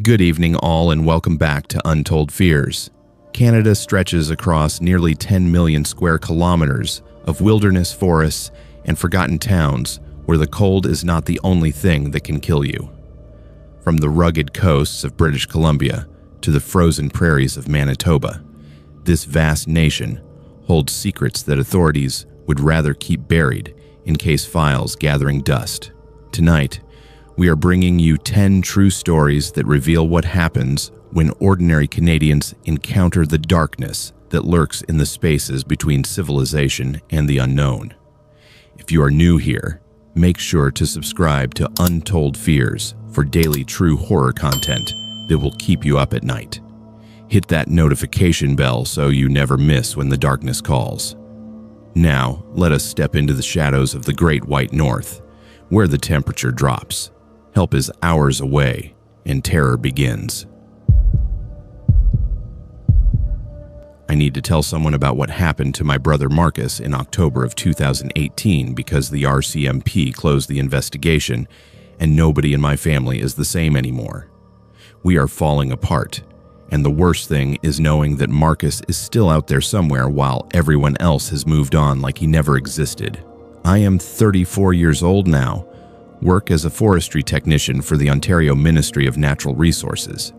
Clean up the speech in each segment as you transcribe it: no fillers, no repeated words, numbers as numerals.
Good evening all and welcome back to Untold Fears. Canada stretches across nearly 10 million square kilometers of wilderness, forests, and forgotten towns where the cold is not the only thing that can kill you. From the rugged coasts of British Columbia to the frozen prairies of Manitoba, this vast nation holds secrets that authorities would rather keep buried in case files gathering dust. Tonight, we are bringing you 10 true stories that reveal what happens when ordinary Canadians encounter the darkness that lurks in the spaces between civilization and the unknown. If you are new here, make sure to subscribe to Untold Fears for daily true horror content that will keep you up at night. Hit that notification bell so you never miss when the darkness calls. Now, let us step into the shadows of the Great White North, where the temperature drops. Help is hours away, and terror begins. I need to tell someone about what happened to my brother Marcus in October of 2018 because the RCMP closed the investigation and nobody in my family is the same anymore. We are falling apart, and the worst thing is knowing that Marcus is still out there somewhere while everyone else has moved on like he never existed. I am 34 years old now, work as a forestry technician for the Ontario Ministry of Natural Resources,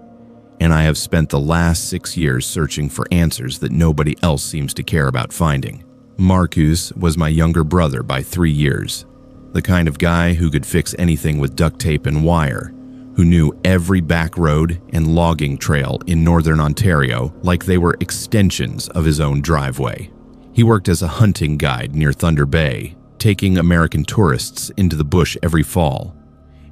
and I have spent the last 6 years searching for answers that nobody else seems to care about finding. Marcus was my younger brother by 3 years, the kind of guy who could fix anything with duct tape and wire, who knew every back road and logging trail in northern Ontario like they were extensions of his own driveway. He worked as a hunting guide near Thunder Bay, taking American tourists into the bush every fall,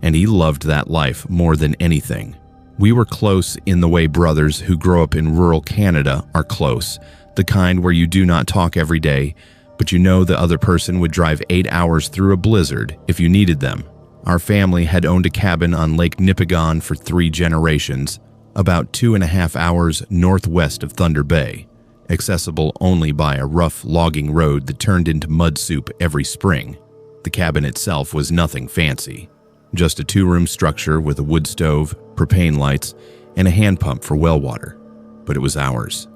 and he loved that life more than anything. We were close in the way brothers who grow up in rural Canada are close, the kind where you do not talk every day, but you know the other person would drive 8 hours through a blizzard if you needed them. Our family had owned a cabin on Lake Nipigon for 3 generations, about 2.5 hours northwest of Thunder Bay, accessible only by a rough logging road that turned into mud soup every spring. The cabin itself was nothing fancy, just a 2-room structure with a wood stove, propane lights, and a hand pump for well water, but it was ours.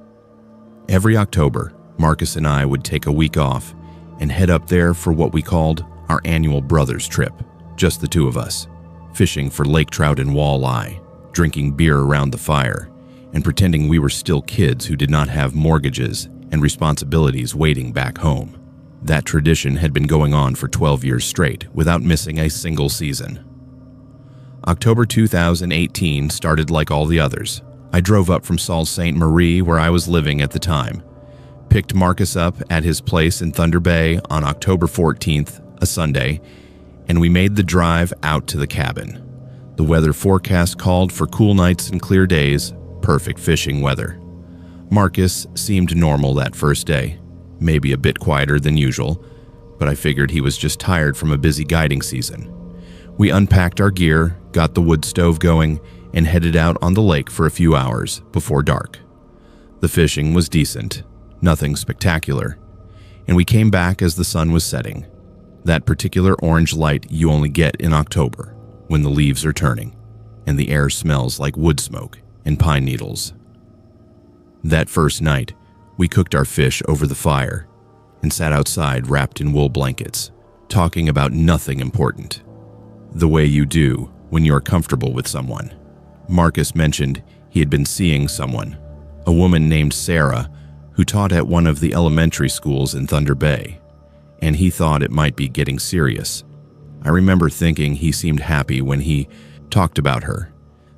Every October, Marcus and I would take a week off and head up there for what we called our annual brothers trip, just the 2 of us, fishing for lake trout and walleye, drinking beer around the fire, and pretending we were still kids who did not have mortgages and responsibilities waiting back home. That tradition had been going on for 12 years straight without missing a single season. October 2018 started like all the others. I drove up from Sault Ste. Marie, where I was living at the time, picked Marcus up at his place in Thunder Bay on October 14th, a Sunday, and we made the drive out to the cabin. The weather forecast called for cool nights and clear days, perfect fishing weather. Marcus seemed normal that first day, maybe a bit quieter than usual, but I figured he was just tired from a busy guiding season. We unpacked our gear, got the wood stove going, and headed out on the lake for a few hours before dark. The fishing was decent, nothing spectacular, and we came back as the sun was setting. That particular orange light you only get in October, when the leaves are turning, and the air smells like wood smoke and pine needles. That first night, we cooked our fish over the fire and sat outside wrapped in wool blankets, talking about nothing important. The way you do when you're comfortable with someone. Marcus mentioned he had been seeing someone, a woman named Sarah, who taught at one of the elementary schools in Thunder Bay, and he thought it might be getting serious. I remember thinking he seemed happy when he talked about her,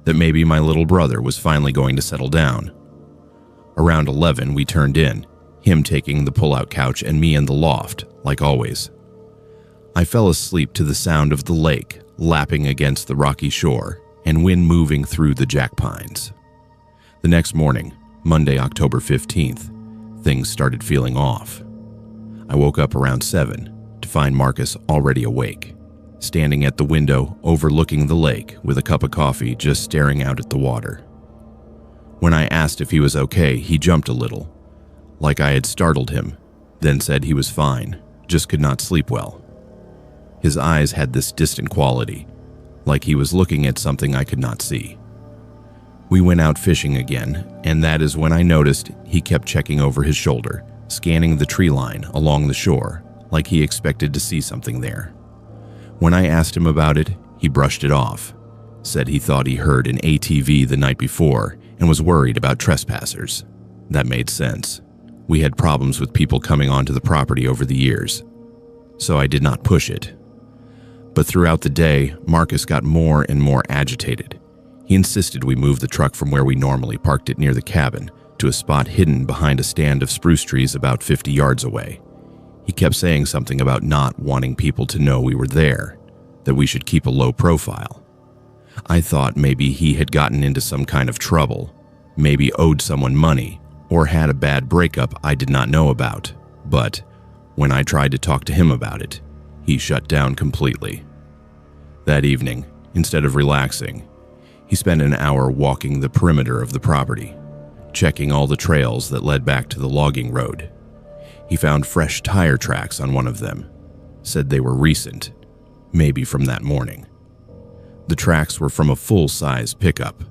that maybe my little brother was finally going to settle down. Around 11, we turned in, him taking the pull-out couch and me in the loft, like always. I fell asleep to the sound of the lake lapping against the rocky shore and wind moving through the jack pines. The next morning, Monday, October 15th, things started feeling off. I woke up around 7 to find Marcus already awake, standing at the window overlooking the lake with a cup of coffee just staring out at the water. When I asked if he was okay, he jumped a little, like I had startled him, then said he was fine, just could not sleep well. His eyes had this distant quality, like he was looking at something I could not see. We went out fishing again, and that is when I noticed he kept checking over his shoulder, scanning the tree line along the shore, like he expected to see something there. When I asked him about it, he brushed it off, said he thought he heard an ATV the night before and was worried about trespassers. That made sense. We had problems with people coming onto the property over the years, so I did not push it. But throughout the day, Marcus got more and more agitated. He insisted we move the truck from where we normally parked it near the cabin to a spot hidden behind a stand of spruce trees about 50 yards away. He kept saying something about not wanting people to know we were there, that we should keep a low profile. I thought maybe he had gotten into some kind of trouble, maybe owed someone money, or had a bad breakup I did not know about. But when I tried to talk to him about it, he shut down completely. That evening, instead of relaxing, he spent an hour walking the perimeter of the property, checking all the trails that led back to the logging road. He found fresh tire tracks on one of them, said they were recent, maybe from that morning. The tracks were from a full-size pickup.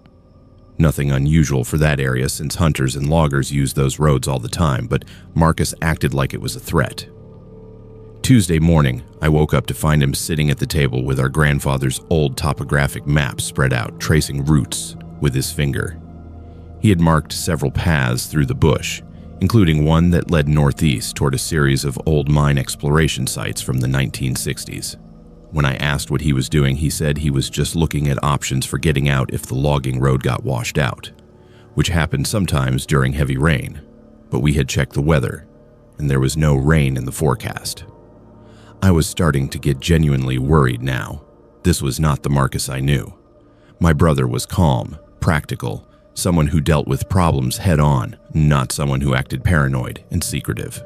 Nothing unusual for that area since hunters and loggers use those roads all the time, but Marcus acted like it was a threat. Tuesday morning, I woke up to find him sitting at the table with our grandfather's old topographic map spread out, tracing routes with his finger. He had marked several paths through the bush, including one that led northeast toward a series of old mine exploration sites from the 1960s. When I asked what he was doing, he said he was just looking at options for getting out if the logging road got washed out, which happened sometimes during heavy rain, but we had checked the weather, and there was no rain in the forecast. I was starting to get genuinely worried now. This was not the Marcus I knew. My brother was calm, practical, someone who dealt with problems head-on, not someone who acted paranoid and secretive.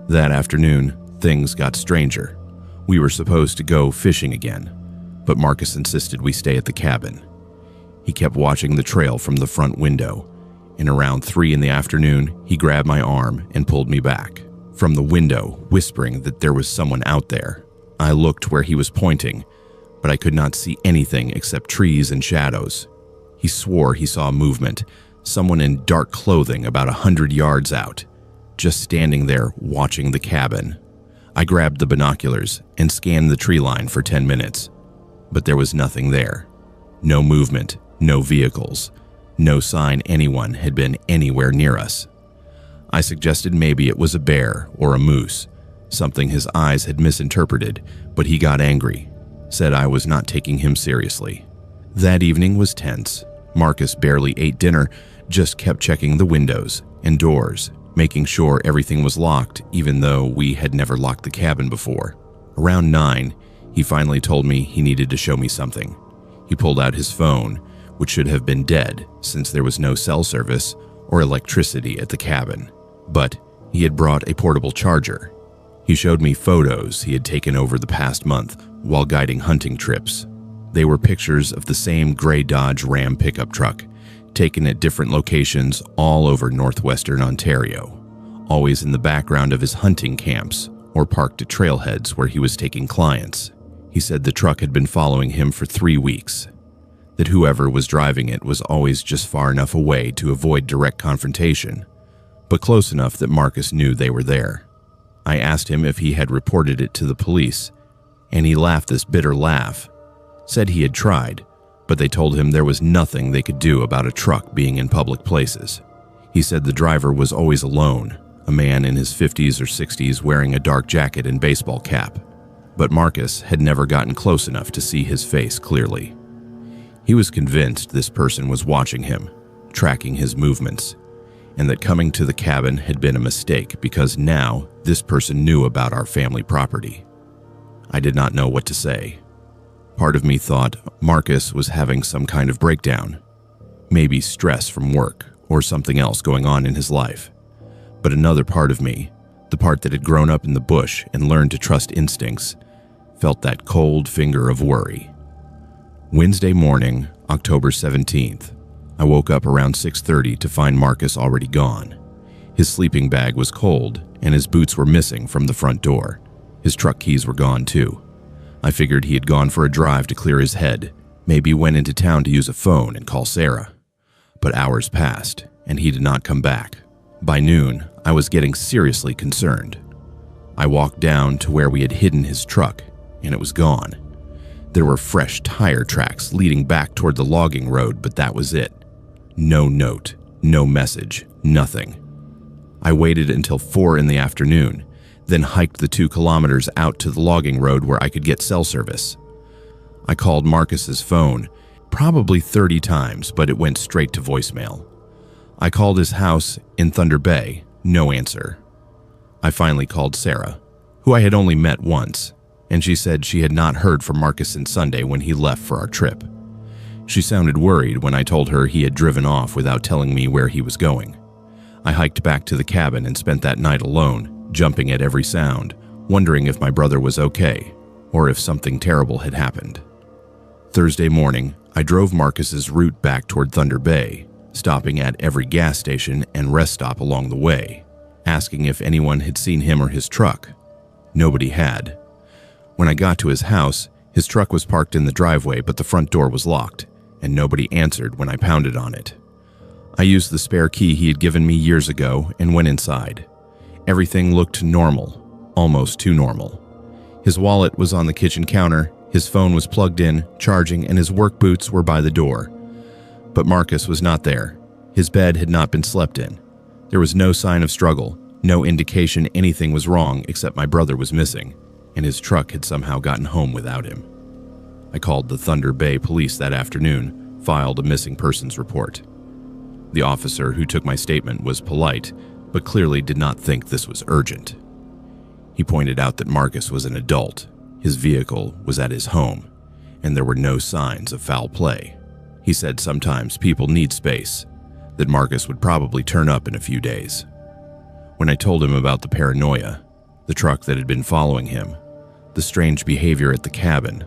That afternoon, things got stranger. We were supposed to go fishing again, but Marcus insisted we stay at the cabin. He kept watching the trail from the front window, and around 3 in the afternoon, he grabbed my arm and pulled me back from the window, whispering that there was someone out there. I looked where he was pointing, but I could not see anything except trees and shadows. He swore he saw movement, someone in dark clothing about 100 yards out, just standing there watching the cabin. I grabbed the binoculars and scanned the tree line for 10 minutes, but there was nothing there. No movement, no vehicles, no sign anyone had been anywhere near us. I suggested maybe it was a bear or a moose, something his eyes had misinterpreted, but he got angry, said I was not taking him seriously. That evening was tense. Marcus barely ate dinner, just kept checking the windows and doors, making sure everything was locked even though we had never locked the cabin before. Around 9, he finally told me he needed to show me something. He pulled out his phone, which should have been dead since there was no cell service or electricity at the cabin. But he had brought a portable charger. He showed me photos he had taken over the past month while guiding hunting trips. They were pictures of the same gray Dodge Ram pickup truck, taken at different locations all over northwestern Ontario, always in the background of his hunting camps or parked at trailheads where he was taking clients. He said the truck had been following him for 3 weeks, that whoever was driving it was always just far enough away to avoid direct confrontation, but close enough that Marcus knew they were there. I asked him if he had reported it to the police, and he laughed this bitter laugh, said he had tried, but they told him there was nothing they could do about a truck being in public places. He said the driver was always alone, a man in his 50s or 60s wearing a dark jacket and baseball cap, but Marcus had never gotten close enough to see his face clearly. He was convinced this person was watching him, tracking his movements, and that coming to the cabin had been a mistake because now this person knew about our family property. I did not know what to say. Part of me thought Marcus was having some kind of breakdown, maybe stress from work or something else going on in his life. But another part of me, the part that had grown up in the bush and learned to trust instincts, felt that cold finger of worry. Wednesday morning, October 17th, I woke up around 6:30 to find Marcus already gone. His sleeping bag was cold and his boots were missing from the front door. His truck keys were gone too. I figured he had gone for a drive to clear his head, maybe went into town to use a phone and call Sarah. But hours passed, and he did not come back. By noon, I was getting seriously concerned. I walked down to where we had hidden his truck, and it was gone. There were fresh tire tracks leading back toward the logging road, but that was it. No note, no message, nothing. I waited until 4 in the afternoon, then hiked the 2 kilometers out to the logging road where I could get cell service. I called Marcus's phone, probably 30 times, but it went straight to voicemail. I called his house in Thunder Bay, no answer. I finally called Sarah, who I had only met once, and she said she had not heard from Marcus since Sunday when he left for our trip. She sounded worried when I told her he had driven off without telling me where he was going. I hiked back to the cabin and spent that night alone, jumping at every sound, wondering if my brother was okay, or if something terrible had happened. Thursday morning, I drove Marcus's route back toward Thunder Bay, stopping at every gas station and rest stop along the way, asking if anyone had seen him or his truck. Nobody had. When I got to his house, his truck was parked in the driveway, but the front door was locked, and nobody answered when I pounded on it. I used the spare key he had given me years ago and went inside. Everything looked normal, almost too normal. His wallet was on the kitchen counter, his phone was plugged in, charging, and his work boots were by the door. But Marcus was not there. His bed had not been slept in. There was no sign of struggle, no indication anything was wrong except my brother was missing, and his truck had somehow gotten home without him. I called the Thunder Bay police that afternoon, filed a missing persons report. The officer who took my statement was polite, but clearly did not think this was urgent. He pointed out that Marcus was an adult, his vehicle was at his home, and there were no signs of foul play. He said sometimes people need space, that Marcus would probably turn up in a few days. When I told him about the paranoia, the truck that had been following him, the strange behavior at the cabin,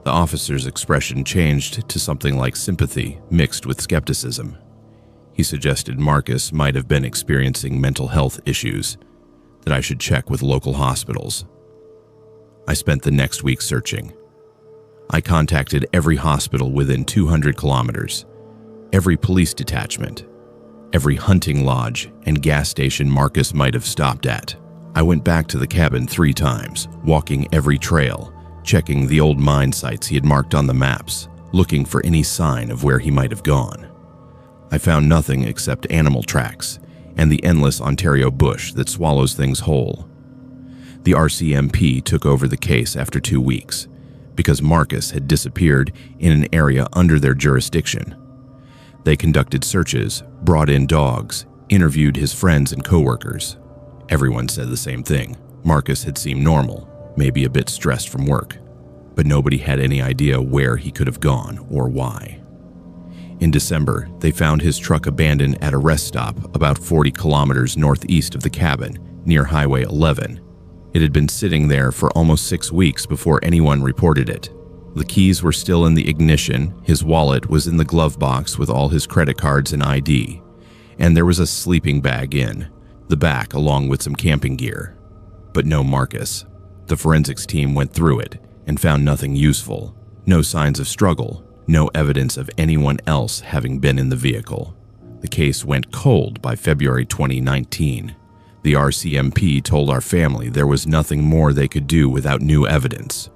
the officer's expression changed to something like sympathy mixed with skepticism. He suggested Marcus might have been experiencing mental health issues, that I should check with local hospitals. I spent the next week searching. I contacted every hospital within 200 kilometers, every police detachment, every hunting lodge and gas station Marcus might have stopped at. I went back to the cabin 3 times, walking every trail, checking the old mine sites he had marked on the maps, looking for any sign of where he might have gone. I found nothing except animal tracks and the endless Ontario bush that swallows things whole. The RCMP took over the case after 2 weeks because Marcus had disappeared in an area under their jurisdiction. They conducted searches, brought in dogs, interviewed his friends and coworkers. Everyone said the same thing. Marcus had seemed normal, maybe a bit stressed from work, but nobody had any idea where he could have gone or why. In December, they found his truck abandoned at a rest stop about 40 kilometers northeast of the cabin, near Highway 11. It had been sitting there for almost 6 weeks before anyone reported it. The keys were still in the ignition, his wallet was in the glove box with all his credit cards and ID, and there was a sleeping bag in the back along with some camping gear. But no Marcus. The forensics team went through it and found nothing useful, no signs of struggle, no evidence of anyone else having been in the vehicle. The case went cold by February 2019. The RCMP told our family there was nothing more they could do without new evidence.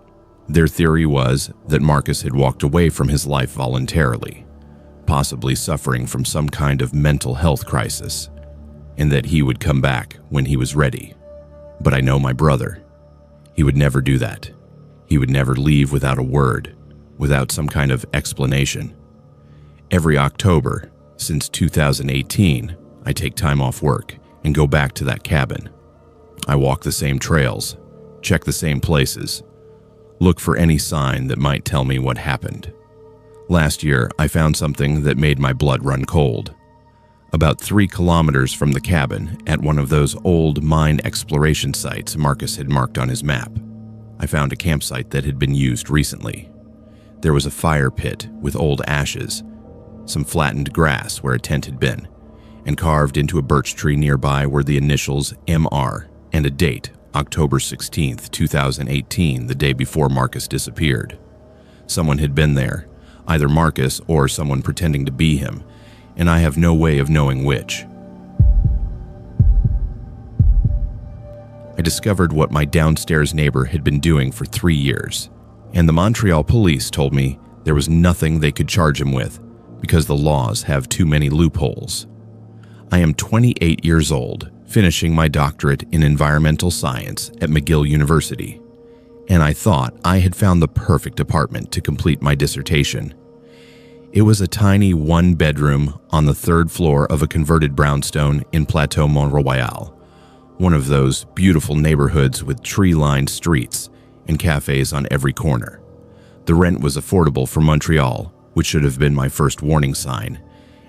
Their theory was that Marcus had walked away from his life voluntarily, possibly suffering from some kind of mental health crisis, and that he would come back when he was ready. But I know my brother. He would never do that. He would never leave without a word, without some kind of explanation. Every October, since 2018, I take time off work and go back to that cabin. I walk the same trails, check the same places, look for any sign that might tell me what happened. Last year, I found something that made my blood run cold. About 3 kilometers from the cabin, at one of those old mine exploration sites Marcus had marked on his map, I found a campsite that had been used recently. There was a fire pit with old ashes, some flattened grass where a tent had been, and carved into a birch tree nearby were the initials MR and a date, October 16th, 2018, the day before Marcus disappeared. Someone had been there, either Marcus or someone pretending to be him, and I have no way of knowing which. I discovered what my downstairs neighbor had been doing for 3 years, and the Montreal police told me there was nothing they could charge him with because the laws have too many loopholes. I am 28 years old, finishing my doctorate in environmental science at McGill University, and I thought I had found the perfect apartment to complete my dissertation. It was a tiny one-bedroom on the 3rd floor of a converted brownstone in Plateau Mont-Royal, one of those beautiful neighborhoods with tree-lined streets and cafes on every corner. The rent was affordable for Montreal, which should have been my first warning sign,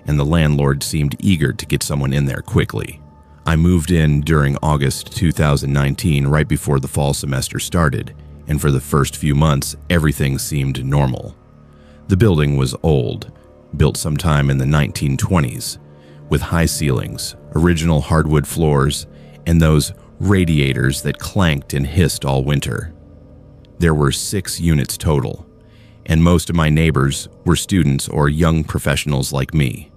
and the landlord seemed eager to get someone in there quickly. I moved in during August 2019, right before the fall semester started, and for the first few months, everything seemed normal. The building was old, built sometime in the 1920s, with high ceilings, original hardwood floors, and those radiators that clanked and hissed all winter. There were 6 units total, and most of my neighbors were students or young professionals like me.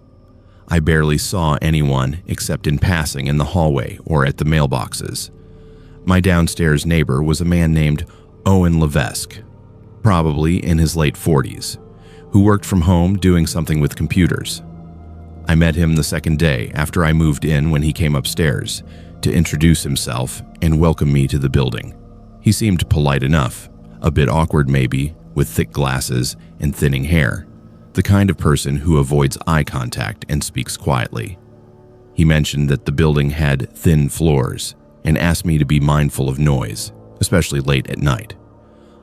I barely saw anyone except in passing in the hallway or at the mailboxes. My downstairs neighbor was a man named Owen Levesque, probably in his late 40s, who worked from home doing something with computers. I met him the second day after I moved in when he came upstairs to introduce himself and welcome me to the building. He seemed polite enough, a bit awkward maybe, with thick glasses and thinning hair, the kind of person who avoids eye contact and speaks quietly. He mentioned that the building had thin floors and asked me to be mindful of noise, especially late at night.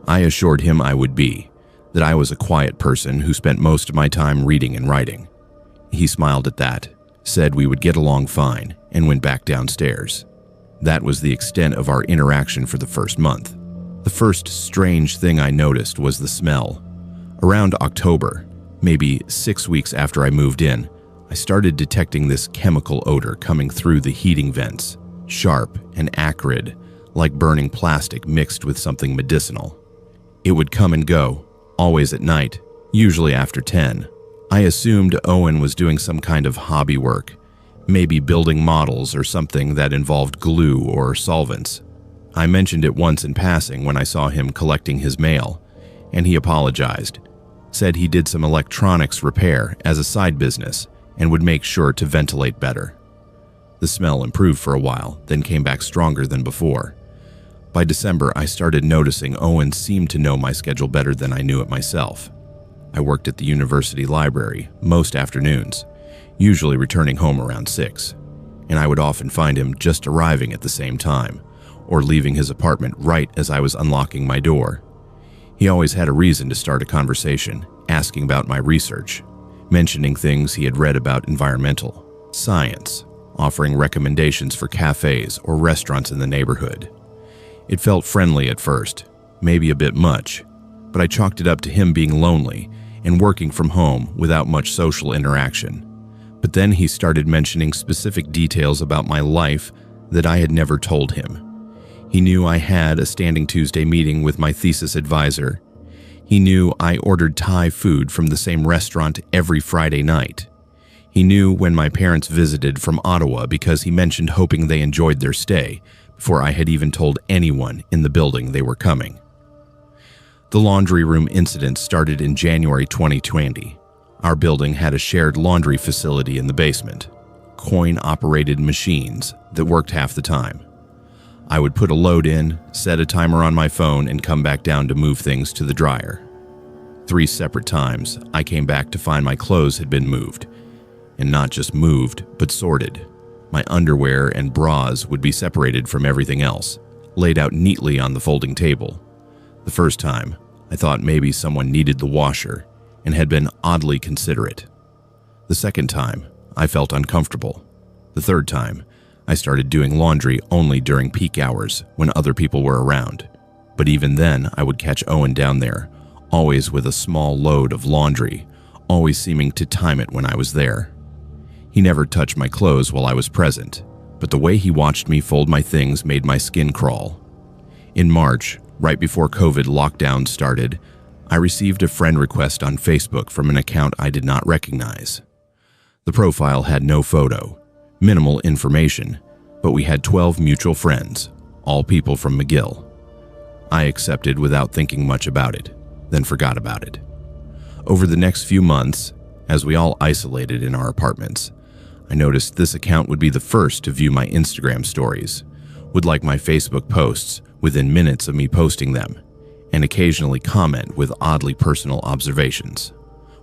I assured him I would be, that I was a quiet person who spent most of my time reading and writing. He smiled at that, said we would get along fine, and went back downstairs. That was the extent of our interaction for the first month. The first strange thing I noticed was the smell. Around October, maybe 6 weeks after I moved in, I started detecting this chemical odor coming through the heating vents, sharp and acrid, like burning plastic mixed with something medicinal. It would come and go, always at night, usually after 10. I assumed Owen was doing some kind of hobby work, maybe building models or something that involved glue or solvents. I mentioned it once in passing when I saw him collecting his mail, and he apologized, said he did some electronics repair as a side business and would make sure to ventilate better. The smell improved for a while, then came back stronger than before. By December, I started noticing Owen seemed to know my schedule better than I knew it myself. I worked at the university library most afternoons, usually returning home around 6, and I would often find him just arriving at the same time, or leaving his apartment right as I was unlocking my door. He always had a reason to start a conversation, asking about my research, mentioning things he had read about environmental science, offering recommendations for cafes or restaurants in the neighborhood. It felt friendly at first, maybe a bit much, but I chalked it up to him being lonely and working from home without much social interaction. But then he started mentioning specific details about my life that I had never told him. He knew I had a standing Tuesday meeting with my thesis advisor. He knew I ordered Thai food from the same restaurant every Friday night. He knew when my parents visited from Ottawa because he mentioned hoping they enjoyed their stay before I had even told anyone in the building they were coming. The laundry room incident started in January 2020. Our building had a shared laundry facility in the basement, coin-operated machines that worked half the time. I would put a load in, set a timer on my phone, and come back down to move things to the dryer. 3 separate times, I came back to find my clothes had been moved. And not just moved, but sorted. My underwear and bras would be separated from everything else, laid out neatly on the folding table. The first time, I thought maybe someone needed the washer and had been oddly considerate. The second time, I felt uncomfortable. The third time, I started doing laundry only during peak hours when other people were around. But even then, I would catch Owen down there, always with a small load of laundry, always seeming to time it when I was there. He never touched my clothes while I was present, but the way he watched me fold my things made my skin crawl. In March, right before COVID lockdown started, I received a friend request on Facebook from an account I did not recognize. The profile had no photo, minimal information, but we had 12 mutual friends, all people from McGill. I accepted without thinking much about it, then forgot about it. Over the next few months, as we all isolated in our apartments, I noticed this account would be the first to view my Instagram stories, would like my Facebook posts within minutes of me posting them, and occasionally comment with oddly personal observations.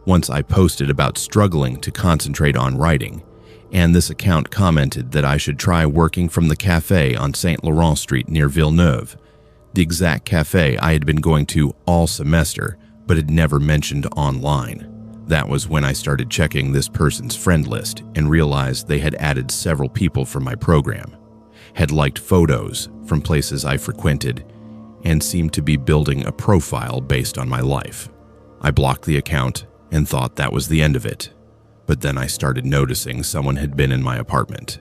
Once I posted about struggling to concentrate on writing, and this account commented that I should try working from the cafe on St. Laurent Street near Villeneuve, the exact cafe I had been going to all semester but had never mentioned online. That was when I started checking this person's friend list and realized they had added several people from my program, had liked photos from places I frequented, and seemed to be building a profile based on my life. I blocked the account and thought that was the end of it, but then I started noticing someone had been in my apartment.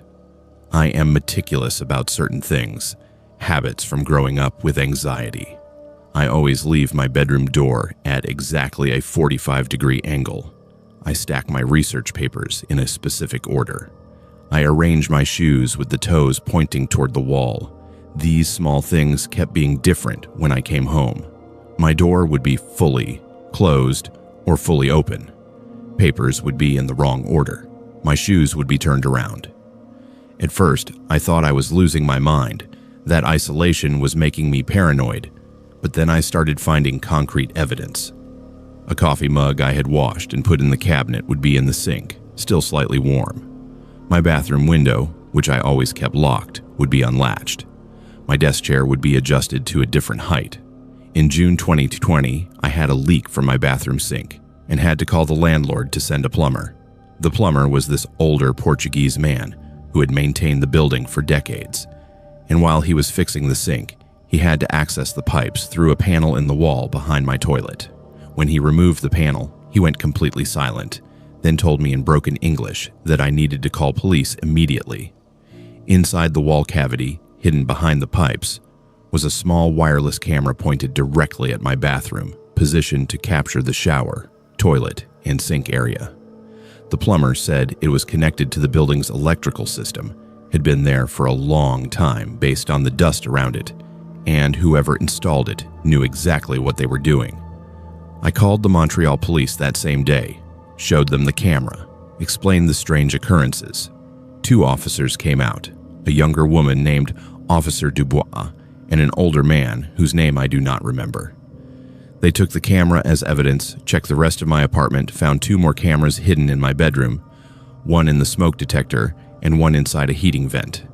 I am meticulous about certain things, habits from growing up with anxiety. I always leave my bedroom door at exactly a 45-degree angle. I stack my research papers in a specific order. I arrange my shoes with the toes pointing toward the wall. These small things kept being different when I came home. My door would be fully closed or fully open. Papers would be in the wrong order. My shoes would be turned around. At first, I thought I was losing my mind, that isolation was making me paranoid, but then I started finding concrete evidence. A coffee mug I had washed and put in the cabinet would be in the sink, still slightly warm. My bathroom window, which I always kept locked, would be unlatched. My desk chair would be adjusted to a different height. In June 2020, I had a leak from my bathroom sink and had to call the landlord to send a plumber. The plumber was this older Portuguese man who had maintained the building for decades, and while he was fixing the sink, he had to access the pipes through a panel in the wall behind my toilet. When he removed the panel, he went completely silent, then told me in broken English that I needed to call police immediately. Inside the wall cavity, hidden behind the pipes, was a small wireless camera pointed directly at my bathroom, positioned to capture the shower, toilet, and sink area. The plumber said it was connected to the building's electrical system, had been there for a long time based on the dust around it, and whoever installed it knew exactly what they were doing. I called the Montreal police that same day, showed them the camera, explained the strange occurrences. 2 officers came out, a younger woman named Officer Dubois and an older man whose name I do not remember. They took the camera as evidence, checked the rest of my apartment, found 2 more cameras hidden in my bedroom, one in the smoke detector and one inside a heating vent.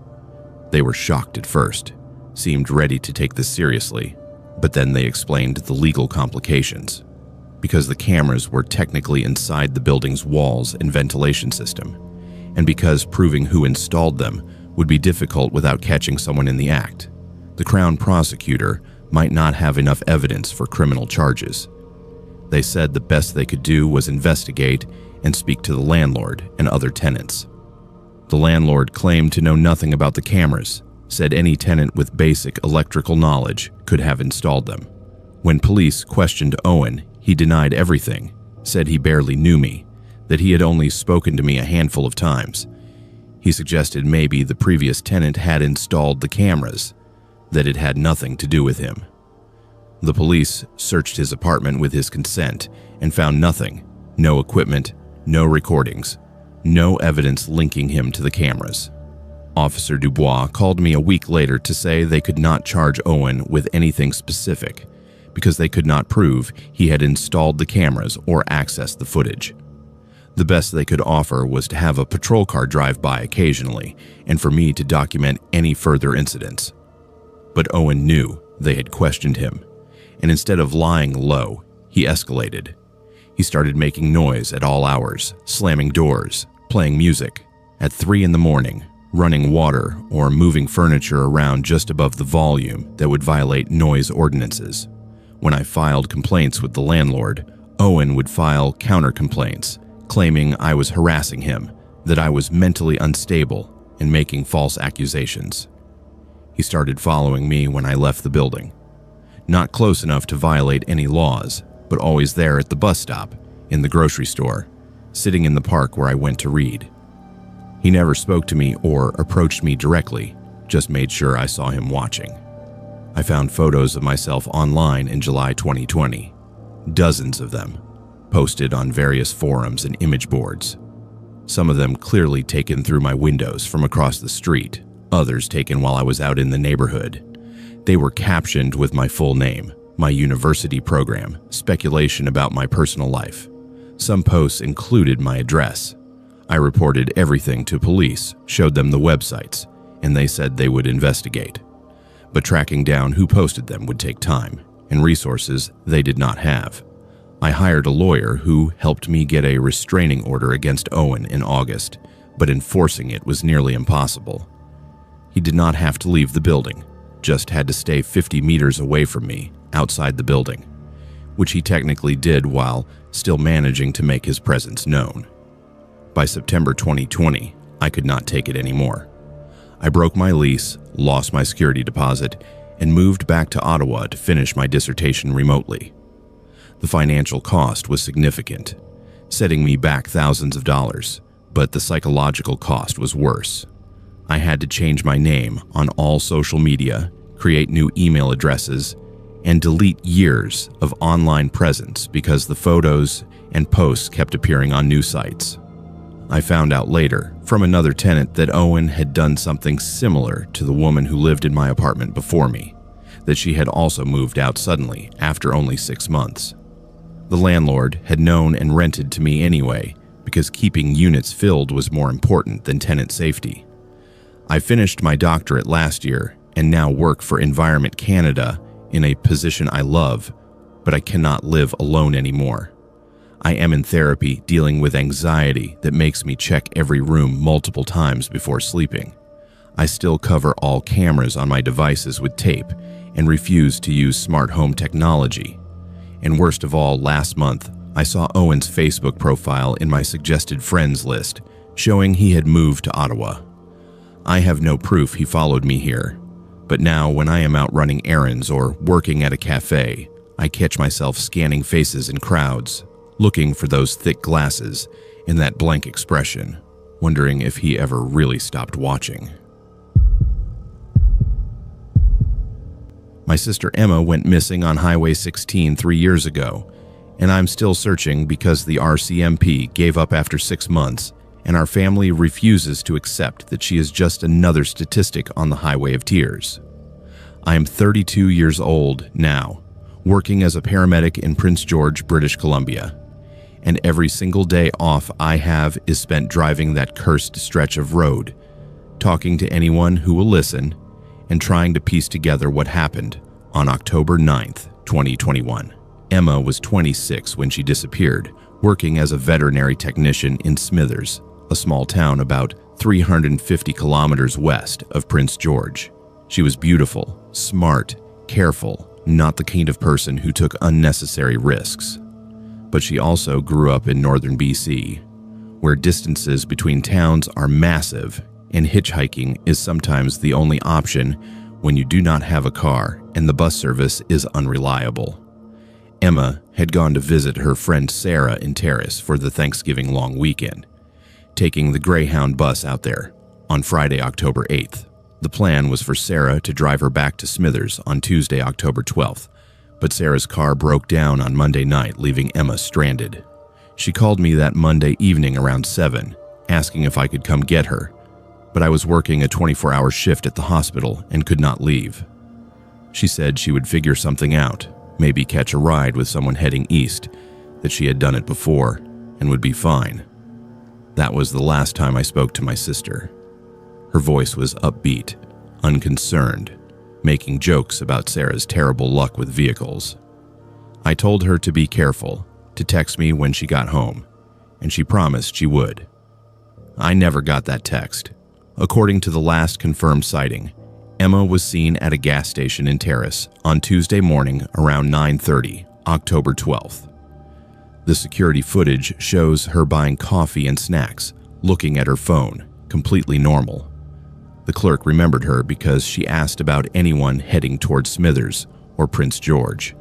They were shocked at first, seemed ready to take this seriously, but then they explained the legal complications. Because the cameras were technically inside the building's walls and ventilation system, and because proving who installed them would be difficult without catching someone in the act, the Crown prosecutor might not have enough evidence for criminal charges. They said the best they could do was investigate and speak to the landlord and other tenants. The landlord claimed to know nothing about the cameras, said any tenant with basic electrical knowledge could have installed them. When police questioned Owen, he denied everything, said he barely knew me, that he had only spoken to me a handful of times. He suggested maybe the previous tenant had installed the cameras, that it had nothing to do with him. The police searched his apartment with his consent and found nothing, no equipment, no recordings, no evidence linking him to the cameras. Officer Dubois called me a week later to say they could not charge Owen with anything specific because they could not prove he had installed the cameras or accessed the footage. The best they could offer was to have a patrol car drive by occasionally and for me to document any further incidents. But Owen knew they had questioned him, and instead of lying low, he escalated. He started making noise at all hours, slamming doors, playing music, at 3 in the morning, running water or moving furniture around just above the volume that would violate noise ordinances. When I filed complaints with the landlord, Owen would file counter-complaints, claiming I was harassing him, that I was mentally unstable, and making false accusations. He started following me when I left the building. Not close enough to violate any laws, but always there at the bus stop, in the grocery store, sitting in the park where I went to read. He never spoke to me or approached me directly, just made sure I saw him watching. I found photos of myself online in July 2020, dozens of them, posted on various forums and image boards. Some of them clearly taken through my windows from across the street, others taken while I was out in the neighborhood. They were captioned with my full name, my university program, speculation about my personal life. Some posts included my address. I reported everything to police, showed them the websites, and they said they would investigate. But tracking down who posted them would take time and resources they did not have. I hired a lawyer who helped me get a restraining order against Owen in August, but enforcing it was nearly impossible. He did not have to leave the building, just had to stay 50 meters away from me, outside the building, which he technically did while still managing to make his presence known. By September 2020, I could not take it anymore. I broke my lease, lost my security deposit, and moved back to Ottawa to finish my dissertation remotely. The financial cost was significant, setting me back thousands of dollars, but the psychological cost was worse. I had to change my name on all social media, create new email addresses, and delete years of online presence because the photos and posts kept appearing on new sites. I found out later from another tenant that Owen had done something similar to the woman who lived in my apartment before me, that she had also moved out suddenly after only 6 months. The landlord had known and rented to me anyway because keeping units filled was more important than tenant safety. I finished my doctorate last year and now work for Environment Canada in a position I love, but I cannot live alone anymore. I am in therapy dealing with anxiety that makes me check every room multiple times before sleeping. I still cover all cameras on my devices with tape and refuse to use smart home technology. And worst of all, last month, I saw Owen's Facebook profile in my suggested friends list, showing he had moved to Ottawa. I have no proof he followed me here, but now when I am out running errands or working at a cafe, I catch myself scanning faces in crowds, looking for those thick glasses and that blank expression, wondering if he ever really stopped watching. My sister Emma went missing on Highway 16 3 years ago, and I'm still searching because the RCMP gave up after 6 months, and our family refuses to accept that she is just another statistic on the Highway of Tears. I am 32 years old now, working as a paramedic in Prince George, British Columbia, and every single day off I have is spent driving that cursed stretch of road, talking to anyone who will listen, and trying to piece together what happened on October 9th, 2021. Emma was 26 when she disappeared, working as a veterinary technician in Smithers, a small town about 350 kilometers west of Prince George. She was beautiful, smart, careful, not the kind of person who took unnecessary risks. But she also grew up in northern BC, where distances between towns are massive and hitchhiking is sometimes the only option when you do not have a car and the bus service is unreliable. Emma had gone to visit her friend Sarah in Terrace for the Thanksgiving long weekend, taking the Greyhound bus out there on Friday, October 8th. The plan was for Sarah to drive her back to Smithers on Tuesday, October 12th, but Sarah's car broke down on Monday night, leaving Emma stranded. She called me that Monday evening around 7, asking if I could come get her, but I was working a 24-hour shift at the hospital and could not leave. She said she would figure something out, maybe catch a ride with someone heading east, that she had done it before and would be fine. That was the last time I spoke to my sister. Her voice was upbeat, unconcerned, making jokes about Sarah's terrible luck with vehicles. I told her to be careful, to text me when she got home, and she promised she would. I never got that text. According to the last confirmed sighting, Emma was seen at a gas station in Terrace on Tuesday morning around 9:30, October 12th. The security footage shows her buying coffee and snacks, looking at her phone, completely normal. The clerk remembered her because she asked about anyone heading towards Smithers or Prince George,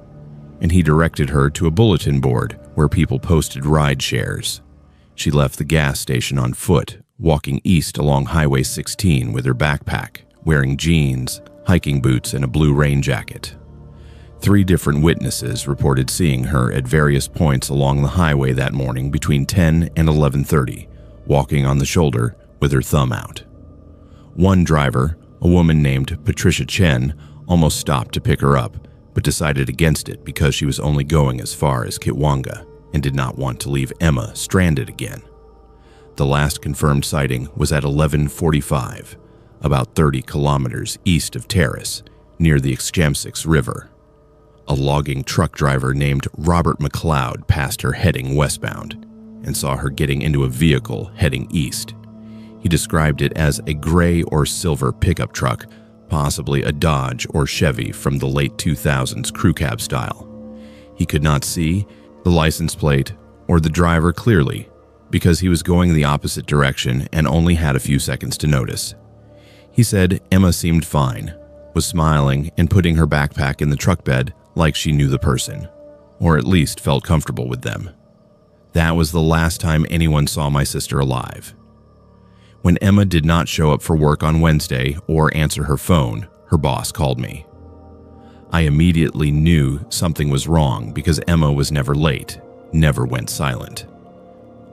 and he directed her to a bulletin board where people posted ride shares. She left the gas station on foot, walking east along Highway 16 with her backpack, wearing jeans, hiking boots, and a blue rain jacket. 3 different witnesses reported seeing her at various points along the highway that morning between 10 and 11:30, walking on the shoulder with her thumb out. One driver, a woman named Patricia Chen, almost stopped to pick her up, but decided against it because she was only going as far as Kitwanga and did not want to leave Emma stranded again. The last confirmed sighting was at 11:45, about 30 kilometers east of Terrace, near the Exchamsix River. A logging truck driver named Robert McLeod passed her heading westbound and saw her getting into a vehicle heading east. He described it as a gray or silver pickup truck, possibly a Dodge or Chevy from the late 2000s crew cab style. He could not see the license plate or the driver clearly because he was going the opposite direction and only had a few seconds to notice. He said Emma seemed fine, was smiling and putting her backpack in the truck bed like she knew the person, or at least felt comfortable with them. That was the last time anyone saw my sister alive. When Emma did not show up for work on Wednesday or answer her phone, her boss called me. I immediately knew something was wrong because Emma was never late, never went silent.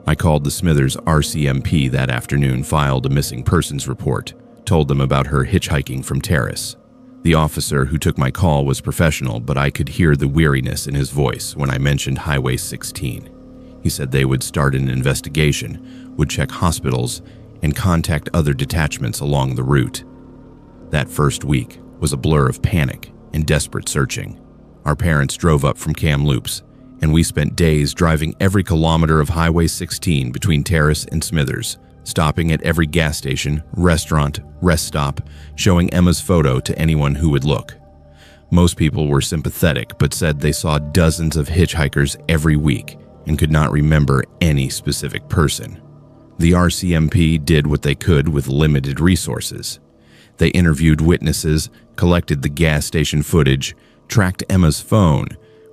I called the Smithers RCMP that afternoon, filed a missing persons report, told them about her hitchhiking from Terrace. The officer who took my call was professional, but I could hear the weariness in his voice when I mentioned Highway 16. He said they would start an investigation, would check hospitals, and contact other detachments along the route. That first week was a blur of panic and desperate searching. Our parents drove up from Kamloops, and we spent days driving every kilometer of Highway 16 between Terrace and Smithers, stopping at every gas station, restaurant, rest stop, showing Emma's photo to anyone who would look. Most people were sympathetic but said they saw dozens of hitchhikers every week and could not remember any specific person. The RCMP did what they could with limited resources. They interviewed witnesses, collected the gas station footage, tracked Emma's phone,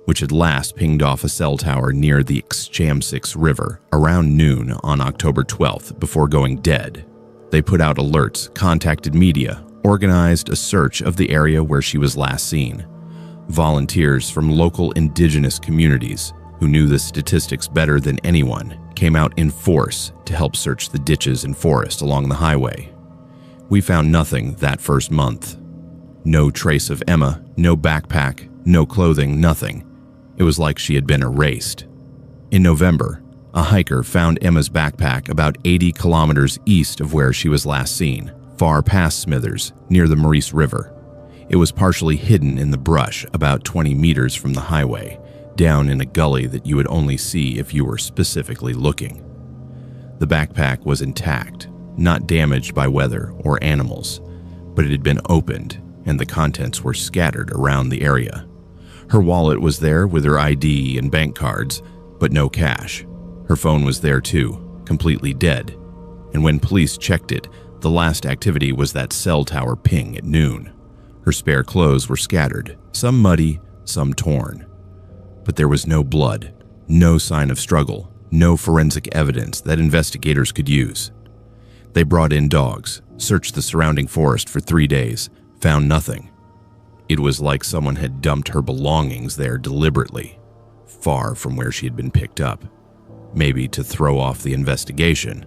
which had last pinged off a cell tower near the Exchamsix River around noon on October 12th before going dead. They put out alerts, contacted media, organized a search of the area where she was last seen. Volunteers from local indigenous communities, who knew the statistics better than anyone, came out in force to help search the ditches and forest along the highway. We found nothing that first month. No trace of Emma, no backpack, no clothing, nothing. It was like she had been erased. In November, a hiker found Emma's backpack about 80 kilometers east of where she was last seen, far past Smithers, near the Maurice River. It was partially hidden in the brush about 20 meters from the highway, down in a gully that you would only see if you were specifically looking. The backpack was intact, not damaged by weather or animals, but it had been opened and the contents were scattered around the area. Her wallet was there with her ID and bank cards, but no cash. Her phone was there too, completely dead. And when police checked it, the last activity was that cell tower ping at noon. Her spare clothes were scattered, some muddy, some torn. But there was no blood, no sign of struggle, no forensic evidence that investigators could use. They brought in dogs, searched the surrounding forest for 3 days, found nothing. It was like someone had dumped her belongings there deliberately, far from where she had been picked up, maybe to throw off the investigation.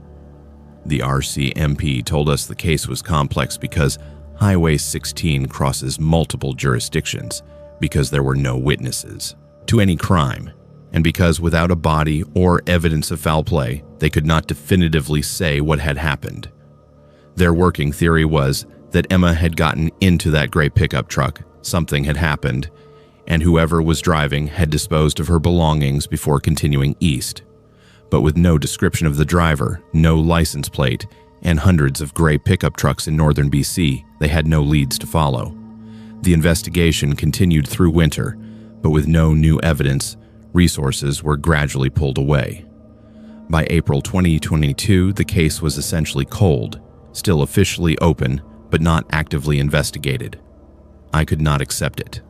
The RCMP told us the case was complex because Highway 16 crosses multiple jurisdictions, because there were no witnesses to any crime, and because without a body or evidence of foul play, they could not definitively say what had happened. Their working theory was that Emma had gotten into that gray pickup truck, something had happened, and whoever was driving had disposed of her belongings before continuing east. But with no description of the driver, no license plate, and hundreds of gray pickup trucks in northern BC, they had no leads to follow. The investigation continued through winter, but with no new evidence, resources were gradually pulled away. By April 2022, the case was essentially cold, still officially open, but not actively investigated. I could not accept it.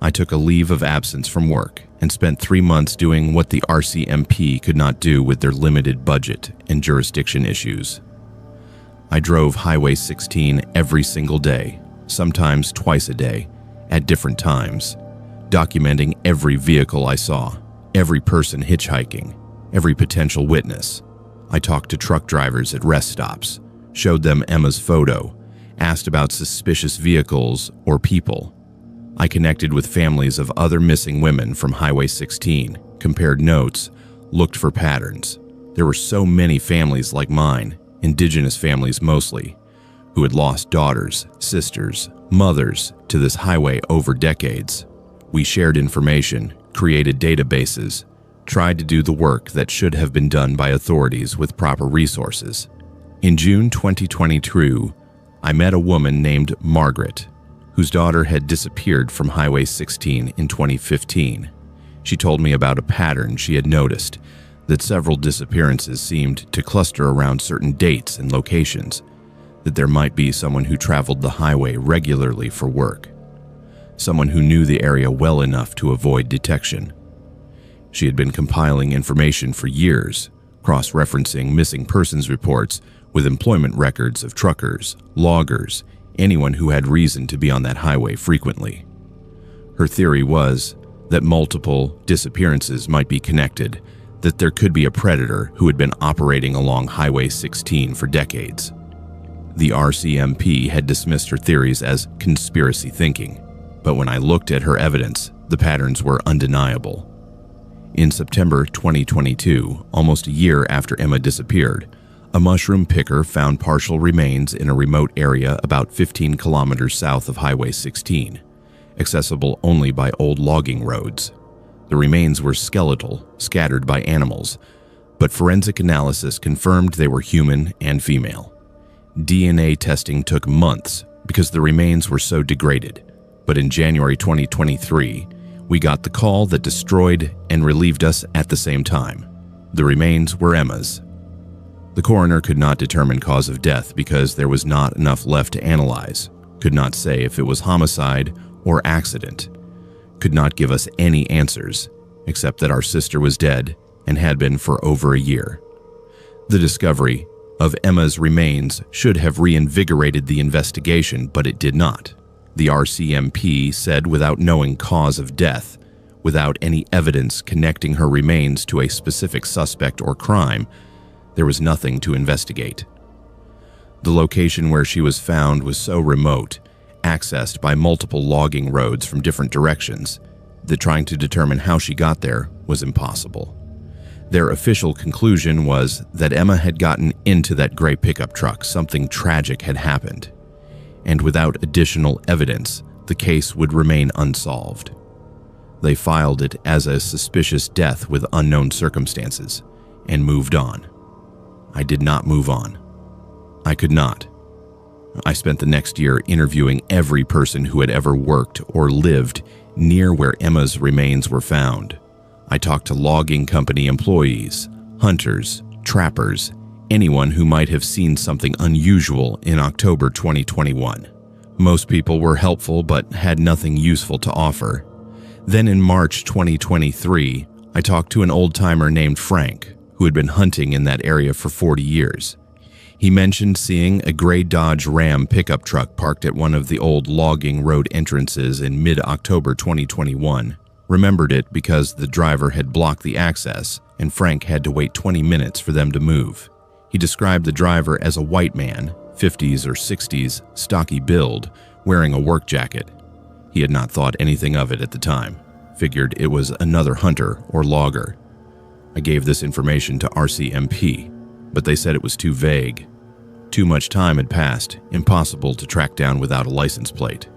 I took a leave of absence from work and spent 3 months doing what the RCMP could not do with their limited budget and jurisdiction issues. I drove Highway 16 every single day, sometimes twice a day, at different times, documenting every vehicle I saw, every person hitchhiking, every potential witness. I talked to truck drivers at rest stops, showed them Emma's photo, asked about suspicious vehicles or people. I connected with families of other missing women from Highway 16, compared notes, looked for patterns. There were so many families like mine, Indigenous families mostly, who had lost daughters, sisters, mothers to this highway over decades. We shared information, created databases, tried to do the work that should have been done by authorities with proper resources. In June 2022, I met a woman named Margaret, whose daughter had disappeared from Highway 16 in 2015. She told me about a pattern she had noticed, that several disappearances seemed to cluster around certain dates and locations, that there might be someone who traveled the highway regularly for work, someone who knew the area well enough to avoid detection. She had been compiling information for years, cross-referencing missing persons reports with employment records of truckers, loggers, anyone who had reason to be on that highway frequently. Her theory was that multiple disappearances might be connected, that there could be a predator who had been operating along Highway 16 for decades. The RCMP had dismissed her theories as conspiracy thinking, but when I looked at her evidence, the patterns were undeniable. In September 2022, almost a year after Emma disappeared, a mushroom picker found partial remains in a remote area about 15 kilometers south of Highway 16, accessible only by old logging roads. The remains were skeletal, scattered by animals, but forensic analysis confirmed they were human and female. DNA testing took months because the remains were so degraded, but in January 2023, we got the call that destroyed and relieved us at the same time. The remains were Emma's. The coroner could not determine cause of death because there was not enough left to analyze, could not say if it was homicide or accident, could not give us any answers, except that our sister was dead and had been for over a year. The discovery of Emma's remains should have reinvigorated the investigation, but it did not. The RCMP said without knowing cause of death, without any evidence connecting her remains to a specific suspect or crime, there was nothing to investigate. The location where she was found was so remote, accessed by multiple logging roads from different directions, that trying to determine how she got there was impossible. Their official conclusion was that Emma had gotten into that gray pickup truck, something tragic had happened, and without additional evidence, the case would remain unsolved. They filed it as a suspicious death with unknown circumstances and moved on. I did not move on. I could not. I spent the next year interviewing every person who had ever worked or lived near where Emma's remains were found. I talked to logging company employees, hunters, trappers, anyone who might have seen something unusual in October 2021. Most people were helpful but had nothing useful to offer. Then in March 2023, I talked to an old-timer named Frank, who had been hunting in that area for 40 years. He mentioned seeing a gray Dodge Ram pickup truck parked at one of the old logging road entrances in mid-October 2021. Remembered it because the driver had blocked the access and Frank had to wait 20 minutes for them to move. He described the driver as a white man, 50s or 60s, stocky build, wearing a work jacket. He had not thought anything of it at the time, figured it was another hunter or logger. I gave this information to RCMP, but they said it was too vague. Too much time had passed, impossible to track down without a license plate.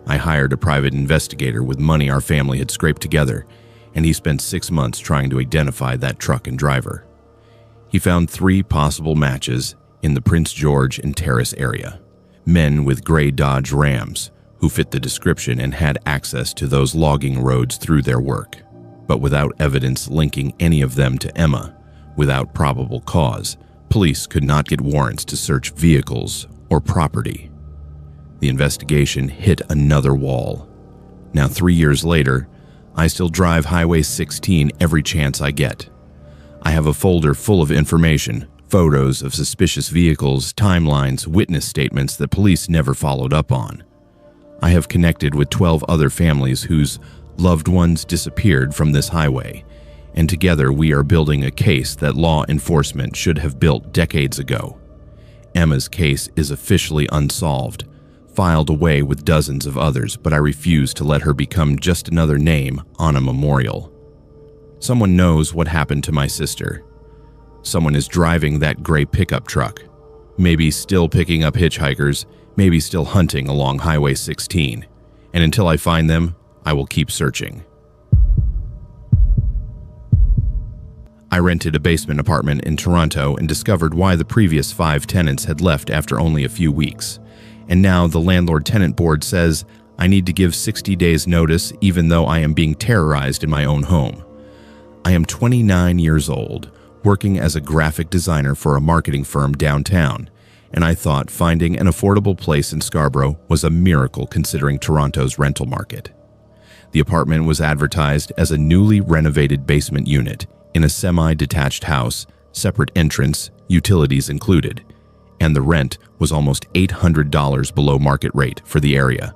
I hired a private investigator with money our family had scraped together, and he spent 6 months trying to identify that truck and driver. He found 3 possible matches in the Prince George and Terrace area, men with gray Dodge Rams who fit the description and had access to those logging roads through their work. But without evidence linking any of them to Emma, without probable cause, police could not get warrants to search vehicles or property. The investigation hit another wall. Now 3 years later, I still drive Highway 16 every chance I get. I have a folder full of information, photos of suspicious vehicles, timelines, witness statements that police never followed up on. I have connected with 12 other families whose loved ones disappeared from this highway, and together we are building a case that law enforcement should have built decades ago. Emma's case is officially unsolved, filed away with dozens of others, but I refuse to let her become just another name on a memorial. Someone knows what happened to my sister. Someone is driving that gray pickup truck, maybe still picking up hitchhikers, maybe still hunting along Highway 16, and until I find them, I will keep searching. I rented a basement apartment in Toronto and discovered why the previous 5 tenants had left after only a few weeks. And now the landlord-tenant board says I need to give 60 days notice even though I am being terrorized in my own home. I am 29 years old, working as a graphic designer for a marketing firm downtown, and I thought finding an affordable place in Scarborough was a miracle considering Toronto's rental market. The apartment was advertised as a newly renovated basement unit in a semi-detached house, separate entrance, utilities included, and the rent was almost $800 below market rate for the area.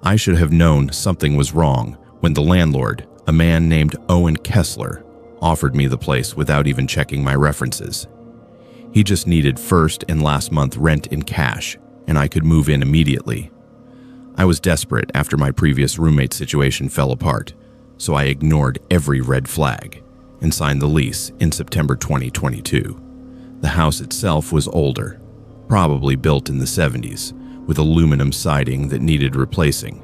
I should have known something was wrong when the landlord, a man named Owen Kessler, offered me the place without even checking my references. He just needed first and last month rent in cash, and I could move in immediately. I was desperate after my previous roommate situation fell apart, so I ignored every red flag and signed the lease in September 2022. The house itself was older, probably built in the 70s, with aluminum siding that needed replacing,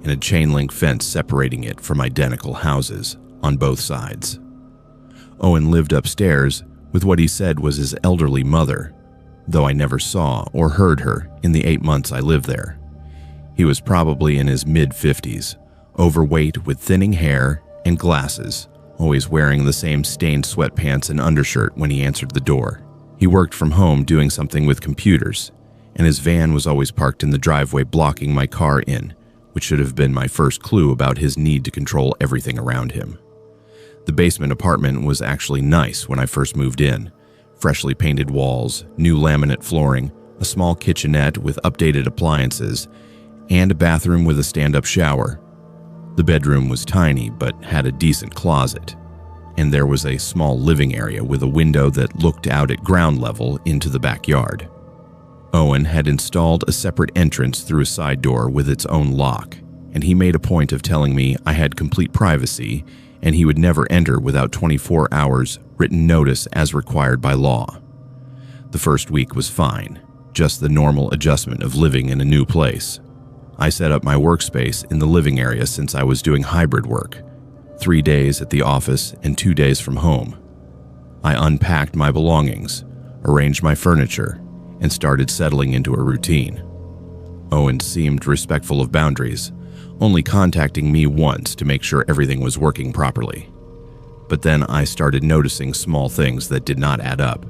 and a chain-link fence separating it from identical houses on both sides. Owen lived upstairs with what he said was his elderly mother, though I never saw or heard her in the 8 months I lived there. He was probably in his mid-50s, overweight with thinning hair and glasses, always wearing the same stained sweatpants and undershirt when he answered the door. He worked from home doing something with computers, and his van was always parked in the driveway blocking my car in, which should have been my first clue about his need to control everything around him. The basement apartment was actually nice when I first moved in. Freshly painted walls, new laminate flooring, a small kitchenette with updated appliances, and a bathroom with a stand-up shower. The bedroom was tiny but had a decent closet, and there was a small living area with a window that looked out at ground level into the backyard. Owen had installed a separate entrance through a side door with its own lock, and he made a point of telling me I had complete privacy and he would never enter without 24 hours written notice as required by law. The first week was fine, just the normal adjustment of living in a new place. I set up my workspace in the living area since I was doing hybrid work, 3 days at the office and 2 days from home. I unpacked my belongings, arranged my furniture, and started settling into a routine. Owen seemed respectful of boundaries, only contacting me once to make sure everything was working properly. But then I started noticing small things that did not add up.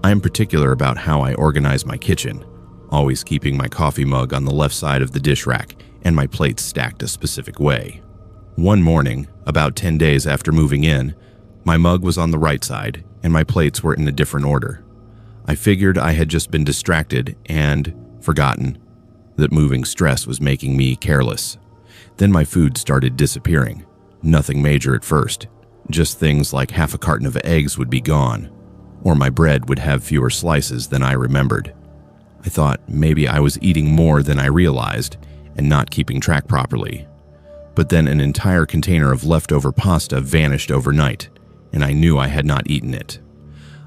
I am particular about how I organize my kitchen, always keeping my coffee mug on the left side of the dish rack and my plates stacked a specific way. One morning, about 10 days after moving in, my mug was on the right side and my plates were in a different order. I figured I had just been distracted and forgotten that moving stress was making me careless. Then my food started disappearing. Nothing major at first, just things like half a carton of eggs would be gone, or my bread would have fewer slices than I remembered. I thought maybe I was eating more than I realized and not keeping track properly. But then an entire container of leftover pasta vanished overnight, and I knew I had not eaten it.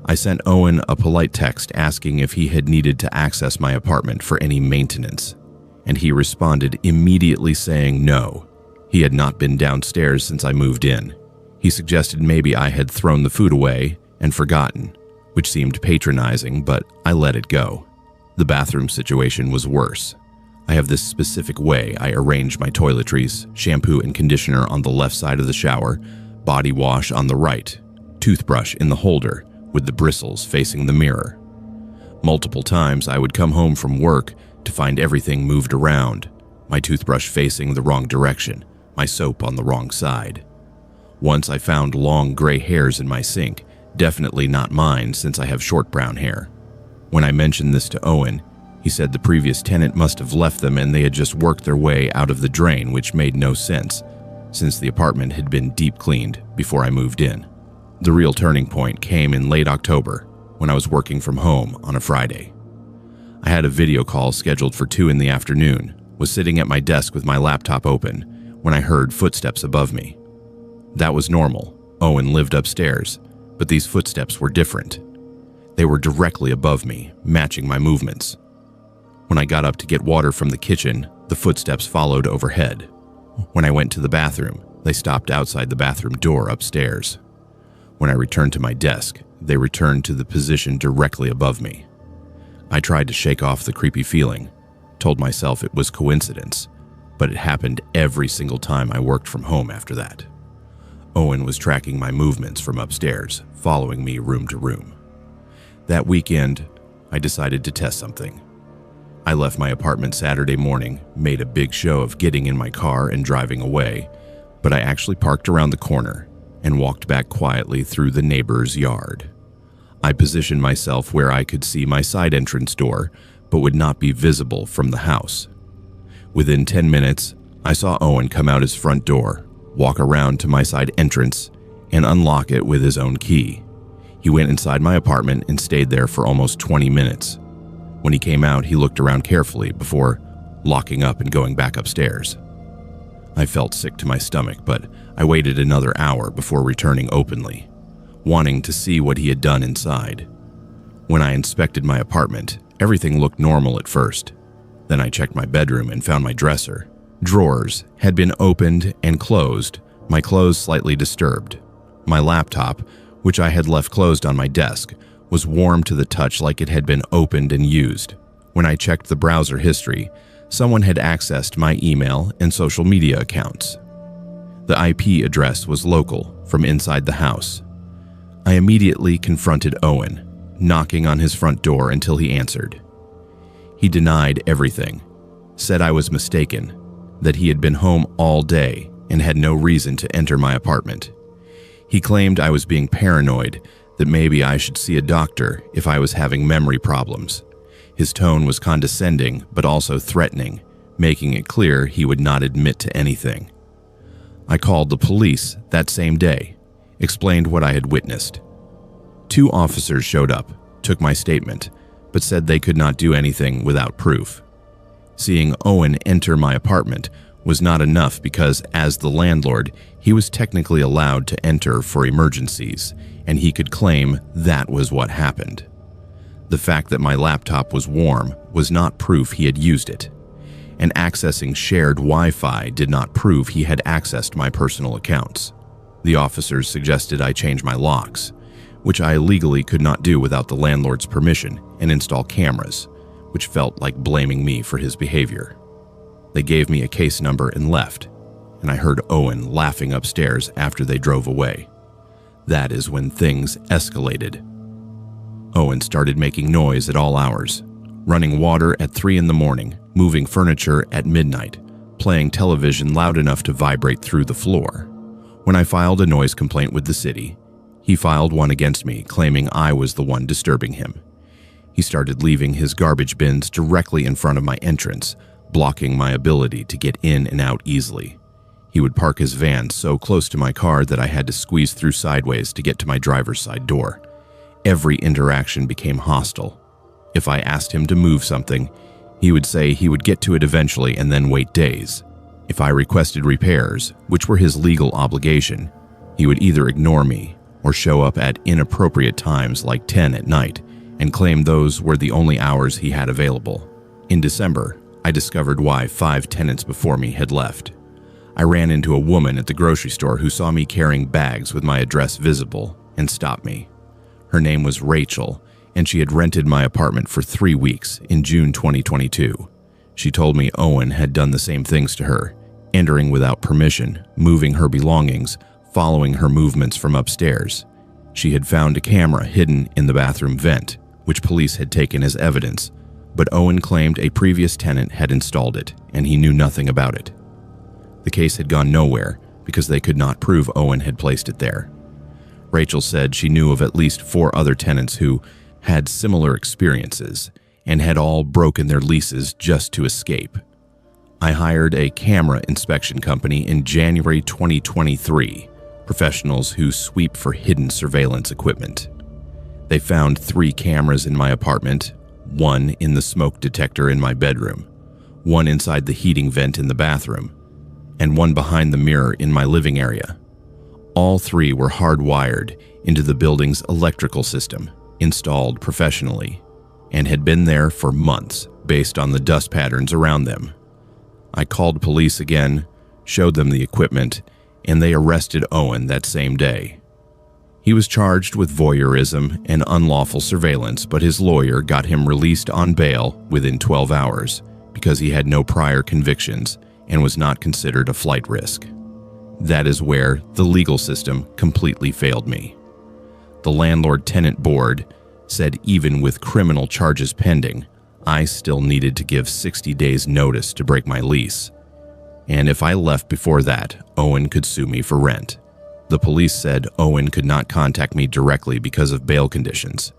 I sent Owen a polite text asking if he had needed to access my apartment for any maintenance, and he responded immediately saying no. He had not been downstairs since I moved in. He suggested maybe I had thrown the food away and forgotten, which seemed patronizing, but I let it go. The bathroom situation was worse. I have this specific way I arrange my toiletries, shampoo and conditioner on the left side of the shower, body wash on the right, toothbrush in the holder with the bristles facing the mirror. Multiple times I would come home from work to find everything moved around, my toothbrush facing the wrong direction, my soap on the wrong side. Once I found long gray hairs in my sink, definitely not mine since I have short brown hair. When I mentioned this to Owen, he said the previous tenant must have left them and they had just worked their way out of the drain, which made no sense, since the apartment had been deep cleaned before I moved in. The real turning point came in late October, when I was working from home on a Friday. I had a video call scheduled for 2 in the afternoon, was sitting at my desk with my laptop open, when I heard footsteps above me. That was normal. Owen lived upstairs, but these footsteps were different. They were directly above me, matching my movements. When I got up to get water from the kitchen, the footsteps followed overhead. When I went to the bathroom, they stopped outside the bathroom door upstairs. When I returned to my desk, they returned to the position directly above me. I tried to shake off the creepy feeling, told myself it was coincidence, but it happened every single time I worked from home after that. Owen was tracking my movements from upstairs, following me room to room. That weekend, I decided to test something. I left my apartment Saturday morning, made a big show of getting in my car and driving away, but I actually parked around the corner and walked back quietly through the neighbor's yard. I positioned myself where I could see my side entrance door, but would not be visible from the house. Within 10 minutes, I saw Owen come out his front door, walk around to my side entrance, and unlock it with his own key. He went inside my apartment and stayed there for almost 20 minutes. When he came out, he looked around carefully before locking up and going back upstairs. I felt sick to my stomach, but I waited another hour before returning openly, wanting to see what he had done inside. When I inspected my apartment, everything looked normal at first. Then I checked my bedroom and found my dresser. Drawers had been opened and closed, my clothes slightly disturbed. My laptop, which I had left closed on my desk, was warm to the touch like it had been opened and used. When I checked the browser history, someone had accessed my email and social media accounts. The IP address was local, from inside the house. I immediately confronted Owen, knocking on his front door until he answered. He denied everything, said I was mistaken, that he had been home all day and had no reason to enter my apartment. He claimed I was being paranoid, that maybe I should see a doctor if I was having memory problems. His tone was condescending but also threatening, making it clear he would not admit to anything. I called the police that same day, explained what I had witnessed. 2 officers showed up, took my statement, but said they could not do anything without proof. Seeing Owen enter my apartment was not enough because, as the landlord, he was technically allowed to enter for emergencies, and he could claim that was what happened. The fact that my laptop was warm was not proof he had used it, and accessing shared Wi-Fi did not prove he had accessed my personal accounts. The officers suggested I change my locks, which I legally could not do without the landlord's permission, and install cameras, which felt like blaming me for his behavior. They gave me a case number and left, and I heard Owen laughing upstairs after they drove away. That is when things escalated. Owen started making noise at all hours, running water at 3 in the morning, moving furniture at midnight, playing television loud enough to vibrate through the floor. When I filed a noise complaint with the city, he filed one against me, claiming I was the one disturbing him. He started leaving his garbage bins directly in front of my entrance, blocking my ability to get in and out easily. He would park his van so close to my car that I had to squeeze through sideways to get to my driver's side door. Every interaction became hostile. If I asked him to move something, he would say he would get to it eventually and then wait days. If I requested repairs, which were his legal obligation, he would either ignore me or show up at inappropriate times like 10 at night and claim those were the only hours he had available. In December, I discovered why 5 tenants before me had left. I ran into a woman at the grocery store who saw me carrying bags with my address visible and stopped me. Her name was Rachel, and she had rented my apartment for 3 weeks in June 2022. She told me Owen had done the same things to her, entering without permission, moving her belongings, following her movements from upstairs. She had found a camera hidden in the bathroom vent, which police had taken as evidence, but Owen claimed a previous tenant had installed it and he knew nothing about it. The case had gone nowhere because they could not prove Owen had placed it there. Rachel said she knew of at least 4 other tenants who had similar experiences and had all broken their leases just to escape. I hired a camera inspection company in January 2023, professionals who sweep for hidden surveillance equipment. They found 3 cameras in my apartment, 1 in the smoke detector in my bedroom, 1 inside the heating vent in the bathroom, and 1 behind the mirror in my living area. All 3 were hardwired into the building's electrical system, installed professionally, and had been there for months based on the dust patterns around them. I called police again, showed them the equipment, and they arrested Owen that same day. He was charged with voyeurism and unlawful surveillance, but his lawyer got him released on bail within 12 hours because he had no prior convictions and was not considered a flight risk. That is where the legal system completely failed me. The landlord-tenant board said even with criminal charges pending, I still needed to give 60 days notice to break my lease. And if I left before that, Owen could sue me for rent. The police said Owen could not contact me directly because of bail conditions,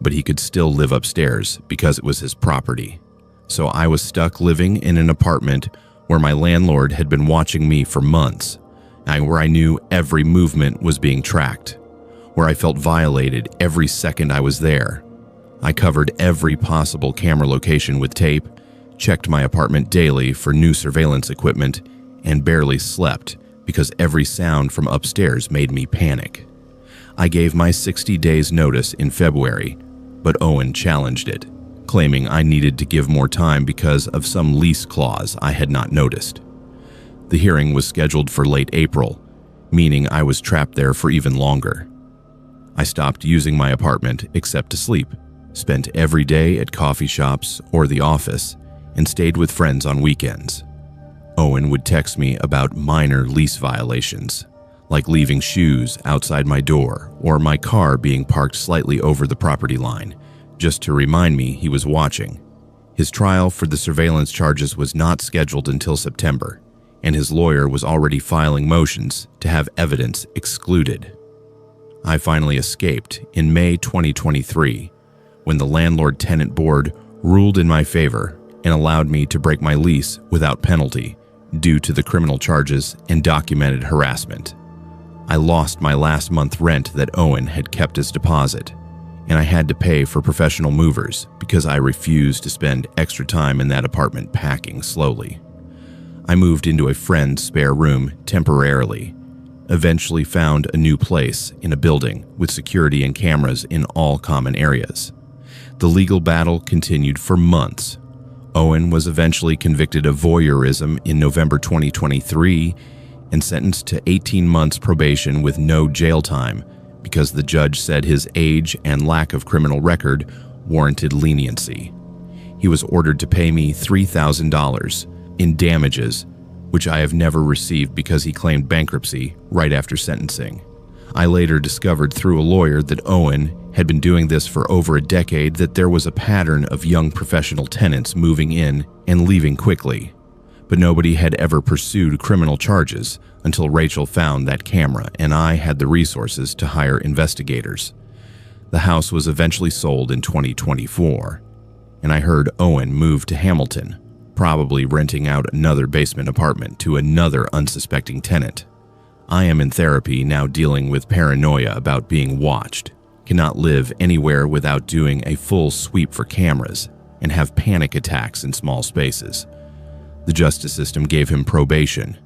but he could still live upstairs because it was his property. So I was stuck living in an apartment where my landlord had been watching me for months, and where I knew every movement was being tracked, where I felt violated every second I was there. I covered every possible camera location with tape, checked my apartment daily for new surveillance equipment, and barely slept because every sound from upstairs made me panic. I gave my 60 days notice in February, but Owen challenged it, claiming I needed to give more time because of some lease clause I had not noticed. The hearing was scheduled for late April, meaning I was trapped there for even longer. I stopped using my apartment except to sleep, spent every day at coffee shops or the office, and stayed with friends on weekends. Owen would text me about minor lease violations, like leaving shoes outside my door or my car being parked slightly over the property line, just to remind me he was watching. His trial for the surveillance charges was not scheduled until September, and his lawyer was already filing motions to have evidence excluded. I finally escaped in May 2023 when the landlord-tenant board ruled in my favor and allowed me to break my lease without penalty due to the criminal charges and documented harassment. I lost my last month rent that Owen had kept as deposit, and I had to pay for professional movers because I refused to spend extra time in that apartment packing slowly. I moved into a friend's spare room temporarily, eventually found a new place in a building with security and cameras in all common areas. The legal battle continued for months. Owen was eventually convicted of voyeurism in November 2023 and sentenced to 18 months probation with no jail time because the judge said his age and lack of criminal record warranted leniency. He was ordered to pay me $3,000 in damages, which I have never received because he claimed bankruptcy right after sentencing. I later discovered through a lawyer that Owen had been doing this for over a decade, that there was a pattern of young professional tenants moving in and leaving quickly. But nobody had ever pursued criminal charges until Rachel found that camera and I had the resources to hire investigators. The house was eventually sold in 2024, and I heard Owen moved to Hamilton, probably renting out another basement apartment to another unsuspecting tenant. I am in therapy now dealing with paranoia about being watched, cannot live anywhere without doing a full sweep for cameras, and have panic attacks in small spaces. The justice system gave him probation,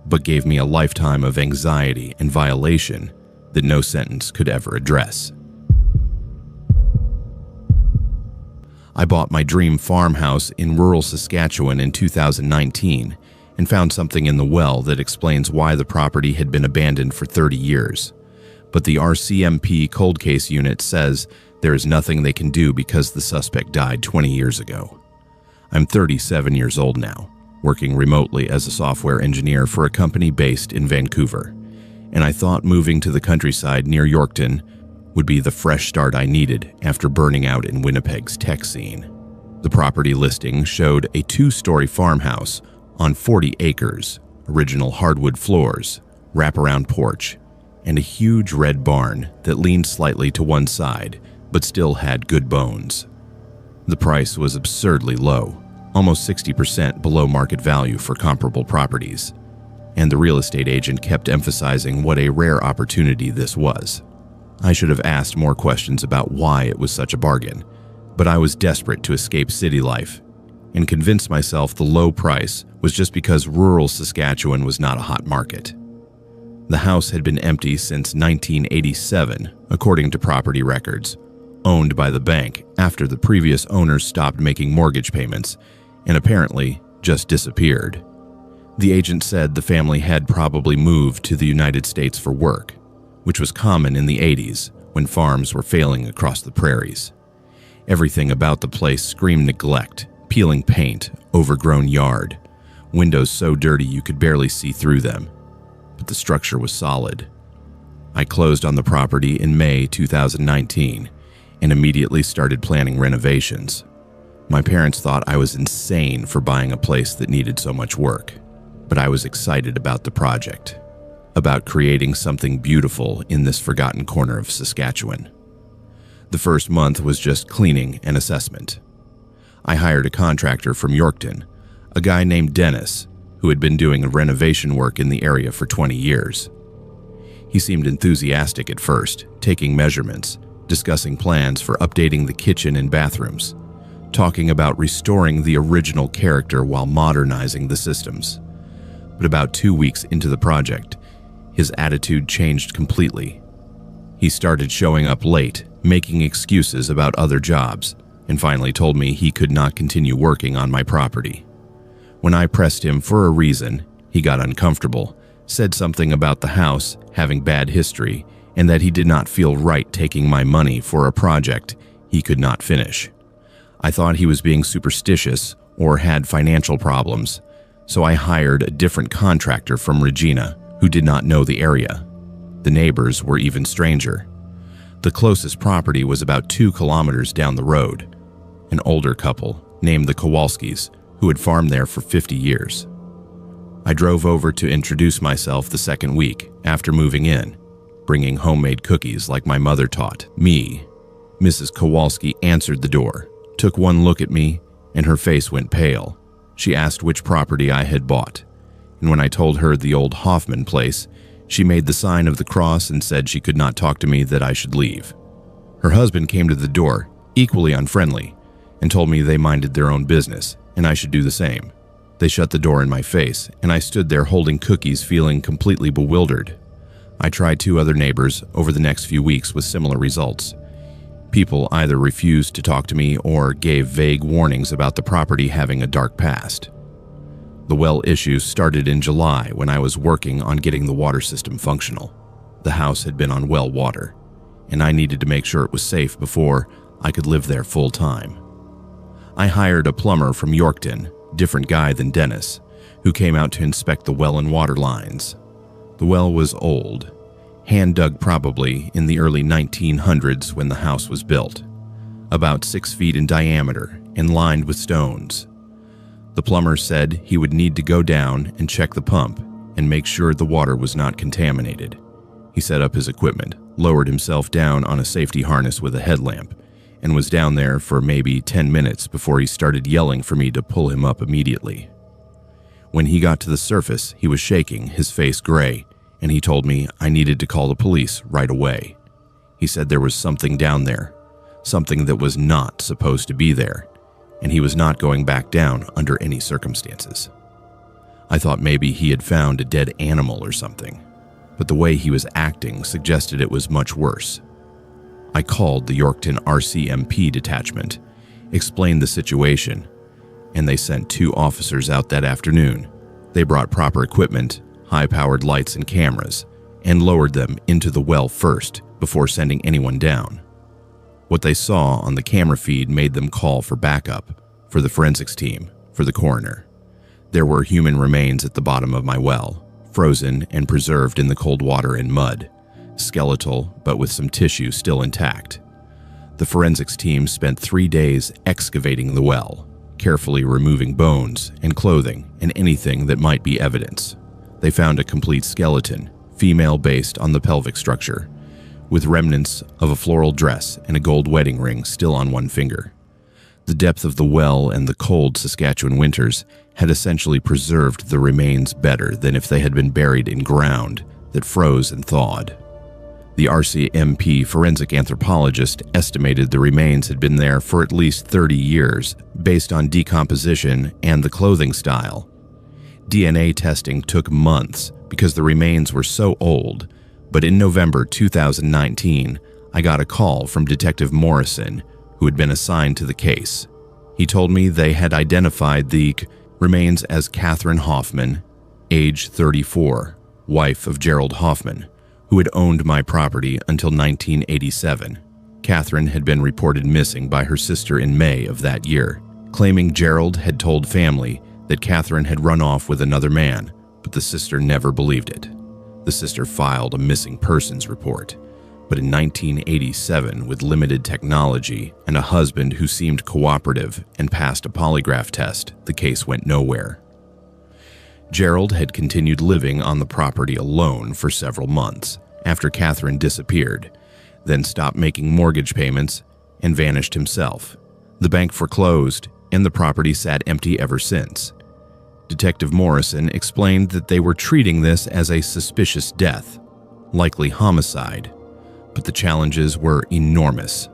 but gave me a lifetime of anxiety and violation that no sentence could ever address. I bought my dream farmhouse in rural Saskatchewan in 2019 and found something in the well that explains why the property had been abandoned for 30 years. But the RCMP cold case unit says there is nothing they can do because the suspect died 20 years ago. I'm 37 years old now, working remotely as a software engineer for a company based in Vancouver, and I thought moving to the countryside near Yorkton would be the fresh start I needed after burning out in Winnipeg's tech scene. The property listing showed a 2-story farmhouse on 40 acres original hardwood floors, wraparound porch, and a huge red barn that leaned slightly to one side but still had good bones. The price was absurdly low, almost 60% below market value for comparable properties, and the real estate agent kept emphasizing what a rare opportunity this was. I should have asked more questions about why it was such a bargain, but I was desperate to escape city life and convinced myself the low price was just because rural Saskatchewan was not a hot market. The house had been empty since 1987, according to property records, owned by the bank after the previous owners stopped making mortgage payments and apparently just disappeared. The agent said the family had probably moved to the United States for work, which was common in the 80s when farms were failing across the prairies. Everything about the place screamed neglect, peeling paint, overgrown yard, windows so dirty you could barely see through them, but the structure was solid. I closed on the property in May 2019 and immediately started planning renovations. My parents thought I was insane for buying a place that needed so much work, but I was excited about the project, about creating something beautiful in this forgotten corner of Saskatchewan. The first month was just cleaning and assessment. I hired a contractor from Yorkton, a guy named Dennis, who had been doing renovation work in the area for 20 years. He seemed enthusiastic at first, taking measurements, discussing plans for updating the kitchen and bathrooms, talking about restoring the original character while modernizing the systems. But about 2 weeks into the project, his attitude changed completely. He started showing up late, making excuses about other jobs, and finally told me he could not continue working on my property. When I pressed him for a reason, he got uncomfortable, said something about the house having bad history, and that he did not feel right taking my money for a project he could not finish. I thought he was being superstitious or had financial problems, so I hired a different contractor from Regina who did not know the area. The neighbors were even stranger. The closest property was about 2 kilometers down the road, an older couple named the Kowalskis who had farmed there for 50 years. I drove over to introduce myself the second week after moving in, bringing homemade cookies like my mother taught me. Mrs. Kowalski answered the door, took one look at me, and her face went pale. She asked which property I had bought, and when I told her the old Hoffman place, she made the sign of the cross and said she could not talk to me, that I should leave. Her husband came to the door, equally unfriendly, and told me they minded their own business, and I should do the same. They shut the door in my face, and I stood there holding cookies, feeling completely bewildered. I tried 2 other neighbors over the next few weeks with similar results. People either refused to talk to me or gave vague warnings about the property having a dark past. The well issues started in July when I was working on getting the water system functional. The house had been on well water, and I needed to make sure it was safe before I could live there full time. I hired a plumber from Yorkton, different guy than Dennis, who came out to inspect the well and water lines. The well was old, hand-dug probably in the early 1900s when the house was built, about 6 feet in diameter and lined with stones. The plumber said he would need to go down and check the pump and make sure the water was not contaminated. He set up his equipment, lowered himself down on a safety harness with a headlamp, and was down there for maybe 10 minutes before he started yelling for me to pull him up immediately. When he got to the surface, he was shaking, his face gray, and he told me I needed to call the police right away. He said there was something down there, something that was not supposed to be there, and he was not going back down under any circumstances. I thought maybe he had found a dead animal or something, but the way he was acting suggested it was much worse. I called the Yorkton RCMP detachment, explained the situation, and they sent 2 officers out that afternoon. They brought proper equipment, high-powered lights and cameras, and lowered them into the well first before sending anyone down. What they saw on the camera feed made them call for backup, for the forensics team, for the coroner. There were human remains at the bottom of my well, frozen and preserved in the cold water and mud, skeletal but with some tissue still intact. The forensics team spent 3 days excavating the well, carefully removing bones and clothing and anything that might be evidence. they found a complete skeleton, female based on the pelvic structure, with remnants of a floral dress and a gold wedding ring still on one finger. The depth of the well and the cold Saskatchewan winters had essentially preserved the remains better than if they had been buried in ground that froze and thawed. The RCMP forensic anthropologist estimated the remains had been there for at least 30 years based on decomposition and the clothing style. DNA testing took months because the remains were so old, but in November 2019, I got a call from Detective Morrison, who had been assigned to the case. He told me they had identified the remains as Catherine Hoffman, age 34, wife of Gerald Hoffman, who had owned my property until 1987. Catherine had been reported missing by her sister in May of that year, claiming Gerald had told family that Catherine had run off with another man, but the sister never believed it. The sister filed a missing persons report, but in 1987, with limited technology and a husband who seemed cooperative and passed a polygraph test, the case went nowhere. Gerald had continued living on the property alone for several months after Catherine disappeared, then stopped making mortgage payments and vanished himself. The bank foreclosed, and the property sat empty ever since. Detective Morrison explained that they were treating this as a suspicious death, likely homicide, but the challenges were enormous.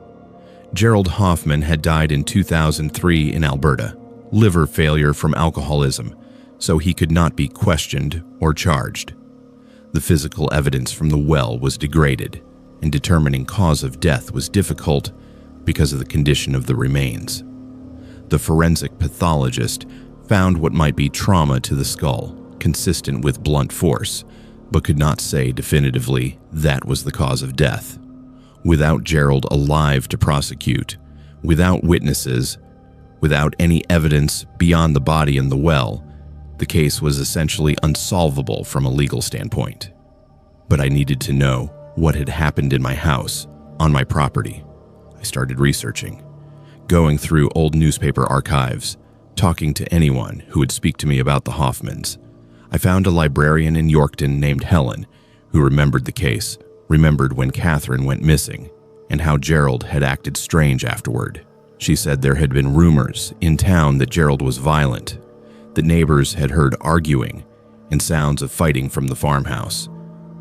Gerald Hoffman had died in 2003 in Alberta, liver failure from alcoholism, so he could not be questioned or charged. The physical evidence from the well was degraded, and determining cause of death was difficult because of the condition of the remains. The forensic pathologist found what might be trauma to the skull, consistent with blunt force, but could not say definitively that was the cause of death. Without Gerald alive to prosecute, without witnesses, without any evidence beyond the body in the well, the case was essentially unsolvable from a legal standpoint. But I needed to know what had happened in my house, on my property. I started researching, going through old newspaper archives, talking to anyone who would speak to me about the Hoffmans. I found a librarian in Yorkton named Helen, who remembered the case, remembered when Catherine went missing, and how Gerald had acted strange afterward. She said there had been rumors in town that Gerald was violent, that neighbors had heard arguing and sounds of fighting from the farmhouse,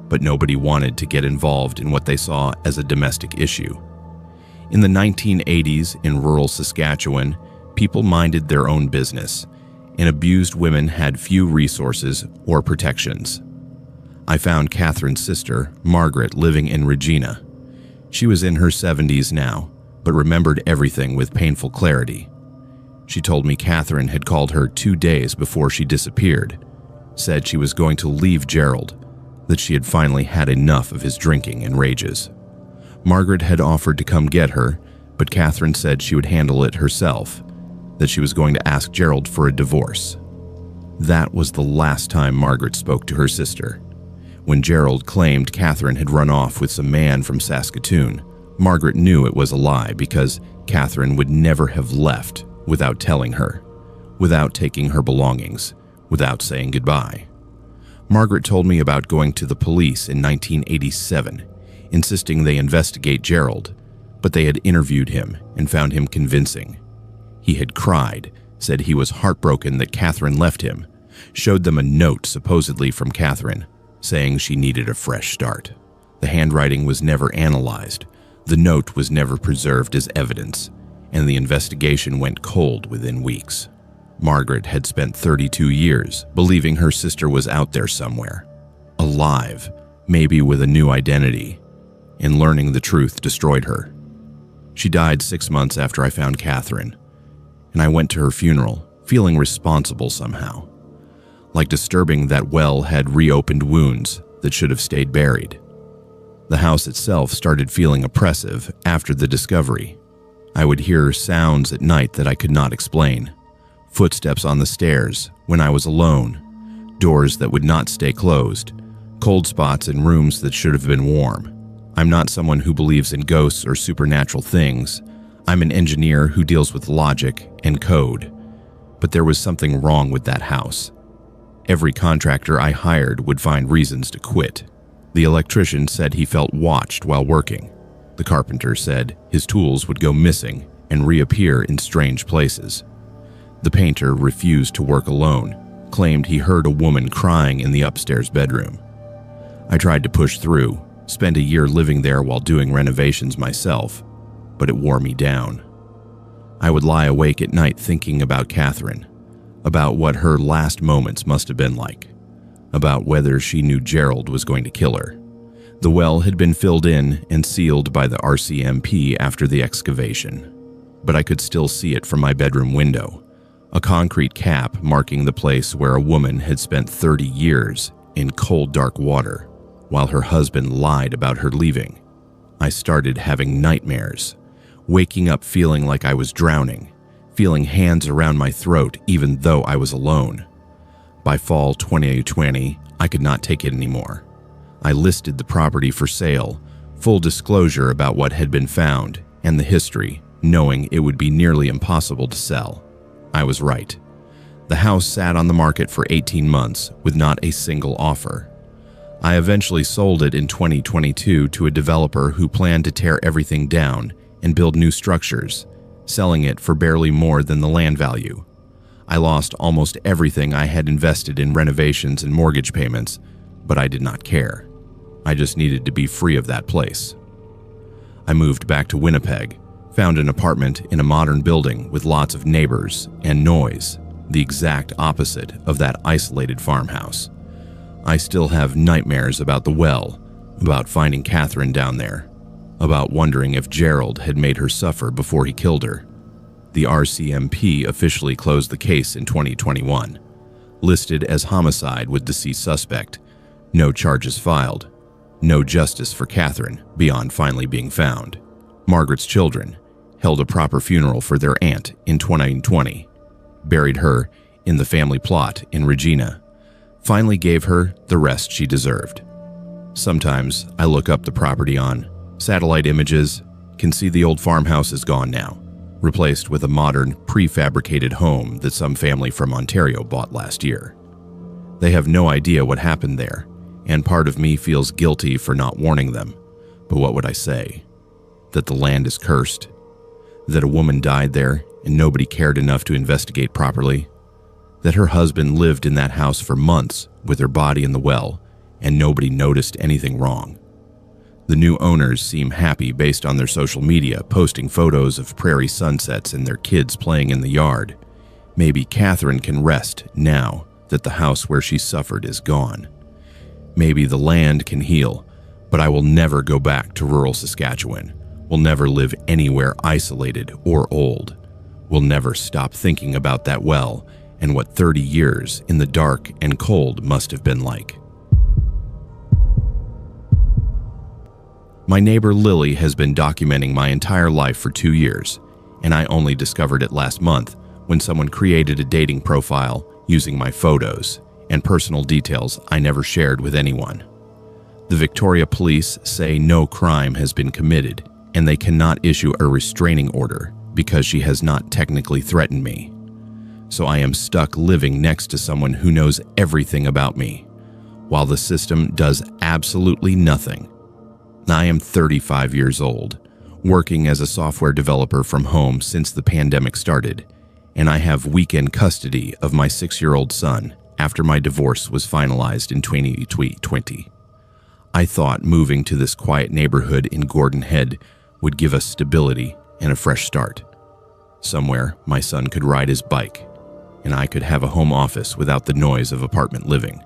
but nobody wanted to get involved in what they saw as a domestic issue. In the 1980s in rural Saskatchewan, people minded their own business, and abused women had few resources or protections. I found Catherine's sister, Margaret, living in Regina. She was in her 70s now, but remembered everything with painful clarity. She told me Catherine had called her 2 days before she disappeared, said she was going to leave Gerald, that she had finally had enough of his drinking and rages. Margaret had offered to come get her, but Catherine said she would handle it herself, that she was going to ask Gerald for a divorce. That was the last time Margaret spoke to her sister. When Gerald claimed Catherine had run off with some man from Saskatoon, Margaret knew it was a lie because Catherine would never have left without telling her, without taking her belongings, without saying goodbye. Margaret told me about going to the police in 1987, insisting they investigate Gerald, but they had interviewed him and found him convincing. He had cried, said he was heartbroken that Catherine left him, showed them a note supposedly from Catherine, saying she needed a fresh start. The handwriting was never analyzed, the note was never preserved as evidence, and the investigation went cold within weeks. Margaret had spent 32 years believing her sister was out there somewhere, alive, maybe with a new identity, and learning the truth destroyed her. She died 6 months after I found Catherine, and I went to her funeral, feeling responsible somehow, like disturbing that well had reopened wounds that should have stayed buried. The house itself started feeling oppressive after the discovery. I would hear sounds at night that I could not explain, footsteps on the stairs when I was alone, doors that would not stay closed, cold spots in rooms that should have been warm. I'm not someone who believes in ghosts or supernatural things. I'm an engineer who deals with logic and code. But there was something wrong with that house. every contractor I hired would find reasons to quit. The electrician said he felt watched while working. The carpenter said his tools would go missing and reappear in strange places. The painter refused to work alone, claimed he heard a woman crying in the upstairs bedroom. I tried to push through, spent a year living there while doing renovations myself, but it wore me down. I would lie awake at night thinking about Catherine, about what her last moments must have been like, about whether she knew Gerald was going to kill her. The well had been filled in and sealed by the RCMP after the excavation, but I could still see it from my bedroom window, a concrete cap marking the place where a woman had spent 30 years in cold, dark water, while her husband lied about her leaving. I started having nightmares, waking up feeling like I was drowning, feeling hands around my throat even though I was alone. By fall 2020, I could not take it anymore. I listed the property for sale, full disclosure about what had been found and the history, knowing it would be nearly impossible to sell. I was right. The house sat on the market for 18 months with not a single offer. I eventually sold it in 2022 to a developer who planned to tear everything down and build new structures, selling it for barely more than the land value. I lost almost everything I had invested in renovations and mortgage payments, but I did not care. I just needed to be free of that place. I moved back to Winnipeg, found an apartment in a modern building with lots of neighbors and noise, the exact opposite of that isolated farmhouse. I still have nightmares about the well, about finding Catherine down there, about wondering if Gerald had made her suffer before he killed her. The RCMP officially closed the case in 2021, listed as homicide with deceased suspect, no charges filed, no justice for Catherine beyond finally being found. Margaret's children held a proper funeral for their aunt in 2020, buried her in the family plot in Regina, finally gave her the rest she deserved. Sometimes I look up the property on satellite images, can see the old farmhouse is gone now, replaced with a modern, prefabricated home that some family from Ontario bought last year. They have no idea what happened there, and part of me feels guilty for not warning them. But what would I say? That the land is cursed? That a woman died there and nobody cared enough to investigate properly? That her husband lived in that house for months with her body in the well and nobody noticed anything wrong? The new owners seem happy based on their social media, posting photos of prairie sunsets and their kids playing in the yard. Maybe Catherine can rest now that the house where she suffered is gone. Maybe the land can heal, but I will never go back to rural Saskatchewan, will never live anywhere isolated or old, will never stop thinking about that well and what 30 years in the dark and cold must have been like. My neighbor Lily has been documenting my entire life for 2 years, and I only discovered it last month when someone created a dating profile using my photos and personal details I never shared with anyone. The Victoria Police say no crime has been committed, and they cannot issue a restraining order because she has not technically threatened me. So I am stuck living next to someone who knows everything about me, while the system does absolutely nothing. I am 35 years old, working as a software developer from home since the pandemic started, and I have weekend custody of my 6-year-old son after my divorce was finalized in 2020. I thought moving to this quiet neighborhood in Gordon Head would give us stability and a fresh start. Somewhere my son could ride his bike, and I could have a home office without the noise of apartment living.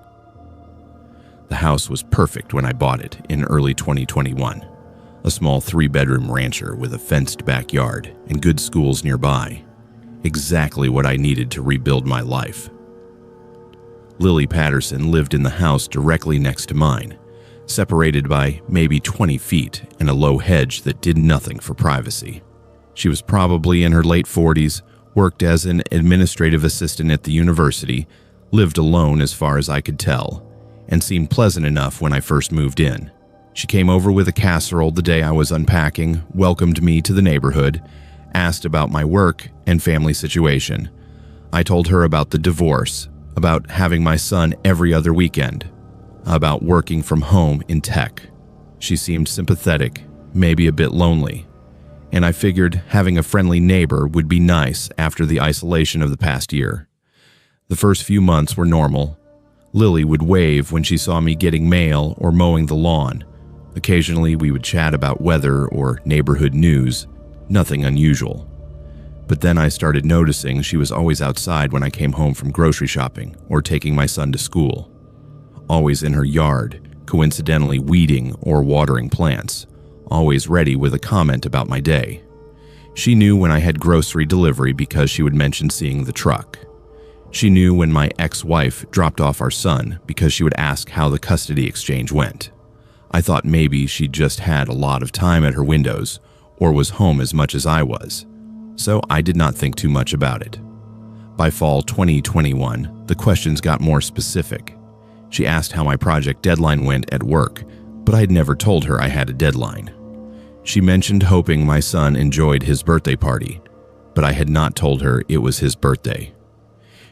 The house was perfect when I bought it in early 2021, a small 3-bedroom rancher with a fenced backyard and good schools nearby, exactly what I needed to rebuild my life. Lily Patterson lived in the house directly next to mine, separated by maybe 20 feet and a low hedge that did nothing for privacy. She was probably in her late 40s, worked as an administrative assistant at the university, lived alone as far as I could tell, and seemed pleasant enough when I first moved in. She came over with a casserole the day I was unpacking, welcomed me to the neighborhood, asked about my work and family situation. I told her about the divorce, about having my son every other weekend, about working from home in tech. She seemed sympathetic, maybe a bit lonely, and I figured having a friendly neighbor would be nice after the isolation of the past year. The first few months were normal. Lily would wave when she saw me getting mail or mowing the lawn. Occasionally, we would chat about weather or neighborhood news, nothing unusual. But then I started noticing she was always outside when I came home from grocery shopping or taking my son to school. Always in her yard, coincidentally weeding or watering plants, always ready with a comment about my day. She knew when I had grocery delivery because she would mention seeing the truck. She knew when my ex-wife dropped off our son because she would ask how the custody exchange went. I thought maybe she just had a lot of time at her windows or was home as much as I was, so I did not think too much about it. By fall 2021, the questions got more specific. She asked how my project deadline went at work, but I had never told her I had a deadline. She mentioned hoping my son enjoyed his birthday party, but I had not told her it was his birthday.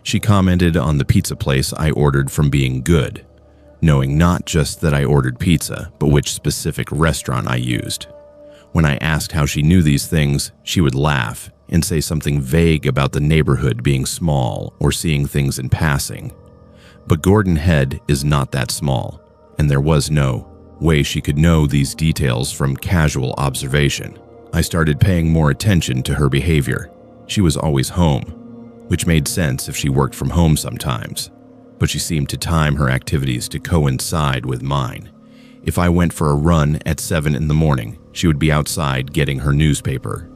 She commented on the pizza place I ordered from being good, knowing not just that I ordered pizza, but which specific restaurant I used. When I asked how she knew these things, she would laugh and say something vague about the neighborhood being small or seeing things in passing. But Gordon Head is not that small, and there was no way she could know these details from casual observation. I started paying more attention to her behavior. She was always home, which made sense if she worked from home sometimes, but she seemed to time her activities to coincide with mine. If I went for a run at 7 in the morning, she would be outside getting her newspaper.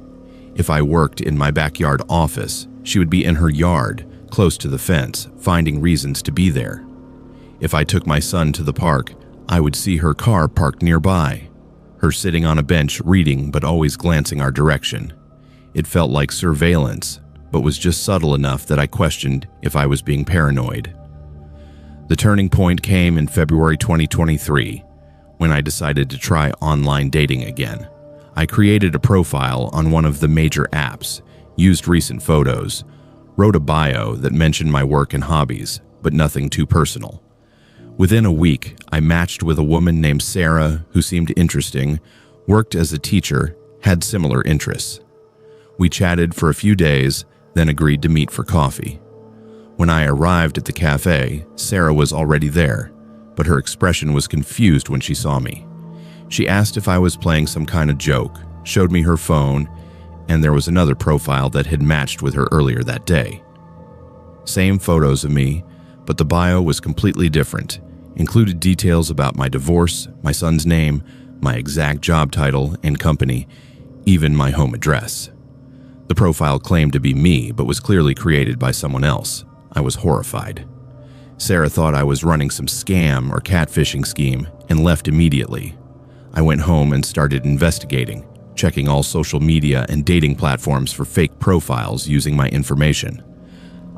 If I worked in my backyard office, she would be in her yard, close to the fence, finding reasons to be there. If I took my son to the park, I would see her car parked nearby, her sitting on a bench reading but always glancing our direction. It felt like surveillance, but was just subtle enough that I questioned if I was being paranoid. The turning point came in February 2023, when I decided to try online dating again. I created a profile on one of the major apps, used recent photos, wrote a bio that mentioned my work and hobbies, but nothing too personal. Within a week, I matched with a woman named Sarah who seemed interesting, worked as a teacher, had similar interests. We chatted for a few days, then agreed to meet for coffee. When I arrived at the cafe, Sarah was already there, but her expression was confused when she saw me. She asked if I was playing some kind of joke, showed me her phone, and there was another profile that had matched with her earlier that day. Same photos of me, but the bio was completely different, included details about my divorce, my son's name, my exact job title and company, even my home address. The profile claimed to be me, but was clearly created by someone else. I was horrified. Sarah thought I was running some scam or catfishing scheme and left immediately. I went home and started investigating, checking all social media and dating platforms for fake profiles using my information.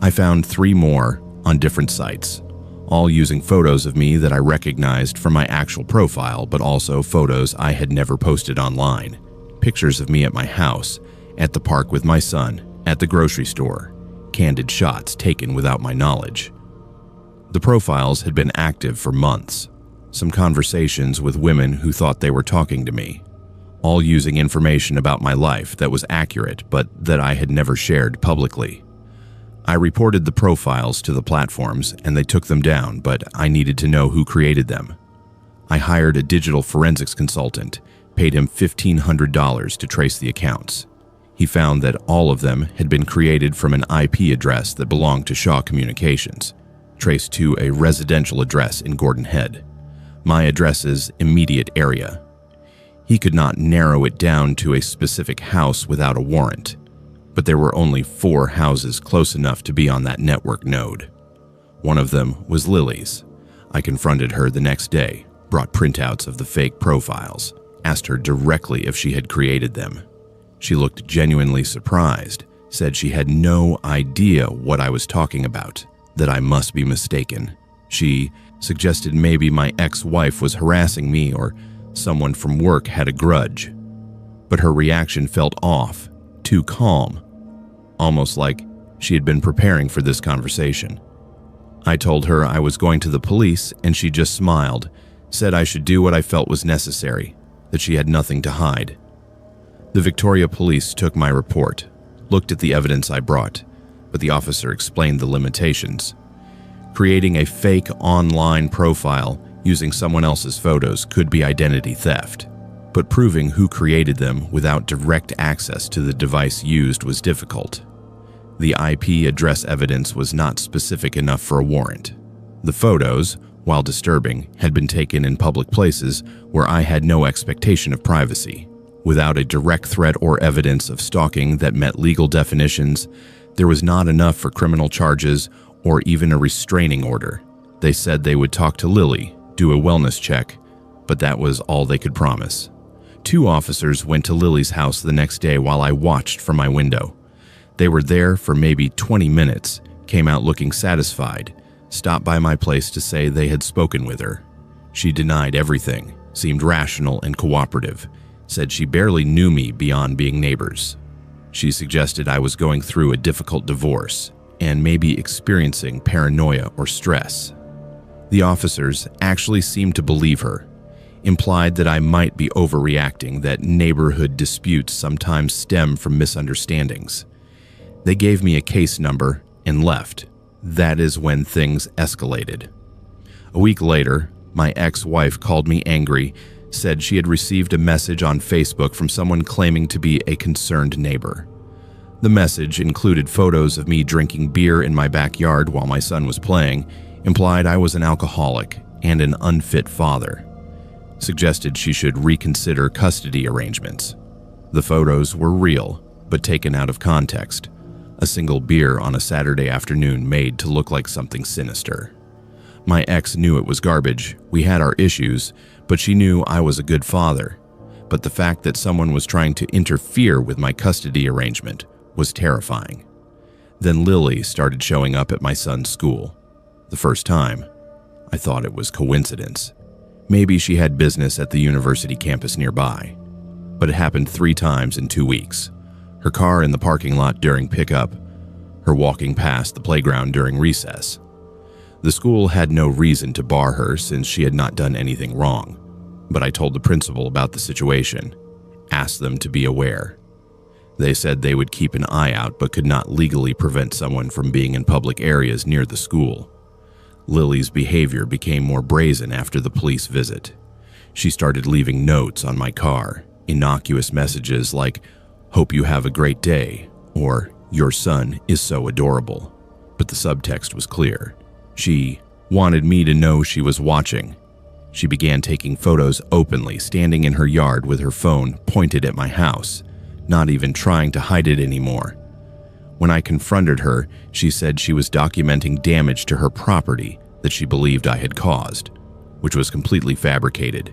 I found 3 more on different sites, all using photos of me that I recognized from my actual profile, but also photos I had never posted online. Pictures of me at my house, at the park with my son, at the grocery store, candid shots taken without my knowledge. The profiles had been active for months. Some conversations with women who thought they were talking to me, all using information about my life that was accurate but that I had never shared publicly. I reported the profiles to the platforms and they took them down, but I needed to know who created them. I hired a digital forensics consultant, paid him $1,500 to trace the accounts. He found that all of them had been created from an IP address that belonged to Shaw Communications, traced to a residential address in Gordon Head, my address's immediate area. He could not narrow it down to a specific house without a warrant, but there were only 4 houses close enough to be on that network node. One of them was Lily's. I confronted her the next day, brought printouts of the fake profiles, asked her directly if she had created them. She looked genuinely surprised, said she had no idea what I was talking about, that I must be mistaken. She suggested maybe my ex-wife was harassing me or someone from work had a grudge. But her reaction felt off, too calm, almost like she had been preparing for this conversation. I told her I was going to the police and she just smiled, said I should do what I felt was necessary, that she had nothing to hide. The Victoria Police took my report, looked at the evidence I brought, but the officer explained the limitations. Creating a fake online profile using someone else's photos could be identity theft, but proving who created them without direct access to the device used was difficult. The IP address evidence was not specific enough for a warrant. The photos, while disturbing, had been taken in public places where I had no expectation of privacy. Without a direct threat or evidence of stalking that met legal definitions, there was not enough for criminal charges or even a restraining order. They said they would talk to Lily, do a wellness check, but that was all they could promise. 2 officers went to Lily's house the next day while I watched from my window. They were there for maybe 20 minutes, came out looking satisfied, stopped by my place to say they had spoken with her. She denied everything, seemed rational and cooperative, said she barely knew me beyond being neighbors. She suggested I was going through a difficult divorce and maybe experiencing paranoia or stress. The officers actually seemed to believe her, implied that I might be overreacting, that neighborhood disputes sometimes stem from misunderstandings. They gave me a case number and left. That is when things escalated. A week later, my ex-wife called me angry, said she had received a message on Facebook from someone claiming to be a concerned neighbor. The message included photos of me drinking beer in my backyard while my son was playing, implied I was an alcoholic and an unfit father, suggested she should reconsider custody arrangements. The photos were real, but taken out of context. A single beer on a Saturday afternoon made to look like something sinister. My ex knew it was garbage. We had our issues, but she knew I was a good father. But the fact that someone was trying to interfere with my custody arrangement was terrifying. Then Lily started showing up at my son's school. The first time, I thought it was coincidence. Maybe she had business at the university campus nearby. But it happened 3 times in 2 weeks. Her car in the parking lot during pickup, her walking past the playground during recess. The school had no reason to bar her since she had not done anything wrong, but I told the principal about the situation, asked them to be aware. They said they would keep an eye out but could not legally prevent someone from being in public areas near the school. Lily's behavior became more brazen after the police visit. She started leaving notes on my car, innocuous messages like, "Hope you have a great day," or "Your son is so adorable." But the subtext was clear. She wanted me to know she was watching. She began taking photos openly, standing in her yard with her phone pointed at my house, not even trying to hide it anymore. When I confronted her, she said she was documenting damage to her property that she believed I had caused, which was completely fabricated.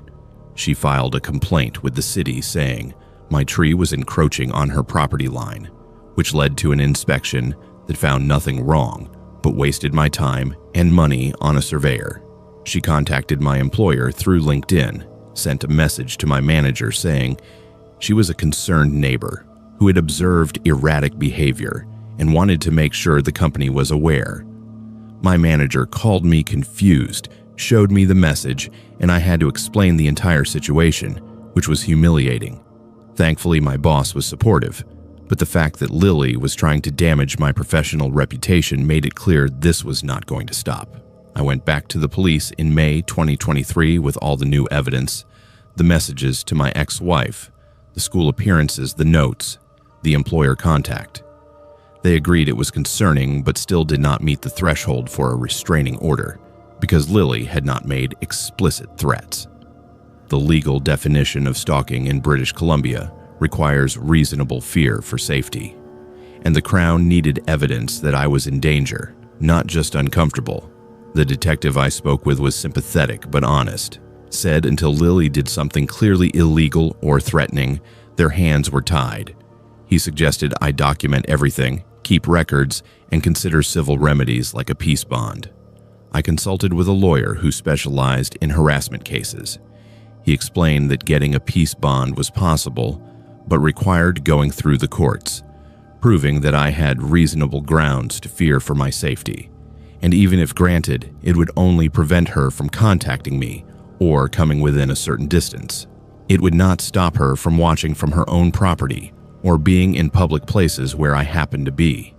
She filed a complaint with the city saying my tree was encroaching on her property line, which led to an inspection that found nothing wrong, but wasted my time and money on a surveyor. She contacted my employer through LinkedIn, sent a message to my manager saying she was a concerned neighbor who had observed erratic behavior and wanted to make sure the company was aware. My manager called me confused, showed me the message, and I had to explain the entire situation, which was humiliating. Thankfully, my boss was supportive, but the fact that Lily was trying to damage my professional reputation made it clear this was not going to stop. I went back to the police in May 2023 with all the new evidence, the messages to my ex-wife, the school appearances, the notes, the employer contact. They agreed it was concerning but still did not meet the threshold for a restraining order because Lily had not made explicit threats. The legal definition of stalking in British Columbia requires reasonable fear for safety, and the Crown needed evidence that I was in danger, not just uncomfortable. The detective I spoke with was sympathetic but honest, said until Lily did something clearly illegal or threatening, their hands were tied. He suggested I document everything, keep records, and consider civil remedies like a peace bond. I consulted with a lawyer who specialized in harassment cases. He explained that getting a peace bond was possible, but required going through the courts, proving that I had reasonable grounds to fear for my safety. and even if granted, it would only prevent her from contacting me or coming within a certain distance. It would not stop her from watching from her own property or being in public places where I happened to be.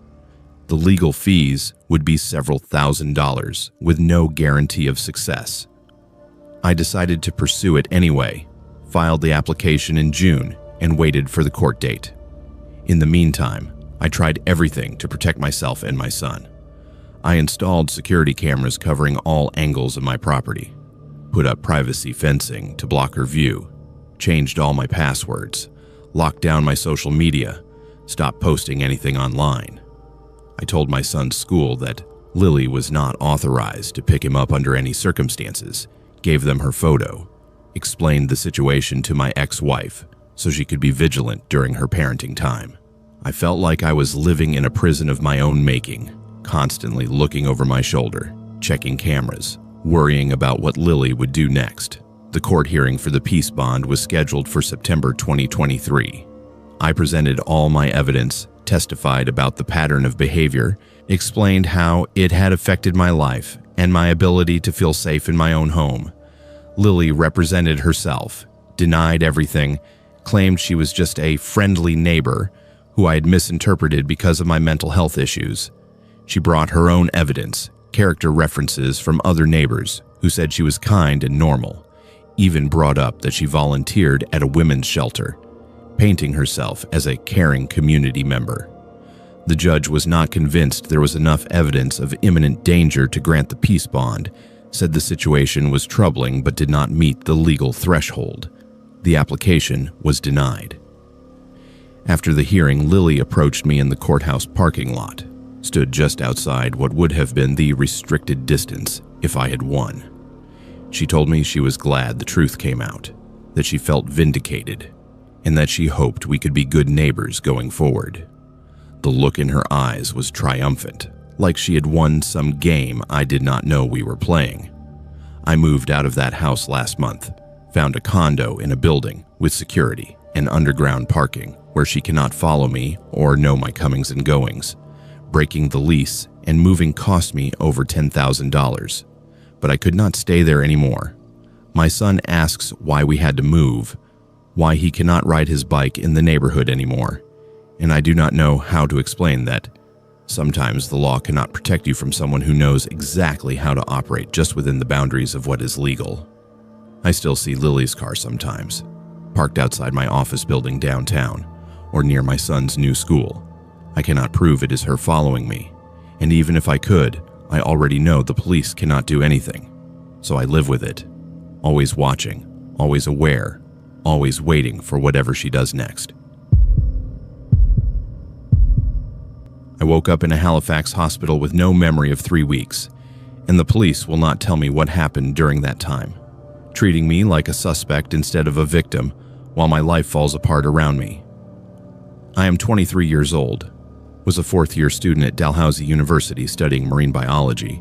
The legal fees would be several $1,000s with no guarantee of success. I decided to pursue it anyway, filed the application in June, and waited for the court date. In the meantime, I tried everything to protect myself and my son. I installed security cameras covering all angles of my property, put up privacy fencing to block her view, changed all my passwords, locked down my social media, stopped posting anything online. I told my son's school that Lily was not authorized to pick him up under any circumstances, gave them her photo, explained the situation to my ex-wife so she could be vigilant during her parenting time. I felt like I was living in a prison of my own making, constantly looking over my shoulder, checking cameras, worrying about what Lily would do next. The court hearing for the peace bond was scheduled for September 2023. I presented all my evidence, testified about the pattern of behavior, explained how it had affected my life and my ability to feel safe in my own home. Lily represented herself, denied everything, claimed she was just a friendly neighbor who I had misinterpreted because of my mental health issues. She brought her own evidence, character references from other neighbors who said she was kind and normal, even brought up that she volunteered at a women's shelter, painting herself as a caring community member. The judge was not convinced there was enough evidence of imminent danger to grant the peace bond, said the situation was troubling but did not meet the legal threshold. The application was denied. After the hearing, Lily approached me in the courthouse parking lot, stood just outside what would have been the restricted distance if I had won. She told me she was glad the truth came out, that she felt vindicated, and that she hoped we could be good neighbors going forward. The look in her eyes was triumphant, like she had won some game I did not know we were playing. I moved out of that house last month, found a condo in a building with security and underground parking where she cannot follow me or know my comings and goings. Breaking the lease and moving cost me over $10,000, but I could not stay there anymore. My son asks why we had to move, why he cannot ride his bike in the neighborhood anymore, and I do not know how to explain that. Sometimes the law cannot protect you from someone who knows exactly how to operate just within the boundaries of what is legal. I still see Lily's car sometimes, parked outside my office building downtown or near my son's new school. I cannot prove it is her following me, and even if I could, I already know the police cannot do anything. So I live with it, always watching, always aware, always waiting for whatever she does next. I woke up in a Halifax hospital with no memory of 3 weeks, and the police will not tell me what happened during that time, treating me like a suspect instead of a victim while my life falls apart around me. I am 23 years old, was a fourth-year student at Dalhousie University studying marine biology,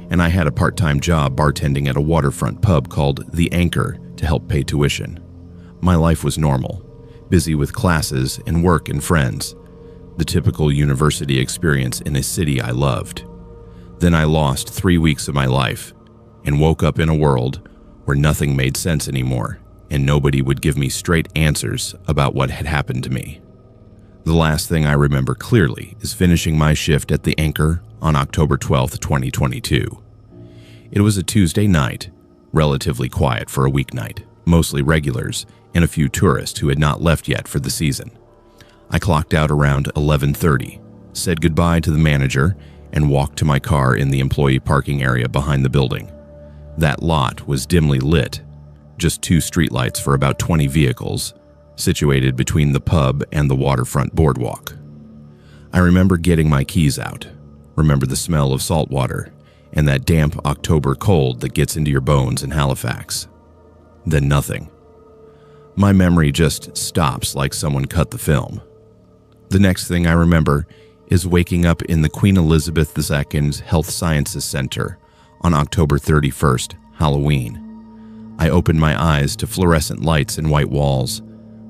and I had a part-time job bartending at a waterfront pub called The Anchor to help pay tuition. My life was normal, busy with classes and work and friends, the typical university experience in a city I loved. Then I lost 3 weeks of my life and woke up in a world where nothing made sense anymore and nobody would give me straight answers about what had happened to me. The last thing I remember clearly is finishing my shift at The Anchor on October 12, 2022. It was a Tuesday night, relatively quiet for a weeknight, mostly regulars and a few tourists who had not left yet for the season. I clocked out around 11:30, said goodbye to the manager, and walked to my car in the employee parking area behind the building. That lot was dimly lit, just 2 streetlights for about 20 vehicles, situated between the pub and the waterfront boardwalk. I remember getting my keys out, remember the smell of salt water, and that damp October cold that gets into your bones in Halifax. Then nothing. My memory just stops like someone cut the film. The next thing I remember is waking up in the Queen Elizabeth II Health Sciences Center on October 31st, Halloween. I opened my eyes to fluorescent lights and white walls,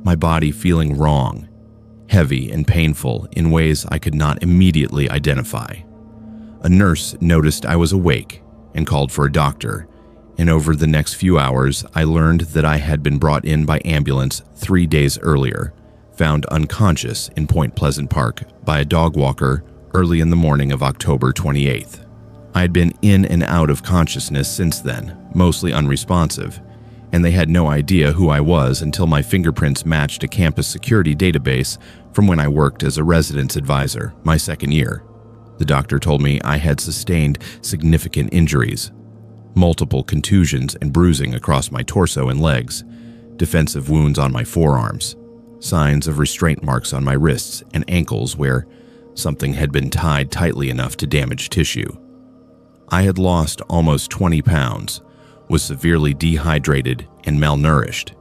my body feeling wrong, heavy and painful in ways I could not immediately identify. A nurse noticed I was awake and called for a doctor, and over the next few hours, I learned that I had been brought in by ambulance 3 days earlier, found unconscious in Point Pleasant Park by a dog walker early in the morning of October 28th. I had been in and out of consciousness since then, mostly unresponsive, and they had no idea who I was until my fingerprints matched a campus security database from when I worked as a residence advisor my second year. The doctor told me I had sustained significant injuries, multiple contusions and bruising across my torso and legs, defensive wounds on my forearms, signs of restraint marks on my wrists and ankles where something had been tied tightly enough to damage tissue. I had lost almost 20 pounds, was severely dehydrated and malnourished,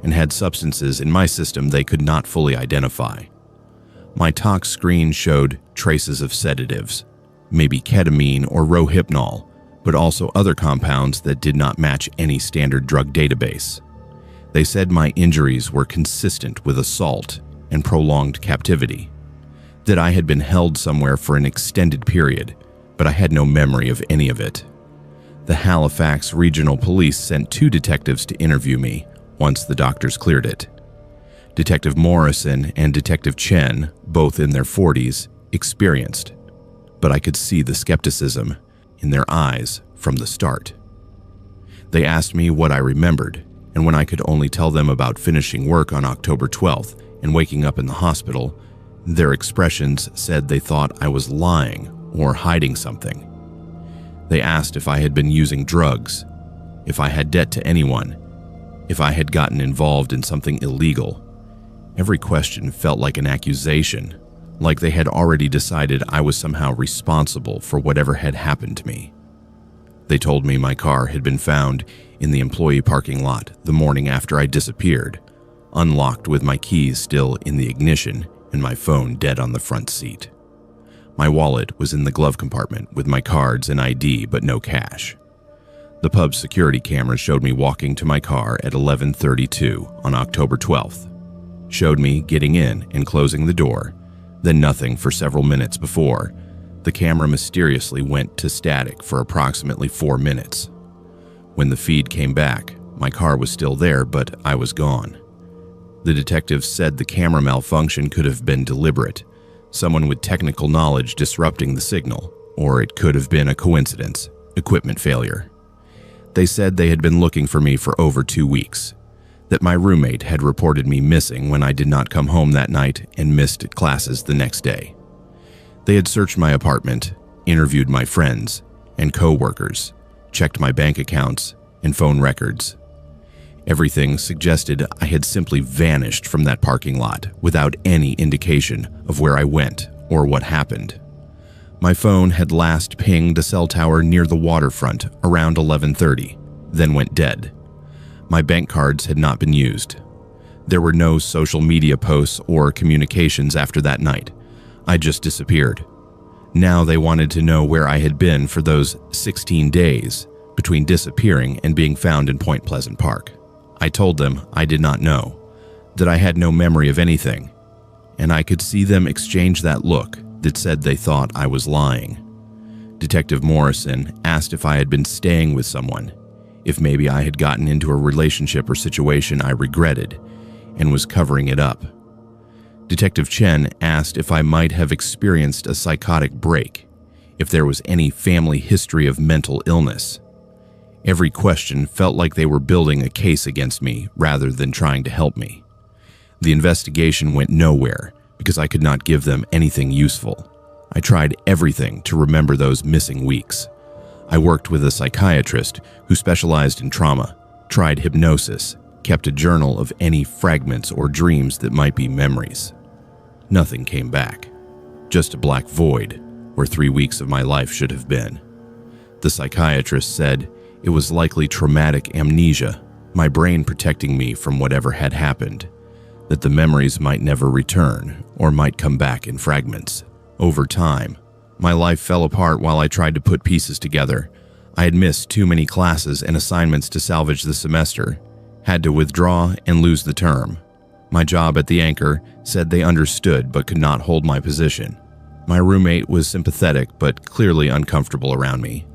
and had substances in my system they could not fully identify. My tox screen showed traces of sedatives, maybe ketamine or rohypnol, but also other compounds that did not match any standard drug database. They said my injuries were consistent with assault and prolonged captivity, that I had been held somewhere for an extended period, but I had no memory of any of it. The Halifax Regional Police sent 2 detectives to interview me once the doctors cleared it. Detective Morrison and Detective Chen, both in their 40s, experienced, but I could see the skepticism in their eyes from the start. They asked me what I remembered, and when I could only tell them about finishing work on October 12th and waking up in the hospital, their expressions said they thought I was lying or hiding something. They asked if I had been using drugs, if I had debt to anyone, if I had gotten involved in something illegal. Every question felt like an accusation, like they had already decided I was somehow responsible for whatever had happened to me. They told me my car had been found in the employee parking lot the morning after I disappeared, unlocked with my keys still in the ignition and my phone dead on the front seat. My wallet was in the glove compartment with my cards and ID, but no cash. The pub's security cameras showed me walking to my car at 11:32 on October 12th, showed me getting in and closing the door, then nothing for several minutes before. The camera mysteriously went to static for approximately 4 minutes. When the feed came back, my car was still there, but I was gone. The detectives said the camera malfunction could have been deliberate, someone with technical knowledge disrupting the signal, or it could have been a coincidence, equipment failure. They said they had been looking for me for over 2 weeks, that my roommate had reported me missing when I did not come home that night and missed classes the next day. They had searched my apartment, interviewed my friends and co-workers, checked my bank accounts and phone records. Everything suggested I had simply vanished from that parking lot without any indication of where I went or what happened. My phone had last pinged a cell tower near the waterfront around 11:30, then went dead. My bank cards had not been used. There were no social media posts or communications after that night. I just disappeared. Now they wanted to know where I had been for those 16 days between disappearing and being found in Point Pleasant Park. I told them I did not know, that I had no memory of anything, and I could see them exchange that look that said they thought I was lying. Detective Morrison asked if I had been staying with someone, if maybe I had gotten into a relationship or situation I regretted and was covering it up. Detective Chen asked if I might have experienced a psychotic break, if there was any family history of mental illness. Every question felt like they were building a case against me rather than trying to help me. The investigation went nowhere because I could not give them anything useful. I tried everything to remember those missing weeks. I worked with a psychiatrist who specialized in trauma, tried hypnosis, kept a journal of any fragments or dreams that might be memories. Nothing came back, just a black void where 3 weeks of my life should have been. The psychiatrist said it was likely traumatic amnesia, my brain protecting me from whatever had happened, that the memories might never return or might come back in fragments. Over time, my life fell apart while I tried to put pieces together. I had missed too many classes and assignments to salvage the semester, had to withdraw and lose the term. My job at the Anchor said they understood but could not hold my position. My roommate was sympathetic but clearly uncomfortable around me,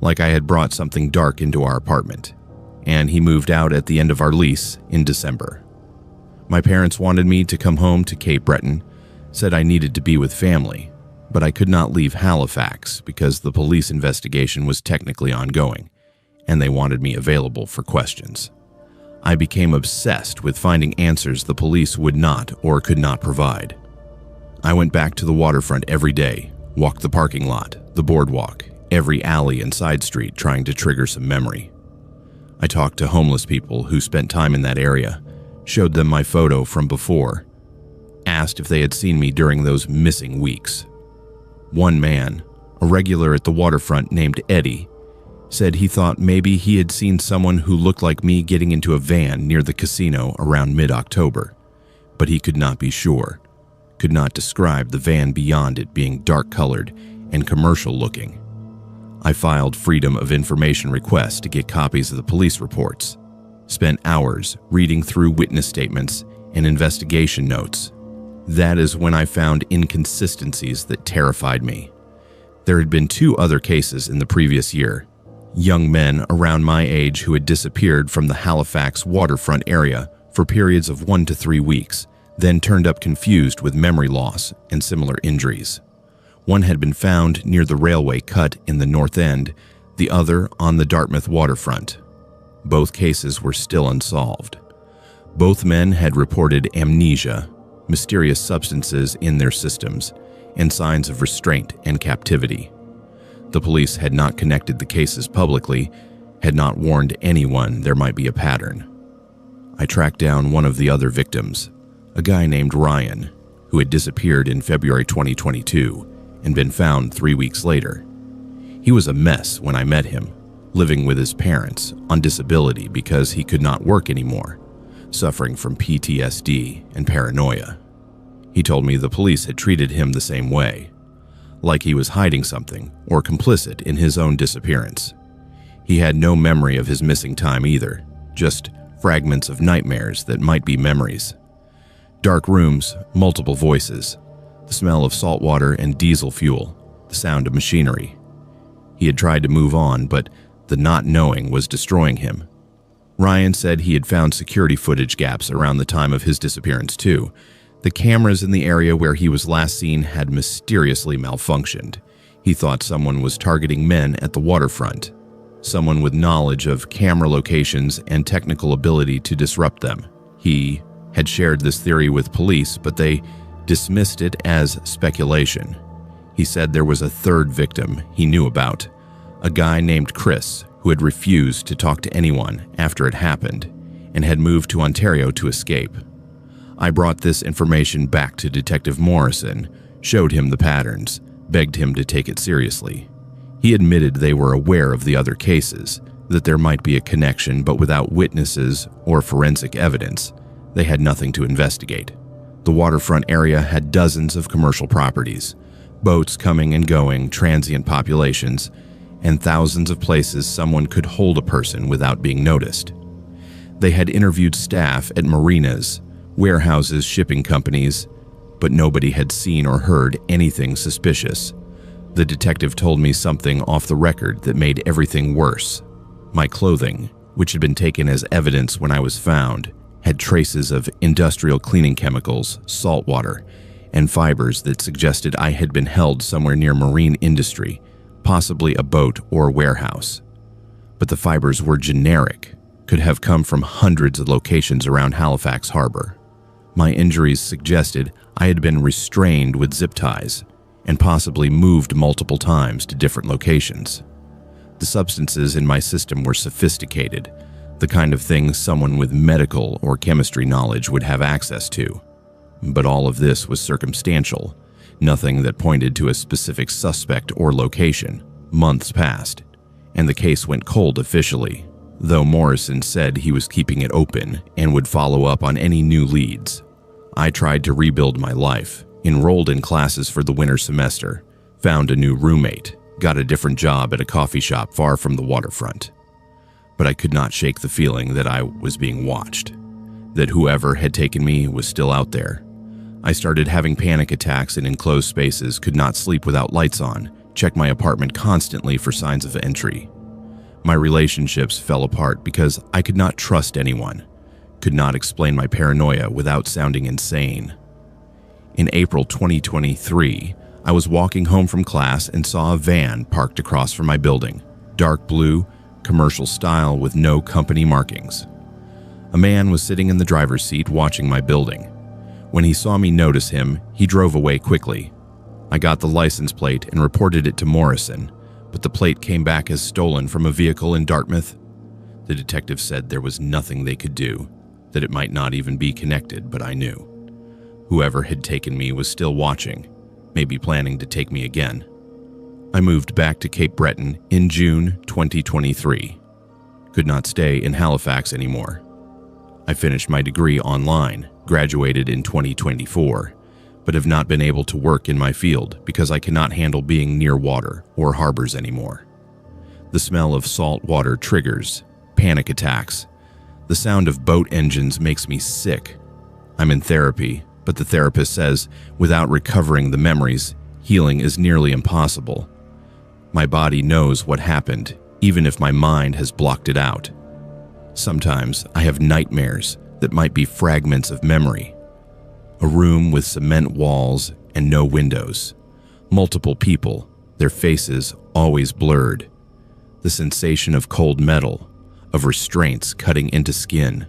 like I had brought something dark into our apartment, and he moved out at the end of our lease in December. My parents wanted me to come home to Cape Breton, said I needed to be with family, but I could not leave Halifax because the police investigation was technically ongoing, and they wanted me available for questions. I became obsessed with finding answers the police would not or could not provide. I went back to the waterfront every day, walked the parking lot, the boardwalk, every alley and side street trying to trigger some memory. I talked to homeless people who spent time in that area, showed them my photo from before, asked if they had seen me during those missing weeks. One man, a regular at the waterfront named Eddie, said he thought maybe he had seen someone who looked like me getting into a van near the casino around mid-October, but he could not be sure, could not describe the van beyond it being dark-colored and commercial-looking. I filed Freedom of Information requests to get copies of the police reports, spent hours reading through witness statements and investigation notes. That is when I found inconsistencies that terrified me. There had been 2 other cases in the previous year, young men around my age who had disappeared from the Halifax waterfront area for periods of 1 to 3 weeks, then turned up confused with memory loss and similar injuries. One had been found near the railway cut in the North End, the other on the Dartmouth waterfront. Both cases were still unsolved. Both men had reported amnesia, mysterious substances in their systems, and signs of restraint and captivity. The police had not connected the cases publicly, had not warned anyone there might be a pattern. I tracked down one of the other victims, a guy named Ryan, who had disappeared in February 2022 and been found 3 weeks later. He was a mess when I met him, living with his parents on disability because he could not work anymore, suffering from PTSD and paranoia. He told me the police had treated him the same way, like he was hiding something or complicit in his own disappearance. He had no memory of his missing time either, just fragments of nightmares that might be memories. Dark rooms, multiple voices, the smell of salt water and diesel fuel, the sound of machinery. He had tried to move on, but the not knowing was destroying him. Ryan said he had found security footage gaps around the time of his disappearance too. The cameras in the area where he was last seen had mysteriously malfunctioned. He thought someone was targeting men at the waterfront, someone with knowledge of camera locations and technical ability to disrupt them. He had shared this theory with police, but they dismissed it as speculation. He said there was a 3rd victim he knew about, a guy named Chris who had refused to talk to anyone after it happened and had moved to Ontario to escape. I brought this information back to Detective Morrison, showed him the patterns, begged him to take it seriously. He admitted they were aware of the other cases, that there might be a connection, but without witnesses or forensic evidence, they had nothing to investigate. The waterfront area had dozens of commercial properties, boats coming and going, transient populations, and thousands of places someone could hold a person without being noticed. They had interviewed staff at marinas, warehouses, shipping companies, but nobody had seen or heard anything suspicious. The detective told me something off the record that made everything worse. My clothing, which had been taken as evidence when I was found, had traces of industrial cleaning chemicals, salt water, and fibers that suggested I had been held somewhere near marine industry, possibly a boat or warehouse. But the fibers were generic, could have come from hundreds of locations around Halifax Harbor. My injuries suggested I had been restrained with zip ties and possibly moved multiple times to different locations. The substances in my system were sophisticated, the kind of thing someone with medical or chemistry knowledge would have access to. But all of this was circumstantial, nothing that pointed to a specific suspect or location. Months passed, and the case went cold officially, though Morrison said he was keeping it open and would follow up on any new leads. I tried to rebuild my life, enrolled in classes for the winter semester, found a new roommate, got a different job at a coffee shop far from the waterfront. But I could not shake the feeling that I was being watched, that whoever had taken me was still out there. I started having panic attacks in enclosed spaces, could not sleep without lights on, checked my apartment constantly for signs of entry. My relationships fell apart because I could not trust anyone, could not explain my paranoia without sounding insane. In April 2023, I was walking home from class and saw a van parked across from my building, dark blue, commercial style with no company markings. A man was sitting in the driver's seat watching my building. When he saw me notice him, he drove away quickly. I got the license plate and reported it to Morrison, but the plate came back as stolen from a vehicle in Dartmouth. The detective said there was nothing they could do, that it might not even be connected, but I knew. Whoever had taken me was still watching, maybe planning to take me again. I moved back to Cape Breton in June 2023. Could not stay in Halifax anymore. I finished my degree online, graduated in 2024, but have not been able to work in my field because I cannot handle being near water or harbors anymore. The smell of salt water triggers panic attacks. The sound of boat engines makes me sick. I'm in therapy, but the therapist says without recovering the memories, healing is nearly impossible. My body knows what happened, even if my mind has blocked it out. Sometimes I have nightmares that might be fragments of memory. A room with cement walls and no windows. Multiple people, their faces always blurred. The sensation of cold metal, of restraints cutting into skin.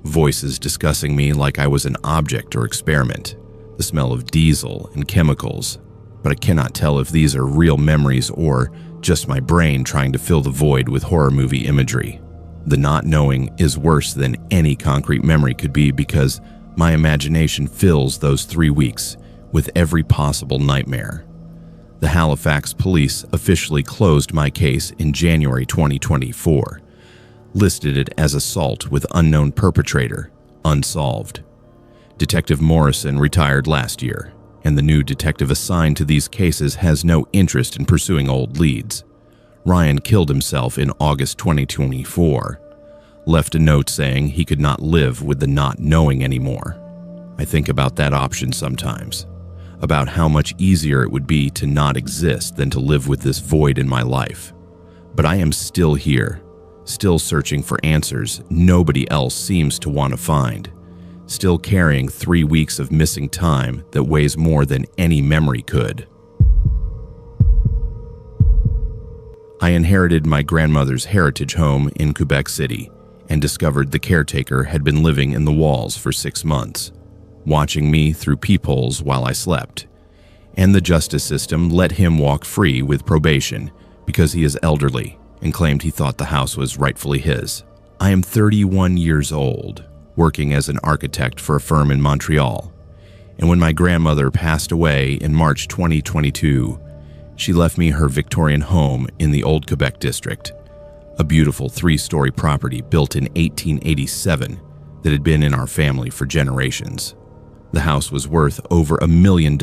Voices discussing me like I was an object or experiment. The smell of diesel and chemicals. But I cannot tell if these are real memories or just my brain trying to fill the void with horror movie imagery. The not knowing is worse than any concrete memory could be because my imagination fills those 3 weeks with every possible nightmare. The Halifax police officially closed my case in January 2024, listed it as assault with unknown perpetrator, unsolved. Detective Morrison retired last year, and the new detective assigned to these cases has no interest in pursuing old leads. Ryan killed himself in August 2024, left a note saying he could not live with the not knowing anymore. I think about that option sometimes, about how much easier it would be to not exist than to live with this void in my life. But I am still here, still searching for answers nobody else seems to want to find, still carrying 3 weeks of missing time that weighs more than any memory could. I inherited my grandmother's heritage home in Quebec City and discovered the caretaker had been living in the walls for 6 months, watching me through peepholes while I slept. And the justice system let him walk free with probation because he is elderly and claimed he thought the house was rightfully his. I am 31 years old, working as an architect for a firm in Montreal. And when my grandmother passed away in March 2022, she left me her Victorian home in the Old Quebec district, a beautiful 3-story property built in 1887 that had been in our family for generations. The house was worth over $1 million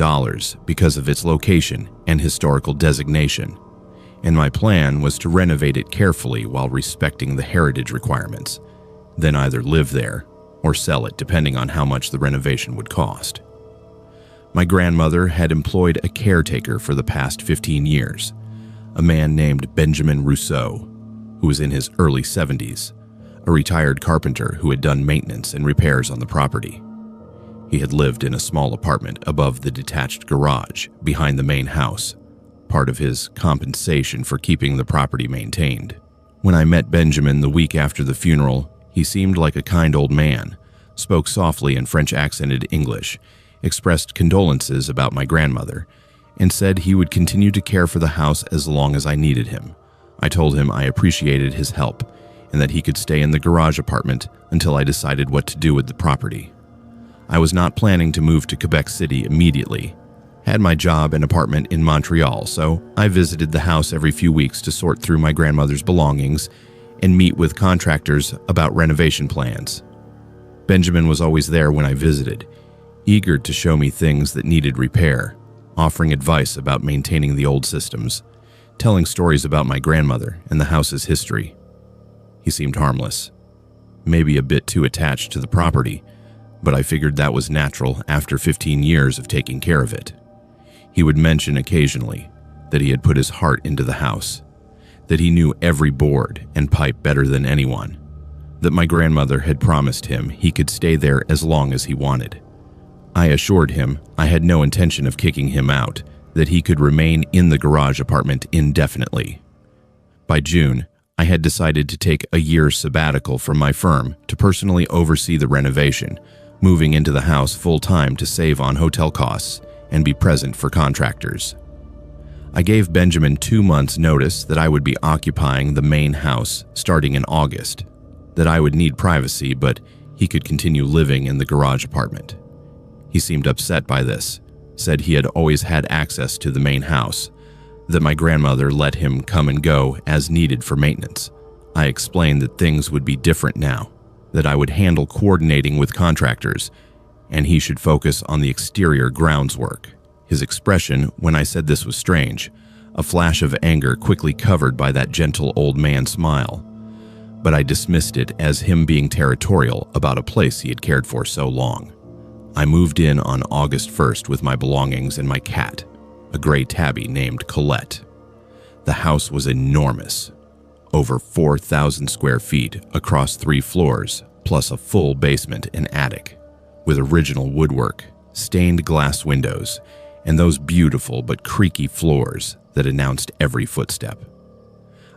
because of its location and historical designation, and my plan was to renovate it carefully while respecting the heritage requirements, then either live there or sell it depending on how much the renovation would cost. My grandmother had employed a caretaker for the past 15 years, a man named Benjamin Rousseau, who was in his early 70s, a retired carpenter who had done maintenance and repairs on the property. He had lived in a small apartment above the detached garage behind the main house, part of his compensation for keeping the property maintained. When I met Benjamin the week after the funeral, he seemed like a kind old man, spoke softly in French-accented English, expressed condolences about my grandmother, and said he would continue to care for the house as long as I needed him. I told him I appreciated his help and that he could stay in the garage apartment until I decided what to do with the property. I was not planning to move to Quebec City immediately. Had my job and apartment in Montreal, so I visited the house every few weeks to sort through my grandmother's belongings and meet with contractors about renovation plans. Benjamin was always there when I visited, eager to show me things that needed repair, offering advice about maintaining the old systems, telling stories about my grandmother and the house's history. He seemed harmless, maybe a bit too attached to the property, but I figured that was natural after 15 years of taking care of it. He would mention occasionally that he had put his heart into the house, that he knew every board and pipe better than anyone, that my grandmother had promised him he could stay there as long as he wanted. I assured him I had no intention of kicking him out, that he could remain in the garage apartment indefinitely. By June, I had decided to take a year's sabbatical from my firm to personally oversee the renovation, moving into the house full-time to save on hotel costs and be present for contractors. I gave Benjamin 2 months' notice that I would be occupying the main house starting in August, that I would need privacy, but he could continue living in the garage apartment. He seemed upset by this, said he had always had access to the main house, that my grandmother let him come and go as needed for maintenance. I explained that things would be different now, that I would handle coordinating with contractors, and he should focus on the exterior grounds work. His expression when I said this was strange, a flash of anger quickly covered by that gentle old man smile. But I dismissed it as him being territorial about a place he had cared for so long. I moved in on August 1st with my belongings and my cat, a gray tabby named Colette. The house was enormous, over 4,000 square feet across 3 floors, plus a full basement and attic, with original woodwork, stained glass windows, and those beautiful but creaky floors that announced every footstep.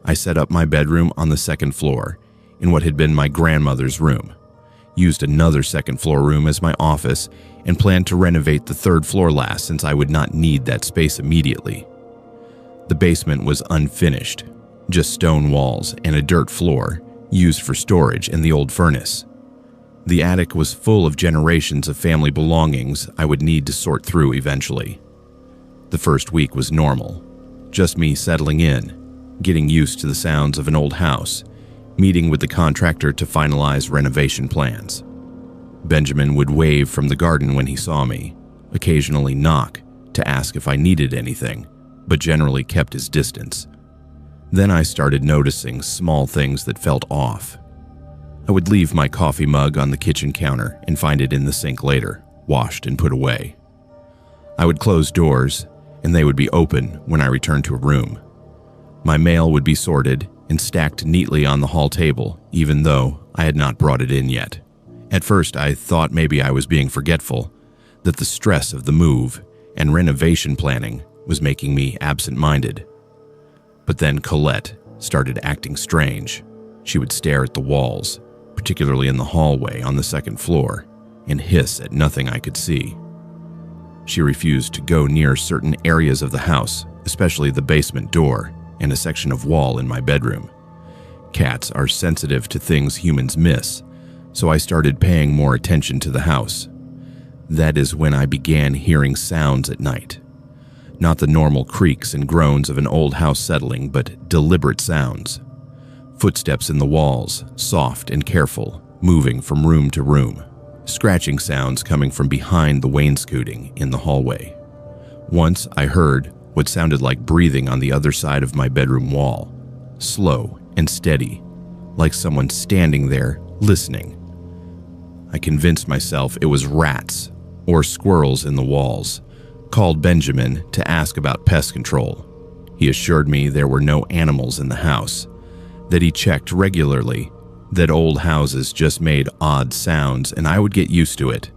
I set up my bedroom on the 2nd floor in what had been my grandmother's room, used another 2nd floor room as my office, and planned to renovate the 3rd floor last since I would not need that space immediately. The basement was unfinished, just stone walls and a dirt floor used for storage and the old furnace. The attic was full of generations of family belongings I would need to sort through eventually. The first week was normal, just me settling in, getting used to the sounds of an old house, meeting with the contractor to finalize renovation plans. Benjamin would wave from the garden when he saw me, occasionally knock to ask if I needed anything, but generally kept his distance. Then I started noticing small things that felt off. I would leave my coffee mug on the kitchen counter and find it in the sink later, washed and put away. I would close doors, and they would be open when I returned to a room. My mail would be sorted and stacked neatly on the hall table, even though I had not brought it in yet. At first, I thought maybe I was being forgetful, that the stress of the move and renovation planning was making me absent-minded. But then Colette started acting strange. She would stare at the walls, particularly in the hallway on the 2nd floor, and hiss at nothing I could see. She refused to go near certain areas of the house, especially the basement door and a section of wall in my bedroom. Cats are sensitive to things humans miss, so I started paying more attention to the house. That is when I began hearing sounds at night. Not the normal creaks and groans of an old house settling, but deliberate sounds. Footsteps in the walls, soft and careful, moving from room to room. Scratching sounds coming from behind the wainscoting in the hallway. Once I heard what sounded like breathing on the other side of my bedroom wall, slow and steady, like someone standing there listening. I convinced myself it was rats or squirrels in the walls, called Benjamin to ask about pest control. He assured me there were no animals in the house, that he checked regularly, that old houses just made odd sounds and I would get used to it.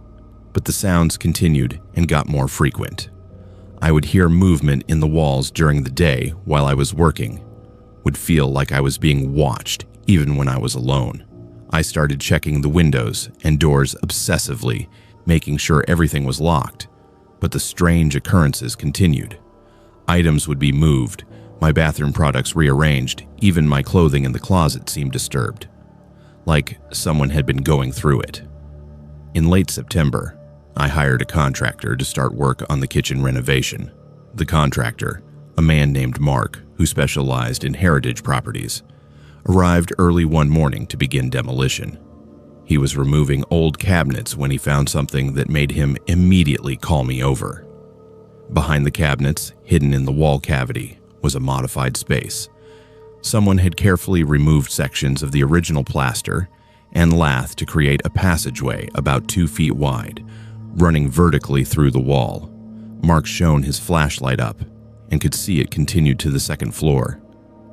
But the sounds continued and got more frequent. I would hear movement in the walls during the day while I was working, would feel like I was being watched even when I was alone. I started checking the windows and doors obsessively, making sure everything was locked, but the strange occurrences continued. Items would be moved, my bathroom products rearranged, even my clothing in the closet seemed disturbed, like someone had been going through it. In late September, I hired a contractor to start work on the kitchen renovation. The contractor, a man named Mark, who specialized in heritage properties, arrived early one morning to begin demolition. He was removing old cabinets when he found something that made him immediately call me over. Behind the cabinets, hidden in the wall cavity, was a modified space. Someone had carefully removed sections of the original plaster and lath to create a passageway about 2 feet wide, running vertically through the wall. Mark shone his flashlight up and could see it continued to the 2nd floor.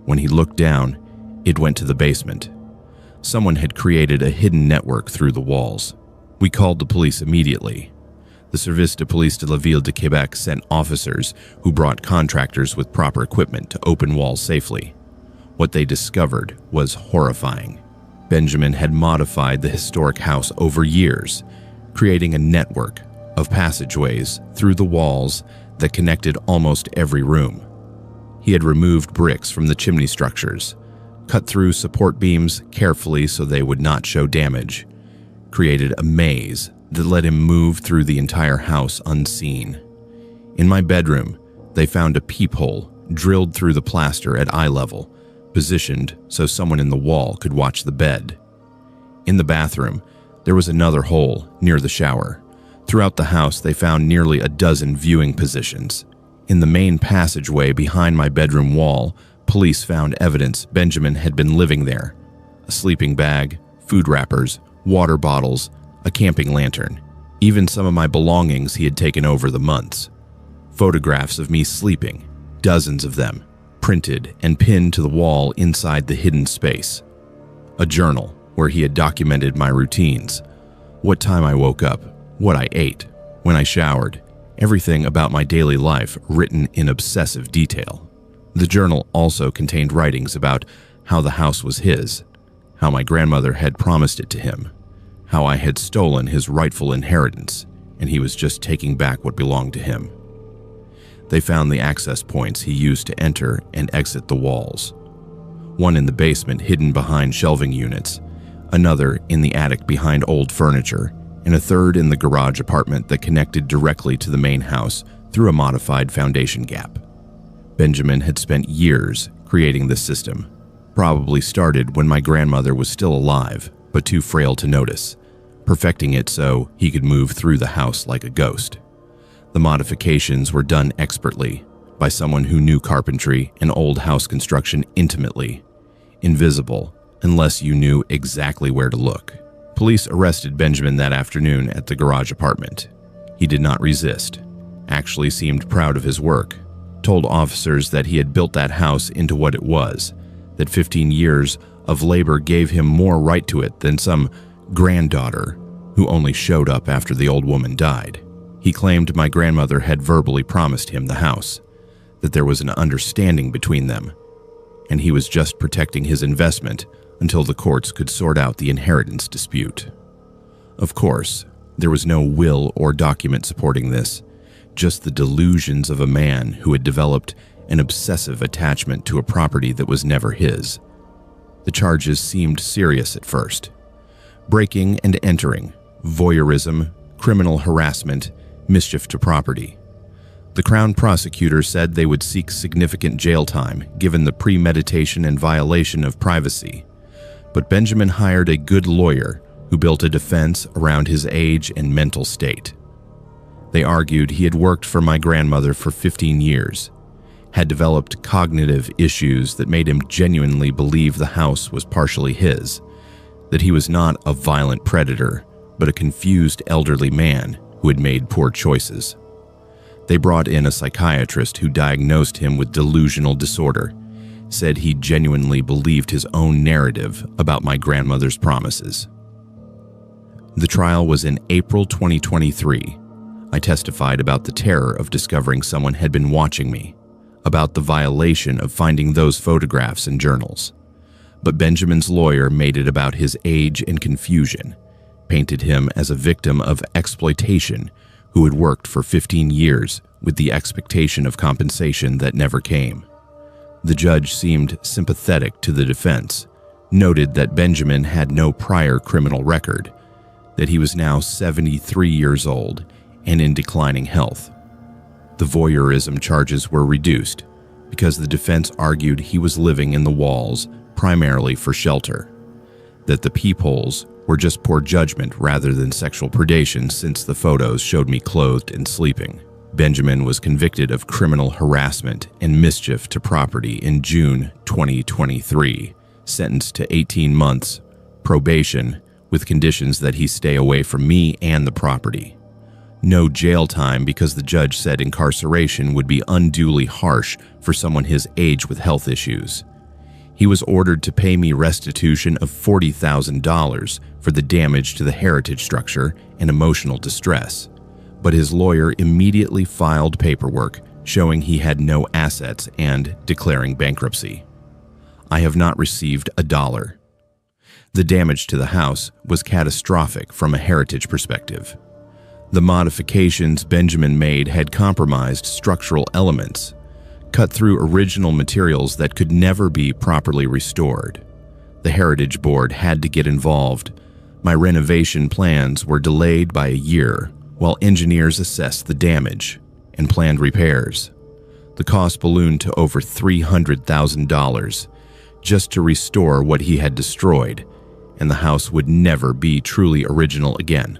When he looked down, it went to the basement. Someone had created a hidden network through the walls. We called the police immediately. The Service de Police de la Ville de Quebec sent officers who brought contractors with proper equipment to open walls safely. What they discovered was horrifying. Benjamin had modified the historic house over years, creating a network of passageways through the walls that connected almost every room. He had removed bricks from the chimney structures, cut through support beams carefully so they would not show damage, created a maze that let him move through the entire house unseen. In my bedroom, they found a peephole drilled through the plaster at eye level, positioned so someone in the wall could watch the bed. In the bathroom, there was another hole near the shower. Throughout the house, they found nearly a dozen viewing positions. In the main passageway behind my bedroom wall, police found evidence Benjamin had been living there: a sleeping bag, food wrappers, water bottles, a camping lantern, even some of my belongings he had taken over the months. Photographs of me sleeping, dozens of them, printed and pinned to the wall inside the hidden space. A journal where he had documented my routines, what time I woke up, what I ate, when I showered, everything about my daily life written in obsessive detail. The journal also contained writings about how the house was his, how my grandmother had promised it to him, how I had stolen his rightful inheritance, and he was just taking back what belonged to him. They found the access points he used to enter and exit the walls. One in the basement hidden behind shelving units, another in the attic behind old furniture, and a third in the garage apartment that connected directly to the main house through a modified foundation gap. Benjamin had spent years creating this system, probably started when my grandmother was still alive, but too frail to notice, perfecting it so he could move through the house like a ghost. The modifications were done expertly by someone who knew carpentry and old house construction intimately, invisible unless you knew exactly where to look. Police arrested Benjamin that afternoon at the garage apartment. He did not resist, actually seemed proud of his work, told officers that he had built that house into what it was, that 15 years of labor gave him more right to it than some granddaughter who only showed up after the old woman died. He claimed my grandmother had verbally promised him the house, that there was an understanding between them, and he was just protecting his investment until the courts could sort out the inheritance dispute. Of course, there was no will or document supporting this, just the delusions of a man who had developed an obsessive attachment to a property that was never his. The charges seemed serious at first: breaking and entering, voyeurism, criminal harassment, mischief to property. The Crown prosecutor said they would seek significant jail time given the premeditation and violation of privacy, but Benjamin hired a good lawyer who built a defense around his age and mental state. They argued he had worked for my grandmother for 15 years, had developed cognitive issues that made him genuinely believe the house was partially his, that he was not a violent predator, but a confused elderly man who had made poor choices. They brought in a psychiatrist who diagnosed him with delusional disorder, said he genuinely believed his own narrative about my grandmother's promises. The trial was in April 2023. I testified about the terror of discovering someone had been watching me, about the violation of finding those photographs and journals. But Benjamin's lawyer made it about his age and confusion, painted him as a victim of exploitation who had worked for 15 years with the expectation of compensation that never came. The judge seemed sympathetic to the defense, noted that Benjamin had no prior criminal record, that he was now 73 years old and in declining health. The voyeurism charges were reduced because the defense argued he was living in the walls primarily for shelter, that the peepholes were just poor judgment rather than sexual predation since the photos showed me clothed and sleeping. Benjamin was convicted of criminal harassment and mischief to property in June 2023, sentenced to 18 months, probation, with conditions that he stay away from me and the property. No jail time because the judge said incarceration would be unduly harsh for someone his age with health issues. He was ordered to pay me restitution of $40,000 for the damage to the heritage structure and emotional distress, but his lawyer immediately filed paperwork showing he had no assets and declaring bankruptcy. I have not received a dollar. The damage to the house was catastrophic from a heritage perspective. The modifications Benjamin made had compromised structural elements, cut through original materials that could never be properly restored. The Heritage Board had to get involved. My renovation plans were delayed by a year while engineers assessed the damage and planned repairs. The cost ballooned to over $300,000 just to restore what he had destroyed, and the house would never be truly original again.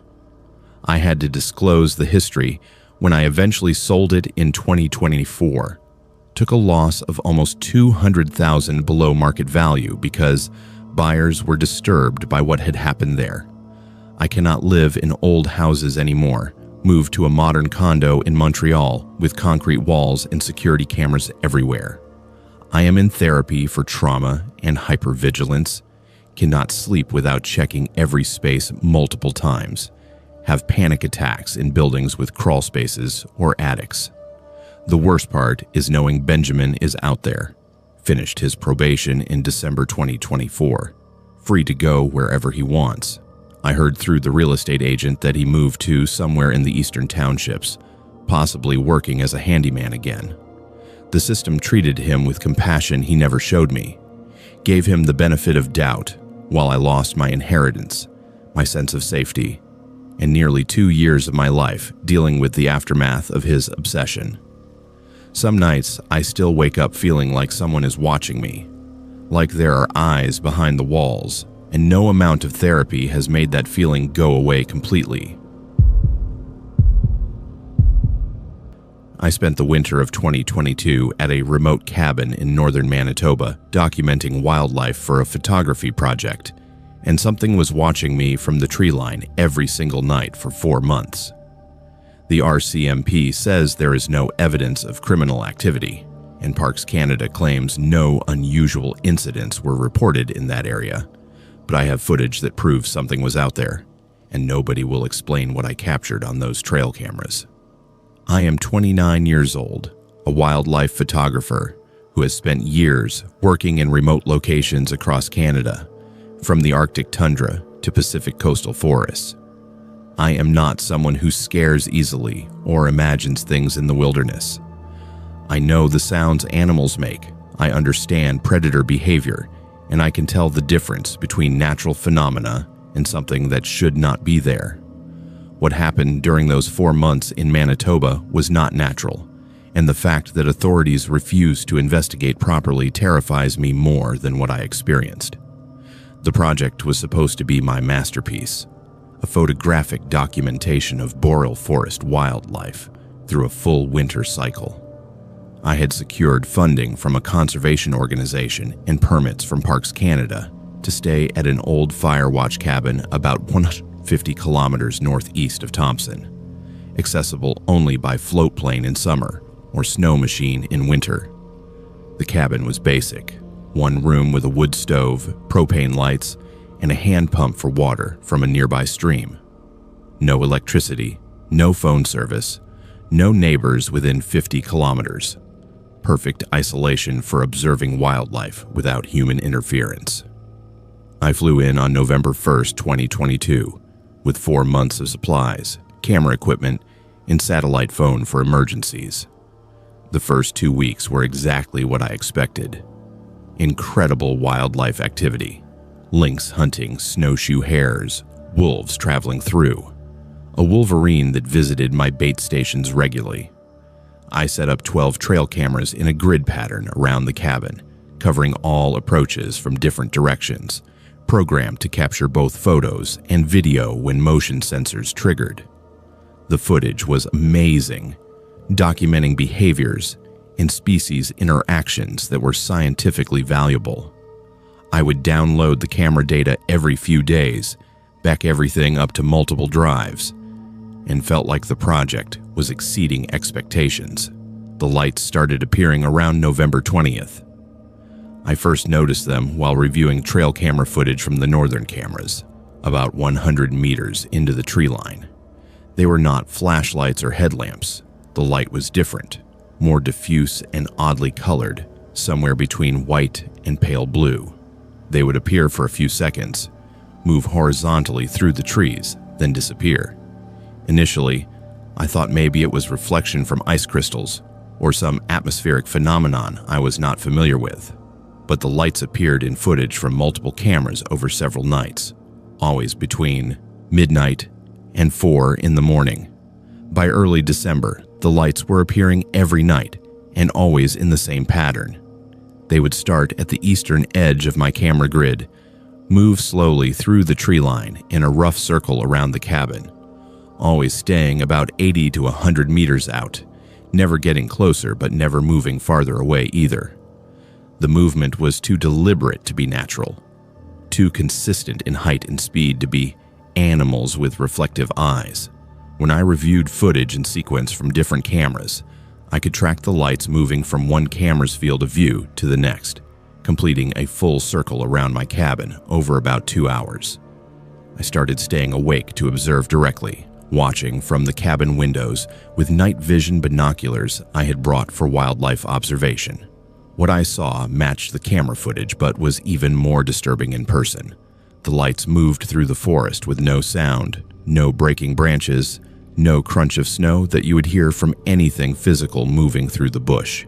I had to disclose the history when I eventually sold it in 2024. Took a loss of almost $200,000 below market value because buyers were disturbed by what had happened there. I cannot live in old houses anymore. Moved to a modern condo in Montreal with concrete walls and security cameras everywhere. I am in therapy for trauma and hypervigilance. Cannot sleep without checking every space multiple times. Have panic attacks in buildings with crawl spaces or attics. The worst part is knowing Benjamin is out there. Finished his probation in December 2024. Free to go wherever he wants. I heard through the real estate agent that he moved to somewhere in the eastern townships, possibly working as a handyman again. The system treated him with compassion he never showed me. Gave him the benefit of doubt while I lost my inheritance, my sense of safety, and nearly 2 years of my life dealing with the aftermath of his obsession. Some nights, I still wake up feeling like someone is watching me, like there are eyes behind the walls, and no amount of therapy has made that feeling go away completely. I spent the winter of 2022 at a remote cabin in northern Manitoba documenting wildlife for a photography project, and something was watching me from the tree line every single night for 4 months. The RCMP says there is no evidence of criminal activity, and Parks Canada claims no unusual incidents were reported in that area. But I have footage that proves something was out there, and nobody will explain what I captured on those trail cameras. I am 29 years old, a wildlife photographer who has spent years working in remote locations across Canada, from the Arctic tundra to Pacific coastal forests. I am not someone who scares easily or imagines things in the wilderness. I know the sounds animals make, I understand predator behavior, and I can tell the difference between natural phenomena and something that should not be there. What happened during those 4 months in Manitoba was not natural, and the fact that authorities refused to investigate properly terrifies me more than what I experienced. The project was supposed to be my masterpiece, a photographic documentation of boreal forest wildlife through a full winter cycle. I had secured funding from a conservation organization and permits from Parks Canada to stay at an old fire watch cabin about 150 kilometers northeast of Thompson, accessible only by float plane in summer or snow machine in winter. The cabin was basic, one room with a wood stove, propane lights, and a hand pump for water from a nearby stream. No electricity, no phone service, no neighbors within 50 kilometers. Perfect isolation for observing wildlife without human interference. I flew in on November 1st, 2022, with 4 months of supplies, camera equipment, and satellite phone for emergencies. The first 2 weeks were exactly what I expected. Incredible wildlife activity. Lynx hunting, snowshoe hares, wolves traveling through. A wolverine that visited my bait stations regularly. I set up 12 trail cameras in a grid pattern around the cabin, covering all approaches from different directions, programmed to capture both photos and video when motion sensors triggered. The footage was amazing, documenting behaviors and species interactions that were scientifically valuable. I would download the camera data every few days, back everything up to multiple drives, and felt like the project was exceeding expectations. The lights started appearing around November 20th. I first noticed them while reviewing trail camera footage from the northern cameras, about 100 meters into the tree line. They were not flashlights or headlamps. The light was different, more diffuse and oddly colored, somewhere between white and pale blue. They would appear for a few seconds, move horizontally through the trees, then disappear. Initially, I thought maybe it was reflection from ice crystals or some atmospheric phenomenon I was not familiar with. But the lights appeared in footage from multiple cameras over several nights, always between midnight and 4 in the morning. By early December, the lights were appearing every night and always in the same pattern. They would start at the eastern edge of my camera grid, move slowly through the tree line in a rough circle around the cabin, always staying about 80 to 100 meters out, never getting closer but never moving farther away either. The movement was too deliberate to be natural, too consistent in height and speed to be animals with reflective eyes. When I reviewed footage and sequence from different cameras, I could track the lights moving from one camera's field of view to the next, completing a full circle around my cabin over about 2 hours. I started staying awake to observe directly, watching from the cabin windows with night vision binoculars I had brought for wildlife observation. What I saw matched the camera footage but was even more disturbing in person. The lights moved through the forest with no sound, no breaking branches, no crunch of snow that you would hear from anything physical moving through the bush.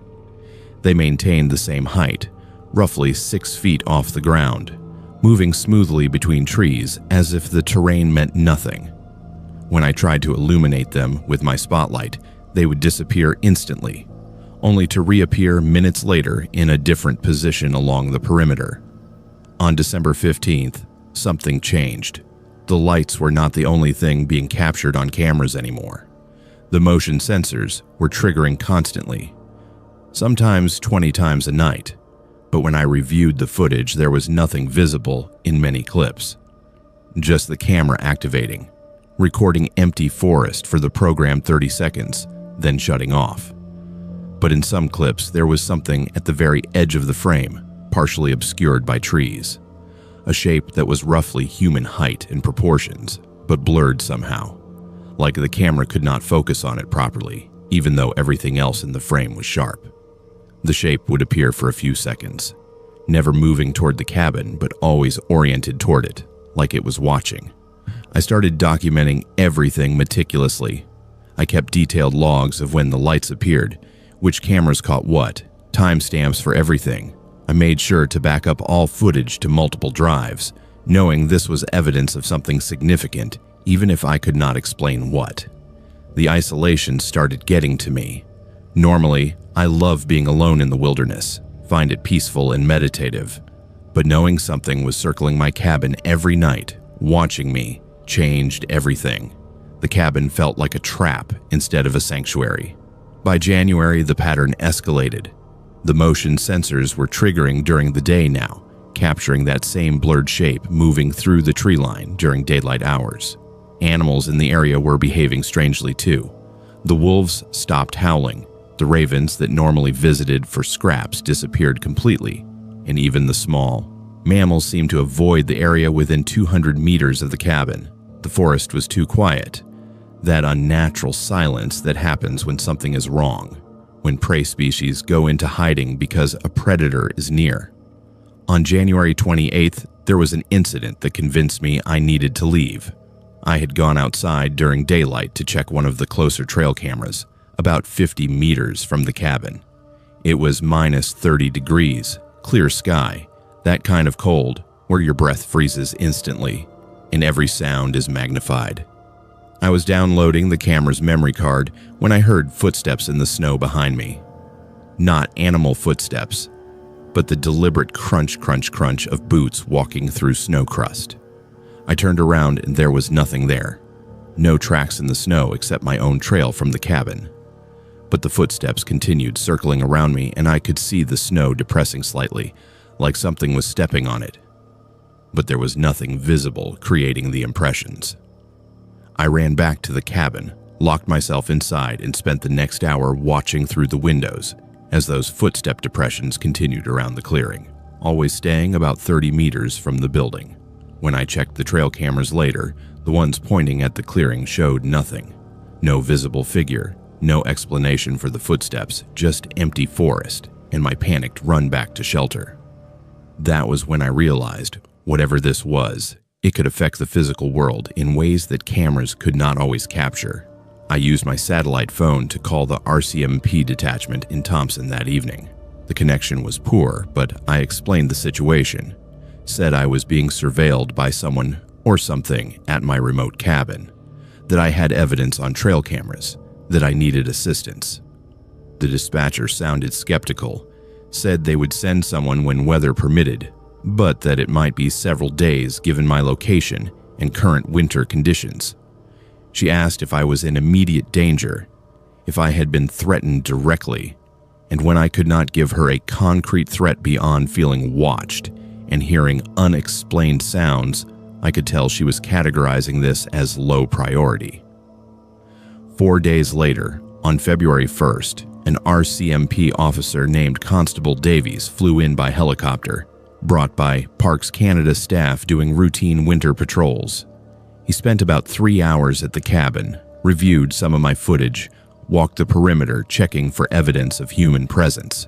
They maintained the same height, roughly 6 feet off the ground, moving smoothly between trees as if the terrain meant nothing. When I tried to illuminate them with my spotlight, they would disappear instantly, only to reappear minutes later in a different position along the perimeter. On December 15th, something changed. The lights were not the only thing being captured on cameras anymore. The motion sensors were triggering constantly, sometimes 20 times a night, but when I reviewed the footage, there was nothing visible in many clips. Just the camera activating, recording empty forest for the programmed 30 seconds, then shutting off. But in some clips, there was something at the very edge of the frame, partially obscured by trees. A shape that was roughly human height and proportions, but blurred somehow, like the camera could not focus on it properly, even though everything else in the frame was sharp. The shape would appear for a few seconds, never moving toward the cabin, but always oriented toward it, like it was watching. I started documenting everything meticulously. I kept detailed logs of when the lights appeared, which cameras caught what, timestamps for everything. I made sure to back up all footage to multiple drives, knowing this was evidence of something significant, even if I could not explain what. The isolation started getting to me. Normally, I love being alone in the wilderness, find it peaceful and meditative, but knowing something was circling my cabin every night, watching me, changed everything. The cabin felt like a trap instead of a sanctuary. By January, the pattern escalated. The motion sensors were triggering during the day now, capturing that same blurred shape moving through the tree line during daylight hours. Animals in the area were behaving strangely too. The wolves stopped howling. The ravens that normally visited for scraps disappeared completely, and even the small mammals seemed to avoid the area within 200 meters of the cabin. The forest was too quiet. That unnatural silence that happens when something is wrong, when prey species go into hiding because a predator is near. On January 28th, there was an incident that convinced me I needed to leave. I had gone outside during daylight to check one of the closer trail cameras, about 50 meters from the cabin. It was minus 30 degrees, clear sky, that kind of cold where your breath freezes instantly and every sound is magnified. I was downloading the camera's memory card when I heard footsteps in the snow behind me. Not animal footsteps, but the deliberate crunch, crunch, crunch of boots walking through snow crust. I turned around and there was nothing there. No tracks in the snow except my own trail from the cabin. But the footsteps continued circling around me and I could see the snow depressing slightly, like something was stepping on it. but there was nothing visible creating the impressions. I ran back to the cabin, locked myself inside, and spent the next hour watching through the windows as those footstep depressions continued around the clearing, always staying about 30 meters from the building. When I checked the trail cameras later, the ones pointing at the clearing showed nothing. No visible figure, no explanation for the footsteps, just empty forest, and my panicked run back to shelter. That was when I realized, whatever this was, it could affect the physical world in ways that cameras could not always capture. I used my satellite phone to call the RCMP detachment in Thompson that evening. The connection was poor, but I explained the situation, said I was being surveilled by someone or something at my remote cabin, that I had evidence on trail cameras, that I needed assistance. The dispatcher sounded skeptical, said they would send someone when weather permitted, but that it might be several days given my location and current winter conditions. She asked if I was in immediate danger, if I had been threatened directly, and when I could not give her a concrete threat beyond feeling watched and hearing unexplained sounds, I could tell she was categorizing this as low priority. 4 days later, on February 1st, an RCMP officer named Constable Davies flew in by helicopter, brought by Parks Canada staff doing routine winter patrols. He spent about 3 hours at the cabin, reviewed some of my footage, walked the perimeter checking for evidence of human presence.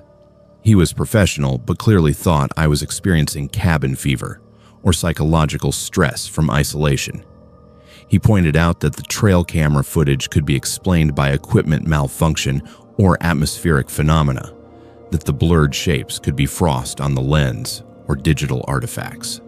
He was professional, but clearly thought I was experiencing cabin fever or psychological stress from isolation. He pointed out that the trail camera footage could be explained by equipment malfunction or atmospheric phenomena, that the blurred shapes could be frost on the lens or digital artifacts.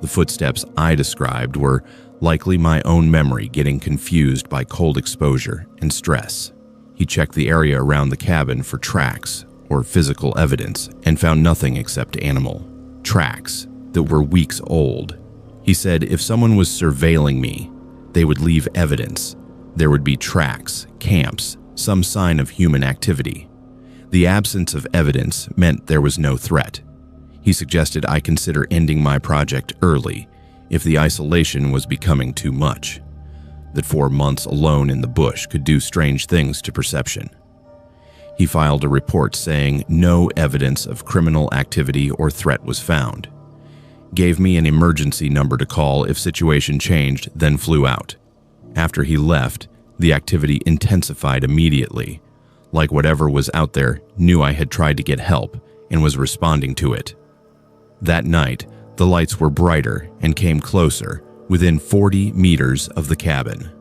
The footsteps I described were likely my own memory getting confused by cold exposure and stress. He checked the area around the cabin for tracks or physical evidence and found nothing except animal tracks that were weeks old. He said if someone was surveilling me, they would leave evidence. There would be tracks, camps, some sign of human activity. The absence of evidence meant there was no threat. He suggested I consider ending my project early if the isolation was becoming too much, that 4 months alone in the bush could do strange things to perception. He filed a report saying no evidence of criminal activity or threat was found, gave me an emergency number to call if situation changed, then flew out. After he left, the activity intensified immediately, like whatever was out there knew I had tried to get help and was responding to it. That night, the lights were brighter and came closer, within 40 meters of the cabin.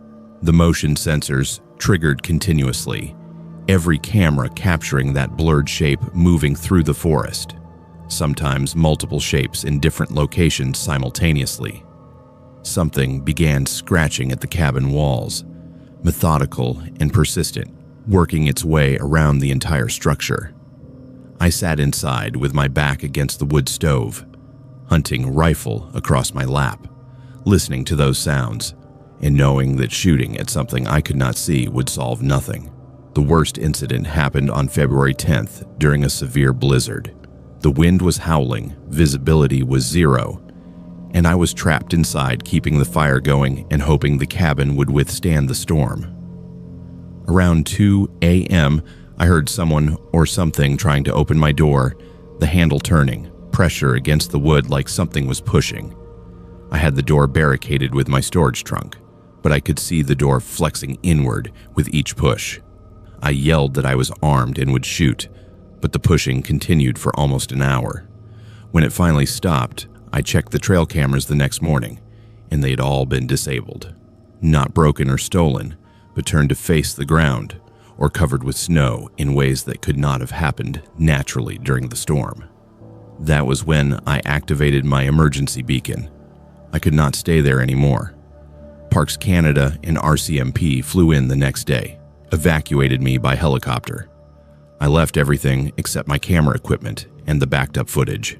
The motion sensors triggered continuously, every camera capturing that blurred shape moving through the forest, sometimes multiple shapes in different locations simultaneously. Something began scratching at the cabin walls, methodical and persistent, working its way around the entire structure. I sat inside with my back against the wood stove, hunting rifle across my lap, listening to those sounds, and knowing that shooting at something I could not see would solve nothing. The worst incident happened on February 10th during a severe blizzard. The wind was howling, visibility was zero, and I was trapped inside keeping the fire going and hoping the cabin would withstand the storm. Around 2 a.m., I heard someone or something trying to open my door, the handle turning, pressure against the wood like something was pushing. I had the door barricaded with my storage trunk, but I could see the door flexing inward with each push. I yelled that I was armed and would shoot, but the pushing continued for almost an hour. When it finally stopped, I checked the trail cameras the next morning, and they had all been disabled. Not broken or stolen, but turned to face the ground, or covered with snow in ways that could not have happened naturally during the storm. That was when I activated my emergency beacon. I could not stay there anymore. Parks Canada and RCMP flew in the next day, evacuated me by helicopter. I left everything except my camera equipment and the backed up footage.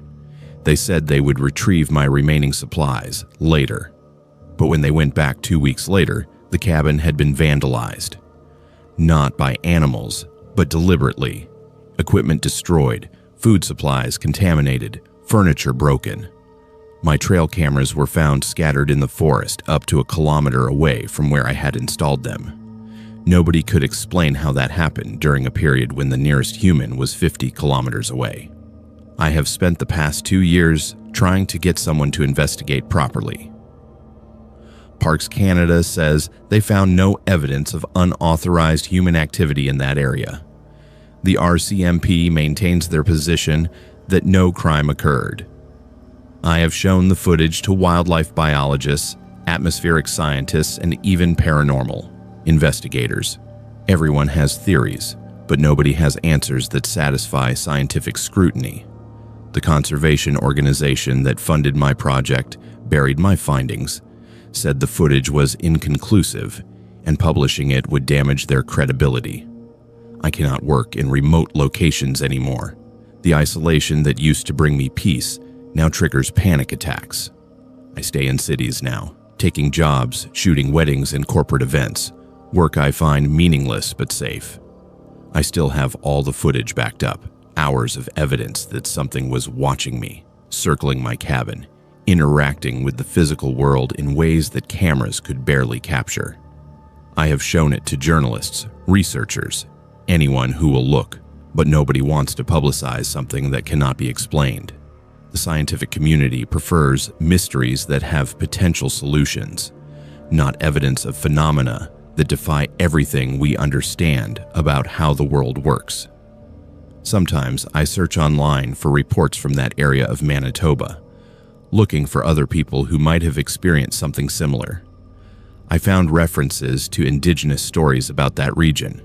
They said they would retrieve my remaining supplies later, but when they went back 2 weeks later, the cabin had been vandalized. Not by animals, but deliberately. Equipment destroyed, food supplies contaminated, furniture broken. My trail cameras were found scattered in the forest up to a kilometer away from where I had installed them. Nobody could explain how that happened during a period when the nearest human was 50 kilometers away. I have spent the past 2 years trying to get someone to investigate properly. Parks Canada says they found no evidence of unauthorized human activity in that area. The RCMP maintains their position that no crime occurred. I have shown the footage to wildlife biologists, atmospheric scientists, and even paranormal investigators. Everyone has theories, but nobody has answers that satisfy scientific scrutiny. The conservation organization that funded my project buried my findings, said the footage was inconclusive, and publishing it would damage their credibility. I cannot work in remote locations anymore. The isolation that used to bring me peace now triggers panic attacks. I stay in cities now, taking jobs, shooting weddings and corporate events, work I find meaningless but safe. I still have all the footage backed up, hours of evidence that something was watching me, circling my cabin, interacting with the physical world in ways that cameras could barely capture. I have shown it to journalists, researchers, anyone who will look, but nobody wants to publicize something that cannot be explained. The scientific community prefers mysteries that have potential solutions, not evidence of phenomena that defy everything we understand about how the world works. Sometimes I search online for reports from that area of Manitoba, looking for other people who might have experienced something similar. I found references to indigenous stories about that region,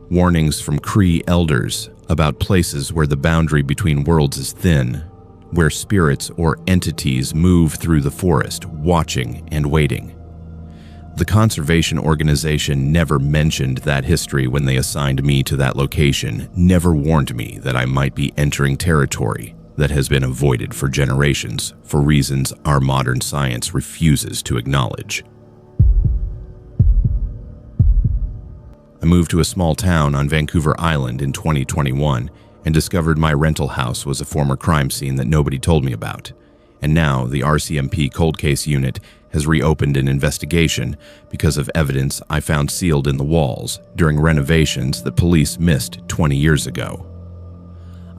warnings from Cree elders about places where the boundary between worlds is thin, where spirits or entities move through the forest, watching and waiting. The conservation organization never mentioned that history when they assigned me to that location, never warned me that I might be entering territory that has been avoided for generations for reasons our modern science refuses to acknowledge. I moved to a small town on Vancouver Island in 2021 and discovered my rental house was a former crime scene that nobody told me about. And now the RCMP Cold Case Unit has reopened an investigation because of evidence I found sealed in the walls during renovations that police missed 20 years ago.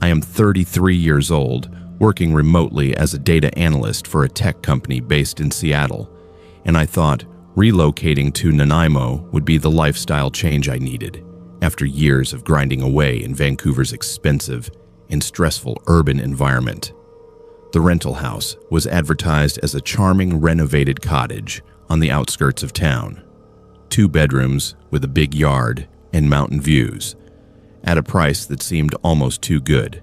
I am 33 years old, working remotely as a data analyst for a tech company based in Seattle, and I thought relocating to Nanaimo would be the lifestyle change I needed after years of grinding away in Vancouver's expensive and stressful urban environment. The rental house was advertised as a charming renovated cottage on the outskirts of town. 2 bedrooms with a big yard and mountain views, at a price that seemed almost too good.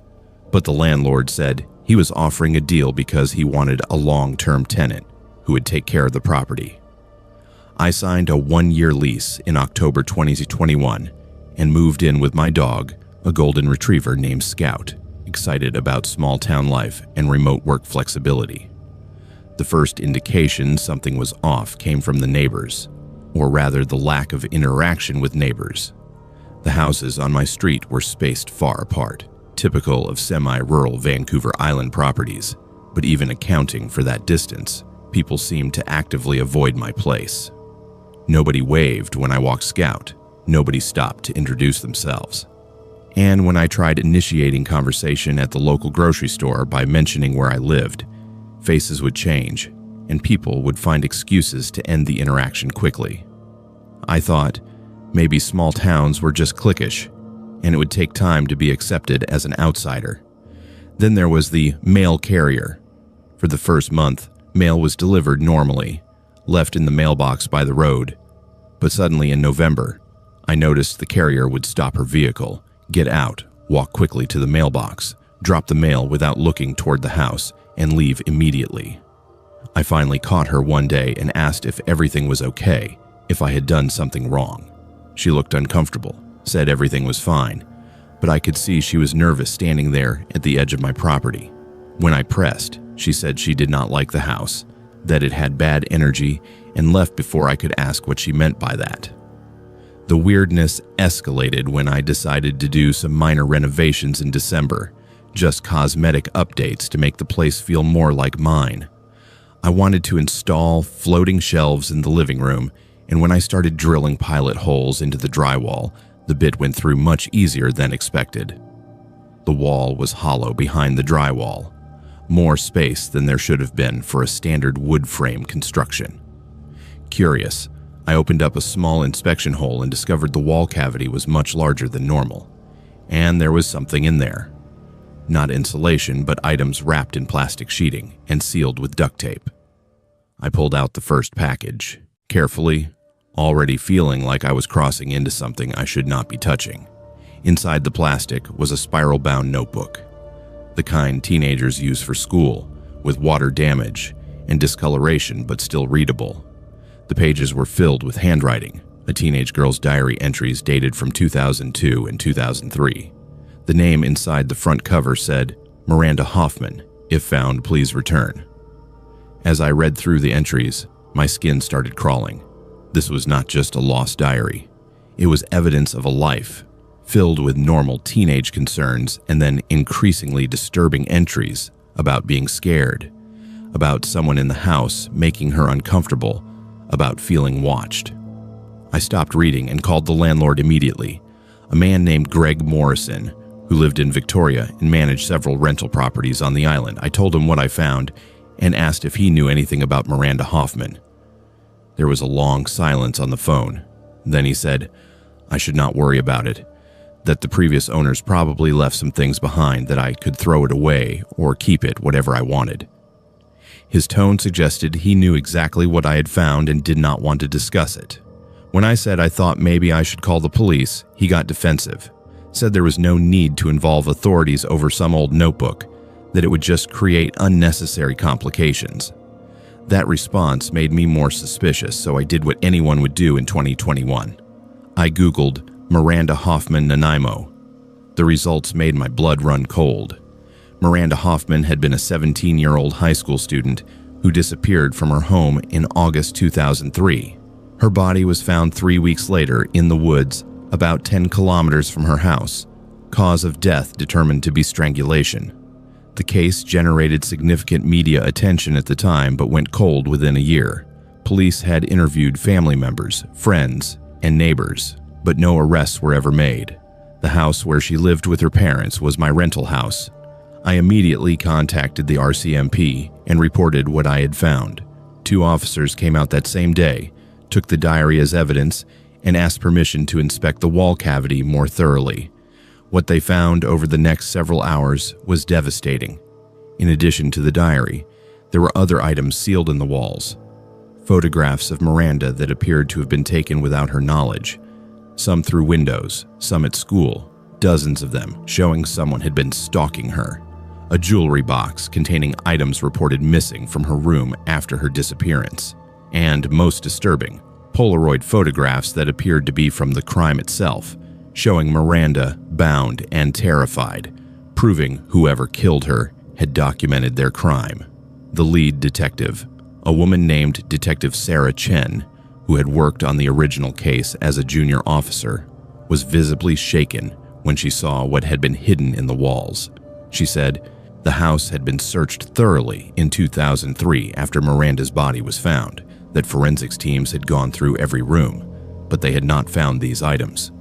But the landlord said he was offering a deal because he wanted a long-term tenant who would take care of the property. I signed a 1-year lease in October 2021 and moved in with my dog, a golden retriever named Scout, excited about small-town life and remote work flexibility. The first indication something was off came from the neighbors, or rather the lack of interaction with neighbors. The houses on my street were spaced far apart, typical of semi-rural Vancouver Island properties, but even accounting for that distance, people seemed to actively avoid my place. Nobody waved when I walked Scout. Nobody stopped to introduce themselves. And when I tried initiating conversation at the local grocery store by mentioning where I lived, faces would change, and people would find excuses to end the interaction quickly. I thought maybe small towns were just cliquish, and it would take time to be accepted as an outsider. Then there was the mail carrier. For the first month, mail was delivered normally, left in the mailbox by the road. But suddenly in November, I noticed the carrier would stop her vehicle, get out, walk quickly to the mailbox, drop the mail without looking toward the house, and leave immediately. I finally caught her one day and asked if everything was okay, if I had done something wrong. She looked uncomfortable, said everything was fine, but I could see she was nervous standing there at the edge of my property. When I pressed, she said she did not like the house, that it had bad energy, and left before I could ask what she meant by that. The weirdness escalated when I decided to do some minor renovations in December, just cosmetic updates to make the place feel more like mine, I wanted to install floating shelves in the living room, and when I started drilling pilot holes into the drywall, the bit went through much easier than expected. The wall was hollow behind the drywall, more space than there should have been for a standard wood frame construction. Curious, I opened up a small inspection hole and discovered the wall cavity was much larger than normal, and there was something in there. Not insulation, but items wrapped in plastic sheeting and sealed with duct tape. I pulled out the first package, carefully, already feeling like I was crossing into something I should not be touching. Inside the plastic was a spiral-bound notebook, the kind teenagers use for school, with water damage and discoloration but still readable. The pages were filled with handwriting, a teenage girl's diary entries dated from 2002 and 2003. The name inside the front cover said, "Miranda Hoffman, if found, please return." As I read through the entries, my skin started crawling. This was not just a lost diary. It was evidence of a life, filled with normal teenage concerns and then increasingly disturbing entries about being scared, about someone in the house making her uncomfortable, about feeling watched. I stopped reading and called the landlord immediately, a man named Greg Morrison, who lived in Victoria and managed several rental properties on the island. I told him what I found and asked if he knew anything about Miranda Hoffman. There was a long silence on the phone. Then he said, I should not worry about it, that the previous owners probably left some things behind, that I could throw it away or keep it, whatever I wanted. His tone suggested he knew exactly what I had found and did not want to discuss it. When I said I thought maybe I should call the police, he got defensive, said there was no need to involve authorities over some old notebook, that it would just create unnecessary complications. That response made me more suspicious, so I did what anyone would do in 2021. I Googled Miranda Hoffman Nanaimo. The results made my blood run cold. Miranda Hoffman had been a 17-year-old high school student who disappeared from her home in August 2003. Her body was found 3 weeks later in the woods, about 10 kilometers from her house. Cause of death determined to be strangulation. The case generated significant media attention at the time but went cold within a year. Police had interviewed family members, friends, and neighbors, but no arrests were ever made. The house where she lived with her parents was my rental house. I immediately contacted the RCMP and reported what I had found. 2 officers came out that same day, took the diary as evidence, and asked permission to inspect the wall cavity more thoroughly. What they found over the next several hours was devastating. In addition to the diary, there were other items sealed in the walls. Photographs of Miranda that appeared to have been taken without her knowledge, some through windows, some at school, dozens of them showing someone had been stalking her. A jewelry box containing items reported missing from her room after her disappearance. And, most disturbing, Polaroid photographs that appeared to be from the crime itself, showing Miranda bound and terrified, proving whoever killed her had documented their crime. The lead detective, a woman named Detective Sarah Chen, who had worked on the original case as a junior officer, was visibly shaken when she saw what had been hidden in the walls. She said, the house had been searched thoroughly in 2003 after Miranda's body was found, that forensics teams had gone through every room, but they had not found these items.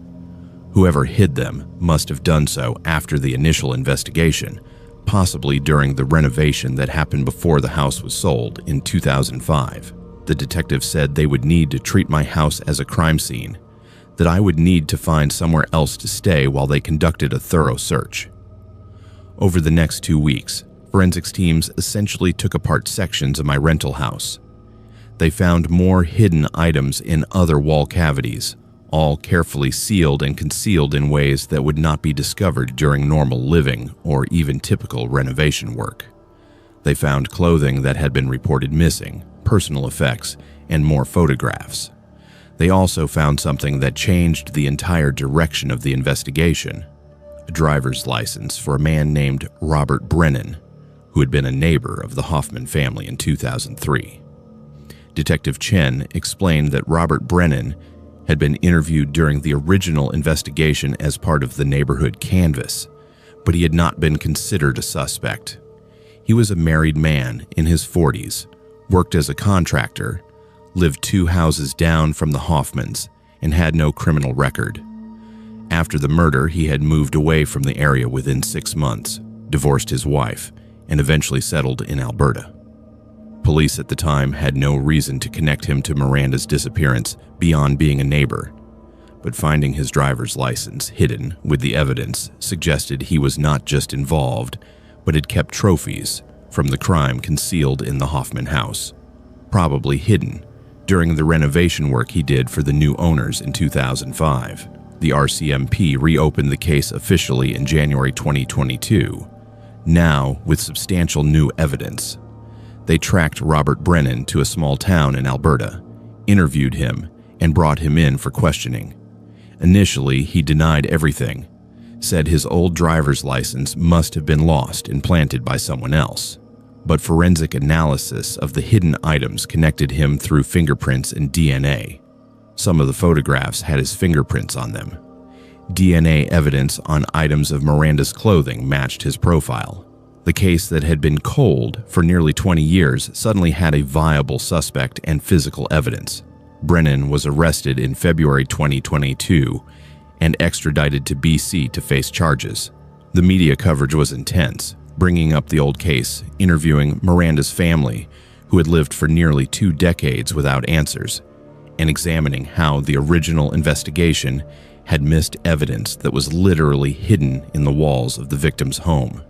Whoever hid them must have done so after the initial investigation, possibly during the renovation that happened before the house was sold in 2005. The detective said they would need to treat my house as a crime scene, that I would need to find somewhere else to stay while they conducted a thorough search. Over the next 2 weeks, forensics teams essentially took apart sections of my rental house. They found more hidden items in other wall cavities, all carefully sealed and concealed in ways that would not be discovered during normal living or even typical renovation work. They found clothing that had been reported missing, personal effects, and more photographs. They also found something that changed the entire direction of the investigation: a driver's license for a man named Robert Brennan, who had been a neighbor of the Hoffman family in 2003. Detective Chen explained that Robert Brennan had been interviewed during the original investigation as part of the neighborhood canvass, but he had not been considered a suspect. He was a married man in his 40s, worked as a contractor, lived 2 houses down from the Hoffmans, and had no criminal record. After the murder, he had moved away from the area within 6 months, divorced his wife, and eventually settled in Alberta. Police at the time had no reason to connect him to Miranda's disappearance beyond being a neighbor, but finding his driver's license hidden with the evidence suggested he was not just involved, but had kept trophies from the crime concealed in the Hoffman house, probably hidden during the renovation work he did for the new owners in 2005. The RCMP reopened the case officially in January 2022, now with substantial new evidence. They tracked Robert Brennan to a small town in Alberta, interviewed him, and brought him in for questioning. Initially, he denied everything, said his old driver's license must have been lost and planted by someone else. But forensic analysis of the hidden items connected him through fingerprints and DNA. Some of the photographs had his fingerprints on them. DNA evidence on items of Miranda's clothing matched his profile. The case that had been cold for nearly 20 years suddenly had a viable suspect and physical evidence. Brennan was arrested in February 2022 and extradited to BC to face charges. The media coverage was intense, bringing up the old case, interviewing Miranda's family, who had lived for nearly 2 decades without answers, and examining how the original investigation had missed evidence that was literally hidden in the walls of the victim's home.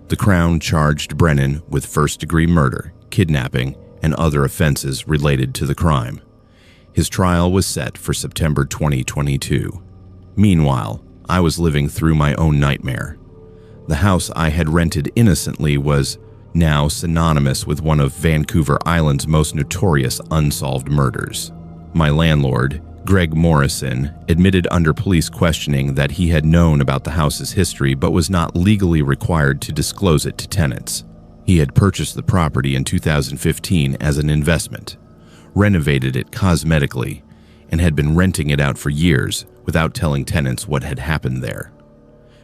The Crown charged Brennan with first-degree murder, kidnapping, and other offenses related to the crime. His trial was set for September 2022. Meanwhile, I was living through my own nightmare. The house I had rented innocently was now synonymous with one of Vancouver Island's most notorious unsolved murders. My landlord, Greg Morrison, admitted under police questioning that he had known about the house's history but was not legally required to disclose it to tenants. He had purchased the property in 2015 as an investment, renovated it cosmetically, and had been renting it out for years without telling tenants what had happened there.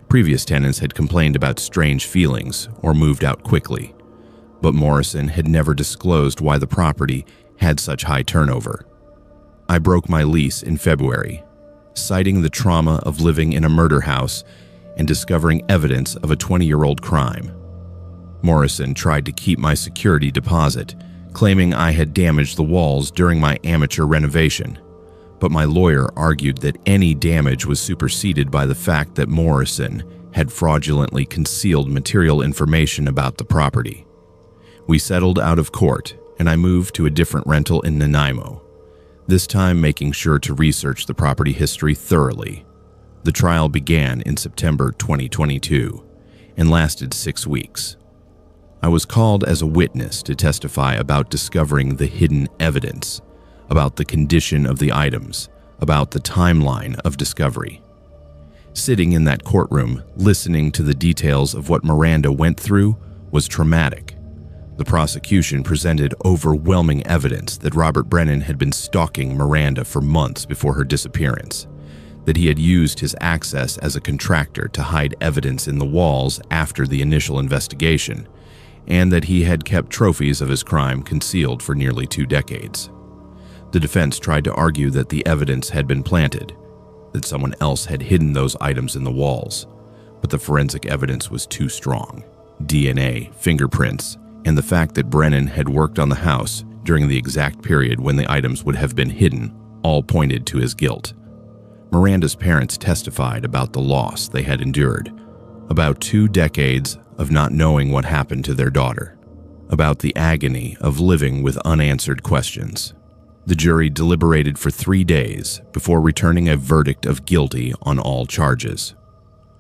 Previous tenants had complained about strange feelings or moved out quickly, but Morrison had never disclosed why the property had such high turnover. I broke my lease in February, citing the trauma of living in a murder house and discovering evidence of a 20-year-old crime. Morrison tried to keep my security deposit, claiming I had damaged the walls during my amateur renovation, but my lawyer argued that any damage was superseded by the fact that Morrison had fraudulently concealed material information about the property. We settled out of court, and I moved to a different rental in Nanaimo, this time making sure to research the property history thoroughly. The trial began in September 2022 and lasted 6 weeks. I was called as a witness to testify about discovering the hidden evidence, about the condition of the items, about the timeline of discovery. Sitting in that courtroom, listening to the details of what Miranda went through was traumatic. The prosecution presented overwhelming evidence that Robert Brennan had been stalking Miranda for months before her disappearance, that he had used his access as a contractor to hide evidence in the walls after the initial investigation, and that he had kept trophies of his crime concealed for nearly 2 decades. The defense tried to argue that the evidence had been planted, that someone else had hidden those items in the walls, but the forensic evidence was too strong. DNA, fingerprints, and the fact that Brennan had worked on the house during the exact period when the items would have been hidden all pointed to his guilt. Miranda's parents testified about the loss they had endured, about 2 decades of not knowing what happened to their daughter, about the agony of living with unanswered questions. The jury deliberated for 3 days before returning a verdict of guilty on all charges.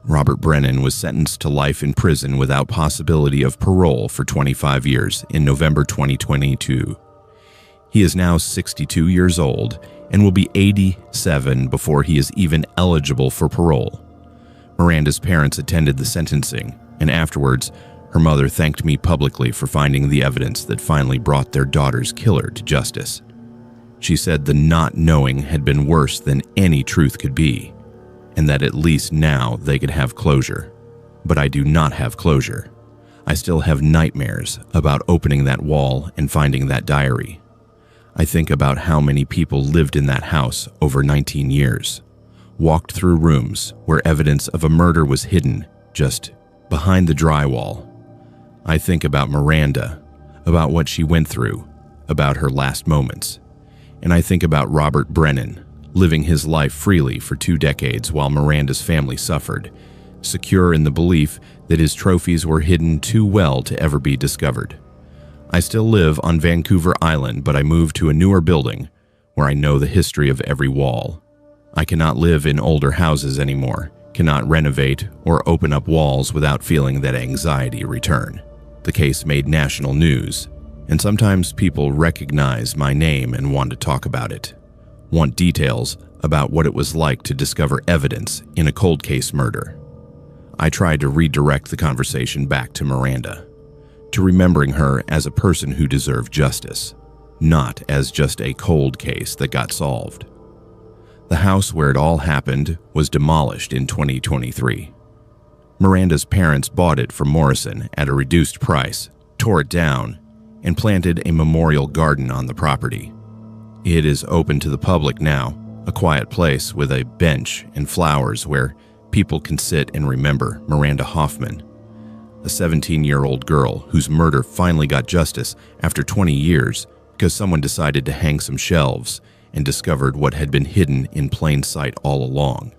Robert Brennan was sentenced to life in prison without possibility of parole for 25 years in November 2022. He is now 62 years old and will be 87 before he is even eligible for parole. Miranda's parents attended the sentencing, and afterwards, her mother thanked me publicly for finding the evidence that finally brought their daughter's killer to justice. She said the not knowing had been worse than any truth could be, and that at least now they could have closure. But I do not have closure. I still have nightmares about opening that wall and finding that diary. I think about how many people lived in that house over 19 years, walked through rooms where evidence of a murder was hidden just behind the drywall. I think about Miranda, about what she went through, about her last moments. And I think about Robert Brennan, living his life freely for 2 decades while Miranda's family suffered, secure in the belief that his trophies were hidden too well to ever be discovered. I still live on Vancouver Island, but I moved to a newer building where I know the history of every wall. I cannot live in older houses anymore, cannot renovate or open up walls without feeling that anxiety return. The case made national news, and sometimes people recognize my name and want to talk about it, want details about what it was like to discover evidence in a cold case murder. I tried to redirect the conversation back to Miranda, to remembering her as a person who deserved justice, not as just a cold case that got solved. The house where it all happened was demolished in 2023. Miranda's parents bought it from Morrison at a reduced price, tore it down, and planted a memorial garden on the property. It is open to the public now, a quiet place with a bench and flowers where people can sit and remember Miranda Hoffman, a 17-year-old girl whose murder finally got justice after 20 years because someone decided to hang some shelves and discovered what had been hidden in plain sight all along.